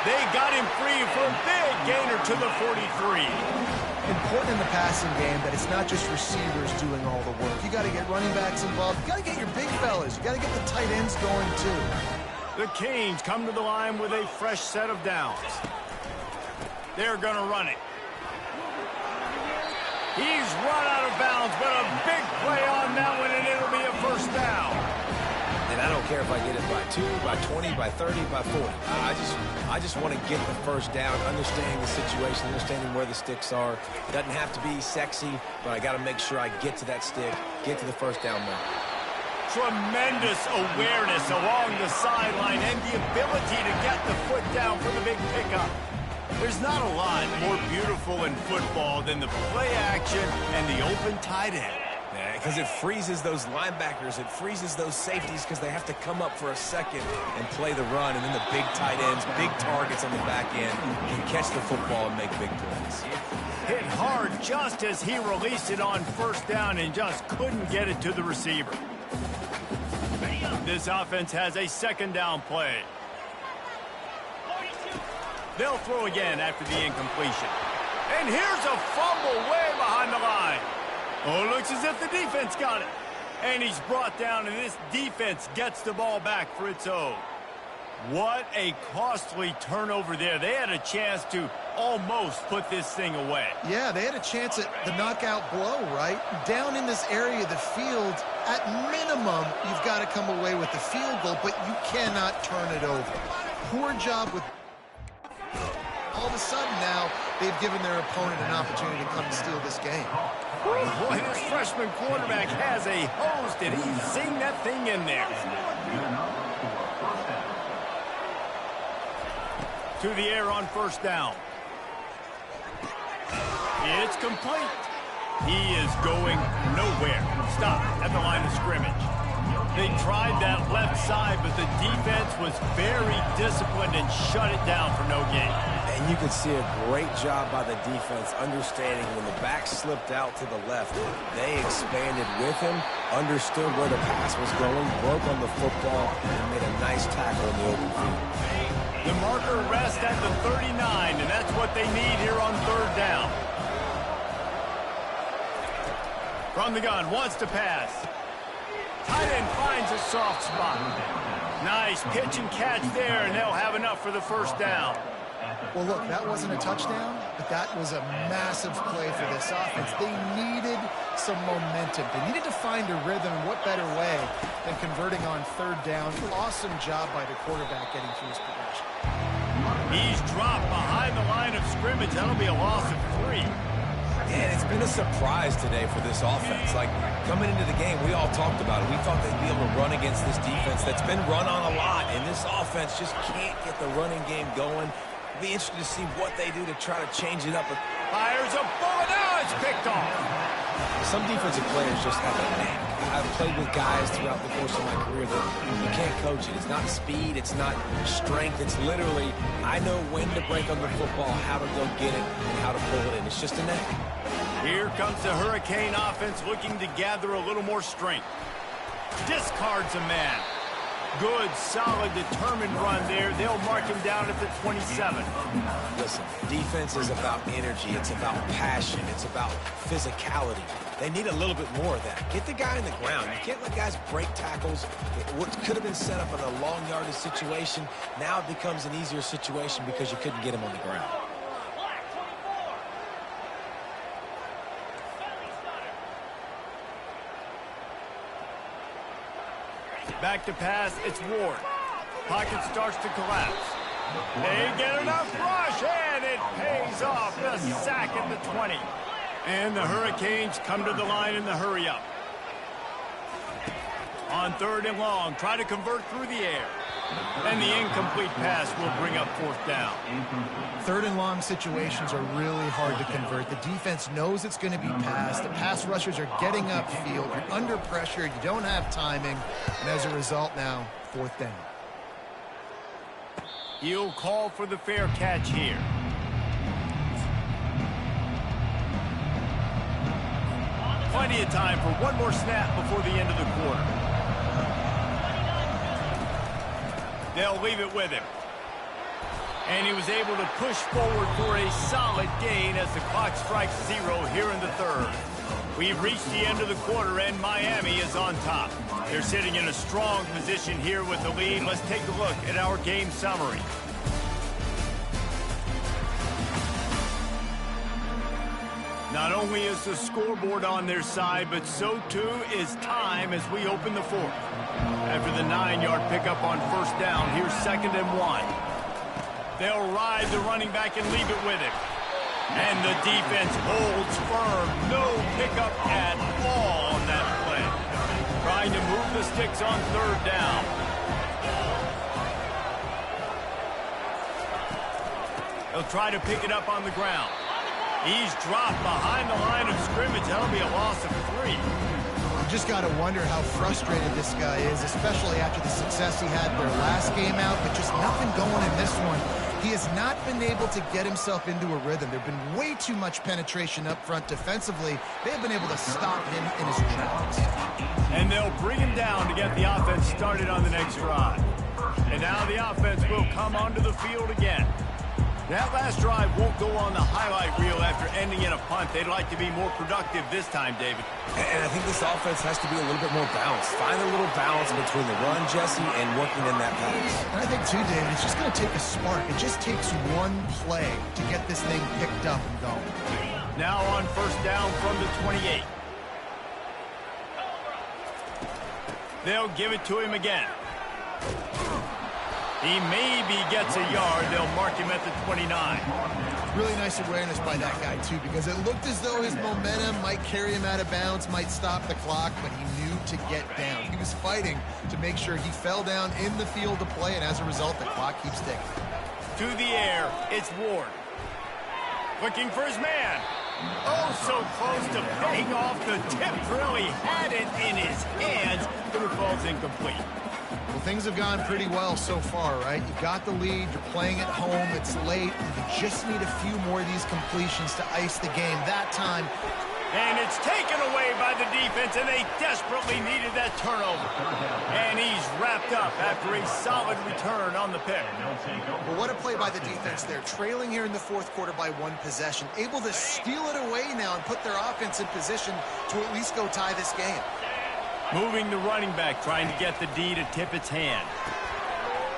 They got him free for a big gainer to the 43. Important in the passing game that it's not just receivers doing all the work. You got to get running backs involved. You got to get your big fellas. You got to get the tight ends going too. The Canes come to the line with a fresh set of downs. They're going to run it. He's run out of bounds, but a big play on that one, and it'll be a first down. And I don't care if I get it by 2, by 20, by 30, by 40. I just want to get the first down, understanding the situation, understanding where the sticks are. It doesn't have to be sexy, but I got to make sure I get to that stick, get to the first down mark. Tremendous awareness along the sideline and the ability to get the foot down for the big pickup. There's not a lot more beautiful in football than the play action and the open tight end. Yeah, because it freezes those linebackers. It freezes those safeties because they have to come up for a second and play the run. And then the big tight ends, big targets on the back end, can catch the football and make big plays. Hit hard just as he released it on first down and just couldn't get it to the receiver. This offense has a second down play. They'll throw again after the incompletion. And here's a fumble way behind the line. Oh, looks as if the defense got it. And he's brought down, and this defense gets the ball back for its own. What a costly turnover there. They had a chance to almost put this thing away. Yeah, they had a chance at the knockout blow, right? Down in this area of the field, at minimum, you've got to come away with the field goal, but you cannot turn it over. Poor job with... All of a sudden now, they've given their opponent an opportunity to come and steal this game. Boy, this freshman quarterback has a hose. Did he sing that thing in there? To the air on first down. It's complete. He is going nowhere. Stop at the line of scrimmage. They tried that left side, but the defense was very disciplined and shut it down for no gain. And you could see a great job by the defense understanding when the back slipped out to the left, they expanded with him, understood where the pass was going, broke on the football, and made a nice tackle in the open field. The marker rests at the 39, and that's what they need here on third down. From the gun, wants to pass. Tight end finds a soft spot. Nice pitch and catch there, and they'll have enough for the first down. Well, look, that wasn't a touchdown, but that was a massive play for this offense. They needed some momentum. They needed to find a rhythm. What better way than converting on third down? Awesome job by the quarterback getting through his progression. He's dropped behind the line of scrimmage. That'll be a loss of 3. And it's been a surprise today for this offense. Like, coming into the game, we all talked about it. We thought they'd be able to run against this defense that's been run on a lot, and this offense just can't get the running game going. It'll be interesting to see what they do to try to change it up. Fires a bullet. Now it's picked off. Some defensive players just have a knack. I've played with guys throughout the course of my career that you can't coach it. It's not speed, it's not strength. It's literally, I know when to break on the football, how to go get it, and how to pull it in. It's just a knack. Here comes the Hurricane offense looking to gather a little more strength. Discards a man. Good, solid, determined run there. They'll mark him down at the 27. Listen, defense is about energy. It's about passion. It's about physicality. They need a little bit more of that. Get the guy in the ground. You can't let guys break tackles. What could have been set up in a long yardage situation, now it becomes an easier situation because you couldn't get him on the ground. Back to pass, it's Ward. Pocket starts to collapse. They get enough rush, and it pays off. The sack at the 20. And the Hurricanes come to the line in the hurry-up. On third and long, try to convert through the air. And the incomplete pass will bring up fourth down. Third and long situations are really hard to convert. The defense knows it's going to be passed. The pass rushers are getting upfield. You're under pressure. You don't have timing. And as a result now, fourth down. He'll call for the fair catch here. Plenty of time for one more snap before the end of the quarter. They'll leave it with him. And he was able to push forward for a solid gain as the clock strikes 0 here in the third. We've reached the end of the quarter, and Miami is on top. They're sitting in a strong position here with the lead. Let's take a look at our game summary. Not only is the scoreboard on their side, but so too is time as we open the fourth. After the 9-yard pickup on first down, here's 2nd and 1. They'll ride the running back and leave it with him. And the defense holds firm. No pickup at all on that play. Trying to move the sticks on 3rd down. They'll try to pick it up on the ground. He's dropped behind the line of scrimmage. That'll be a loss of 3. You just got to wonder how frustrated this guy is, especially after the success he had their last game out, but just nothing going in this one. He has not been able to get himself into a rhythm. There have been way too much penetration up front defensively. They have been able to stop him in his tracks. And they'll bring him down to get the offense started on the next drive. And now the offense will come onto the field again. That last drive won't go on the highlight reel after ending in a punt. They'd like to be more productive this time, David. And I think this offense has to be a little bit more balanced. Find a little balance between the run, Jesse, and working in that pass. And I think, too, David, it's just going to take a spark. It just takes one play to get this thing picked up and going. Now on first down from the 28. They'll give it to him again. He maybe gets a yard. They'll mark him at the 29. Really nice awareness by that guy, too, because it looked as though his momentum might carry him out of bounds, might stop the clock, but he knew to get down. He was fighting to make sure he fell down in the field to play, and as a result, the clock keeps ticking. To the air, it's Ward. Looking for his man. Oh, so close to paying off the tip drill. He had it in his hands, but it falls incomplete. Well, things have gone pretty well so far, right? You got the lead, you're playing at home, it's late, you just need a few more of these completions to ice the game. That time, and it's taken away by the defense, and they desperately needed that turnover. And he's wrapped up after a solid return on the pick. Well, what a play by the defense there. Trailing here in the fourth quarter by 1 possession. Able to steal it away now and put their offense in position to at least go tie this game. Moving the running back, trying to get the D to tip its hand.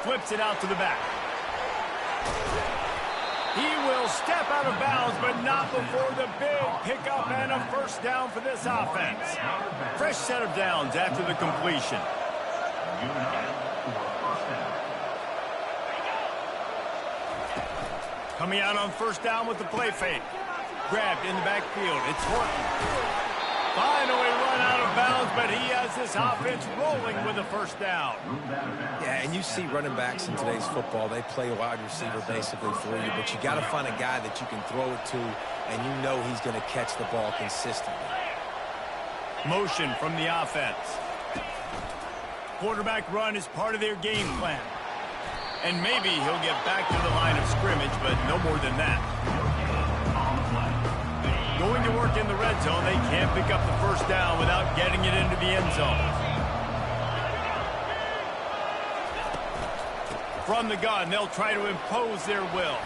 Flips it out to the back. He will step out of bounds, but not before the big pickup and a first down for this offense. Fresh set of downs after the completion. Coming out on first down with the play fake. Grabbed in the backfield. It's Horton. Finally run out of bounds, but he has this offense rolling with a first down. Yeah, and you see running backs in today's football, they play a wide receiver basically for you, but you got to find a guy that you can throw it to, and you know he's going to catch the ball consistently. Motion from the offense. Quarterback run is part of their game plan. And maybe he'll get back to the line of scrimmage, but no more than that. Going to work in the red zone. They can't pick up the first down without getting it into the end zone. From the gun, they'll try to impose their will.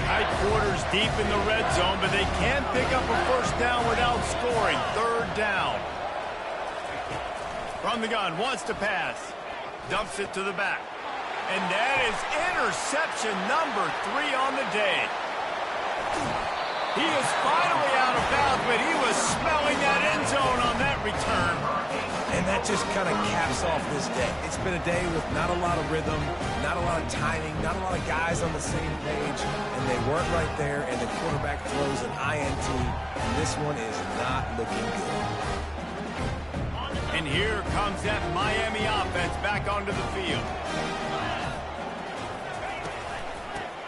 Tight quarters deep in the red zone, but they can't pick up a first down without scoring. 3rd down. From the gun, wants to pass. Dumps it to the back. And that is interception number 3 on the day. He is finally out of bounds, but he was smelling that end zone on that return. And that just kind of caps off this day. It's been a day with not a lot of rhythm, not a lot of timing, not a lot of guys on the same page, and they weren't right there, and the quarterback throws an INT, and this one is not looking good. And here comes that Miami offense back onto the field.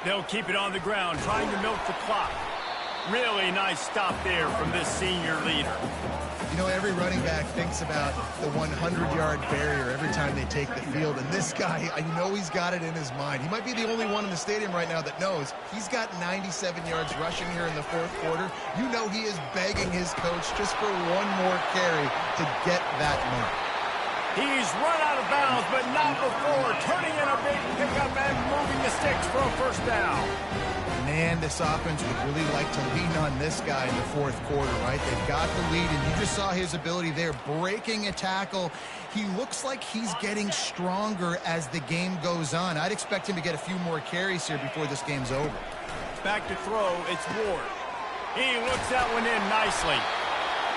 They'll keep it on the ground, trying to milk the clock. Really nice stop there from this senior leader. You know, every running back thinks about the 100-yard barrier every time they take the field. And this guy, I know he's got it in his mind. He might be the only one in the stadium right now that knows he's got 97 yards rushing here in the fourth quarter. You know he is begging his coach just for one more carry to get that mark. He's run out of bounds, but not before turning in a big pickup and moving the sticks for a first down. Man, this offense would really like to lean on this guy in the fourth quarter, right? They've got the lead, and you just saw his ability there, breaking a tackle. He looks like he's getting stronger as the game goes on. I'd expect him to get a few more carries here before this game's over. Back to throw, it's Ward. He looks that one in nicely.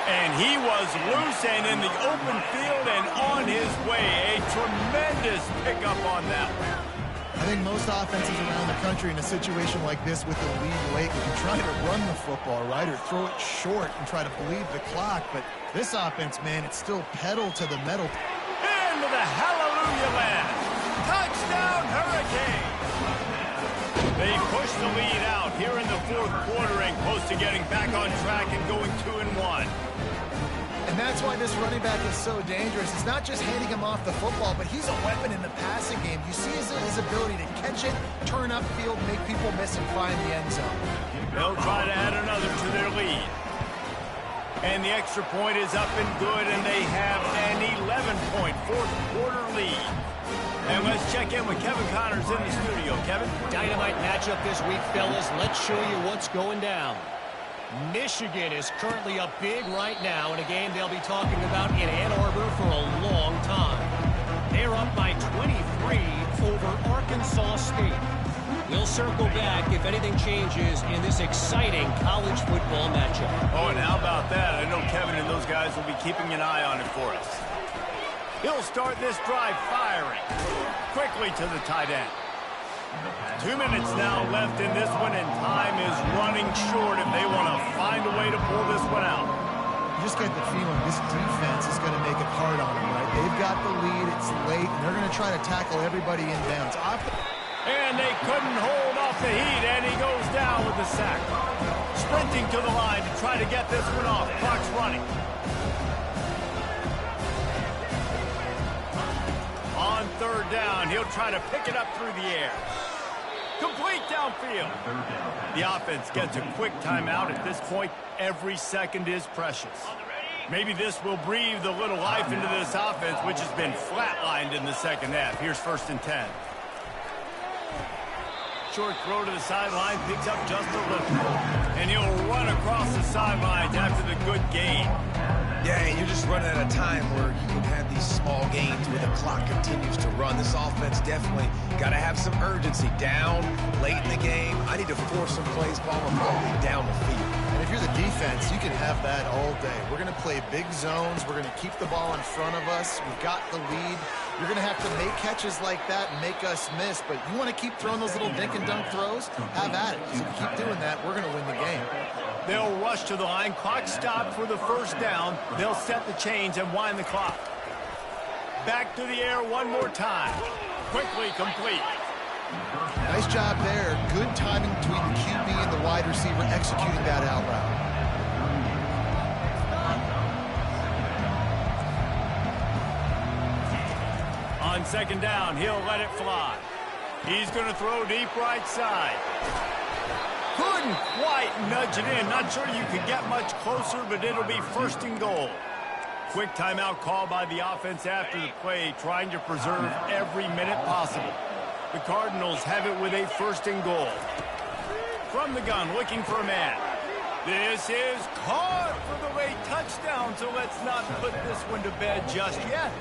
And he was loose and in the open field and on his way. A tremendous pickup on that one. I think most offenses around the country in a situation like this with the lead late would be trying to run the football, right, or throw it short and try to bleed the clock. But this offense, man, it's still pedal to the metal. Into the hallelujah land. Touchdown, Hurricane. They push the lead out here in the fourth quarter and close to getting back on track and going 2-1. And that's why this running back is so dangerous. It's not just handing him off the football, but he's a weapon in the passing game. You see his ability to catch it, turn upfield, make people miss, and find the end zone. They'll try to add another to their lead. And the extra point is up and good, and they have an 11-point fourth quarter lead. And let's check in with Kevin Connors in the studio. Kevin? Dynamite matchup this week, fellas. Let's show you what's going down. Michigan is currently up big right now in a game they'll be talking about in Ann Arbor for a long time. They're up by 23 over Arkansas State. We'll circle back if anything changes in this exciting college football matchup. Oh, and how about that? I know Kevin and those guys will be keeping an eye on it for us. He'll start this drive firing quickly to the tight end. 2 minutes now left in this one, and time is running short if they want to find a way to pull this one out. You just get the feeling this defense is going to make it hard on them, right? They've got the lead, it's late, and they're going to try to tackle everybody inbounds. And they couldn't hold off the heat, and he goes down with the sack. Sprinting to the line to try to get this one off. Clock's running. On third down, he'll try to pick it up through the air. Complete downfield. The offense gets a quick timeout at this point. Every second is precious. Maybe this will breathe a little life into this offense, which has been flatlined in the second half. Here's 1st and 10. Short throw to the sideline, picks up just a little. And he'll run across the sidelines after the good gain. Yeah, and you're just running at a time where you can have these small gains where the clock continues to run. This offense definitely got to have some urgency. Down, late in the game. I need to force some plays, ball, and probably down the field. And if you're the defense, you can have that all day. We're going to play big zones. We're going to keep the ball in front of us. We've got the lead. You're going to have to make catches like that and make us miss. But you want to keep throwing those little dink and dunk throws? Have at it. So if you keep doing that, we're going to win the game. They'll rush to the line. Clock stopped for the first down. They'll set the chains and wind the clock. Back to the air one more time. Quickly complete. Nice job there. Good timing between the QB and the wide receiver executing that out route. On second down, he'll let it fly. He's going to throw deep right side. Couldn't quite nudge it in. Not sure you could get much closer, but it'll be 1st and goal. Quick timeout call by the offense after the play, trying to preserve every minute possible. The Cardinals have it with a 1st and goal. From the gun, looking for a man. This is caught for the late touchdown, so let's not put this one to bed just yet.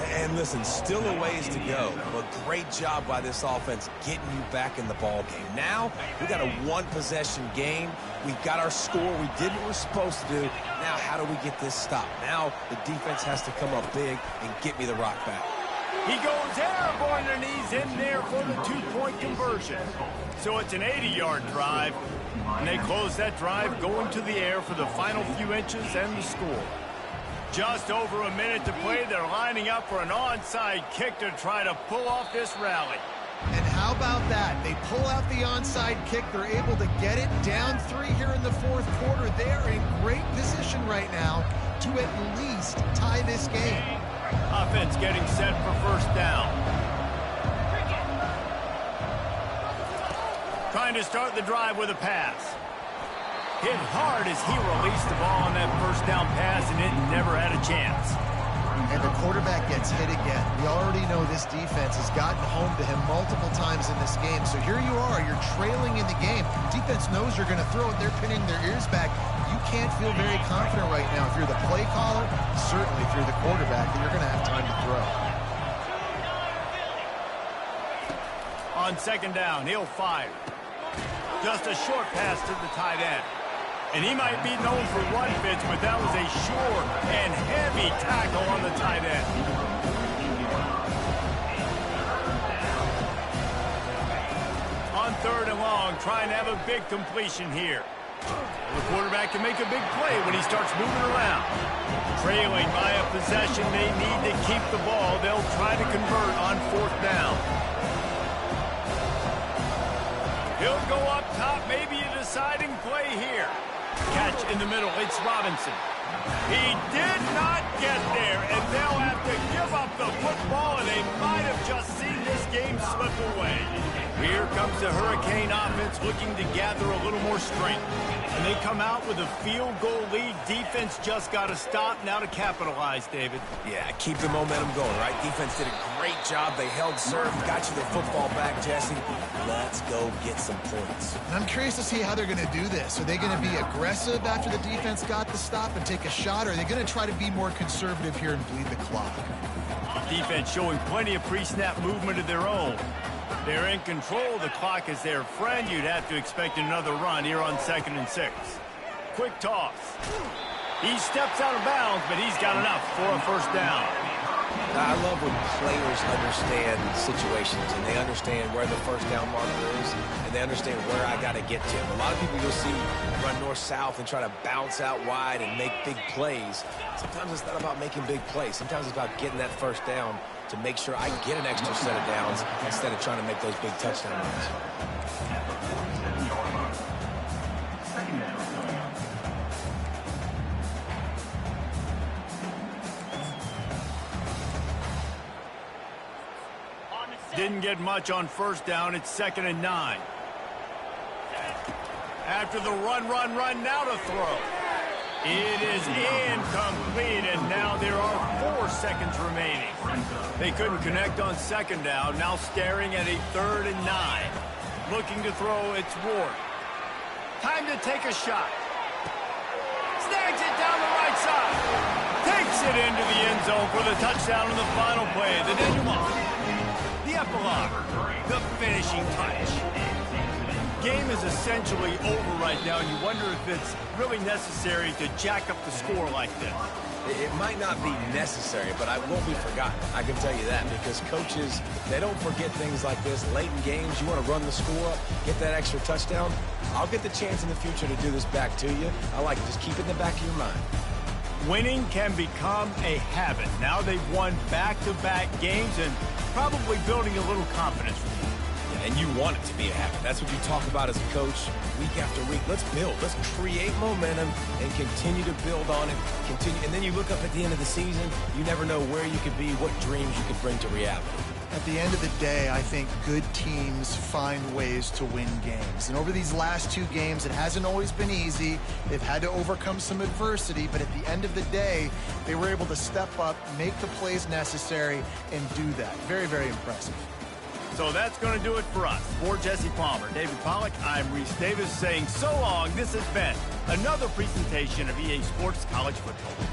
And listen, still a ways to go, but great job by this offense getting you back in the ball game. Now, we got a one-possession game. We've got our score. We did what we're supposed to do. Now, how do we get this stopped? Now, the defense has to come up big and get me the rock back. He goes airborne, and he's in there for the 2-point conversion. So it's an 80-yard drive, and they close that drive going to the air for the final few inches and the score. Just over a minute to play. They're lining up for an onside kick to try to pull off this rally. And how about that? They pull out the onside kick. They're able to get it down 3 here in the fourth quarter. They're in great position right now to at least tie this game. Offense getting set for 1st down. Trying to start the drive with a pass. Hit hard as he released the ball on that 1st down pass, and it never had a chance. And the quarterback gets hit again. We already know this defense has gotten home to him multiple times in this game. So here you are, you're trailing in the game. Defense knows you're going to throw it. They're pinning their ears back. You can't feel very confident right now if you're the play caller, certainly if you're the quarterback, that you're going to have time to throw. On second down, he'll fire. Just a short pass to the tight end. And he might be known for run fits, but that was a short and heavy tackle on the tight end. On third and long, trying to have a big completion here. The quarterback can make a big play when he starts moving around. Trailing by a possession, they need to keep the ball. They'll try to convert on fourth down. He'll go up top, maybe a deciding play here. Catch in the middle, it's Robinson. He did not get there, and they'll have to give up the football, and they might have just seen this game slip away. Here comes the Hurricane offense looking to gather a little more strength. And they come out with a field goal lead. Defense just got to stop now to capitalize, David. Yeah, keep the momentum going, right? Defense did a great job. They held serve, got you the football back, Jesse. Let's go get some points. And I'm curious to see how they're going to do this. Are they going to be aggressive after the defense got the stop and take a shot, or are they going to try to be more conservative here and bleed the clock? Defense showing plenty of pre-snap movement of their own. They're in control. The clock is their friend. You'd have to expect another run here on 2nd and 6. Quick toss. He steps out of bounds, but he's got enough for a first down. I love when players understand situations and they understand where the first down marker is and they understand where I got to get to. A lot of people you'll see run north-south and try to bounce out wide and make big plays. Sometimes it's not about making big plays. Sometimes it's about getting that first down to make sure I get an extra set of downs instead of trying to make those big touchdown runs. Didn't get much on first down. It's 2nd and 9. After the run, now to throw. It is incomplete, and now there are 4 seconds remaining. They couldn't connect on second down. Now staring at a 3rd and 9. Looking to throw, it's Ward. Time to take a shot. Snags it down the right side. Takes it into the end zone for the touchdown in the final play. The denouement. The epilogue, the finishing touch. Game is essentially over right now, and you wonder if it's really necessary to jack up the score like this. It might not be necessary, but I won't be forgotten. I can tell you that, because coaches, they don't forget things like this. Late in games, you want to run the score up, get that extra touchdown. I'll get the chance in the future to do this back to you. I like to just keep it in the back of your mind. Winning can become a habit. Now they've won back-to-back games and probably building a little confidence. And you want it to be a habit. That's what you talk about as a coach week after week. Let's build. Let's create momentum and continue to build on it. And then you look up at the end of the season, you never know where you could be, what dreams you could bring to reality. At the end of the day, I think good teams find ways to win games. And over these last 2 games, it hasn't always been easy. They've had to overcome some adversity, but at the end of the day, they were able to step up, make the plays necessary, and do that. Very, very impressive. So that's going to do it for us. For Jesse Palmer, David Pollack, I'm Reese Davis saying so long. This has been another presentation of EA Sports College Football.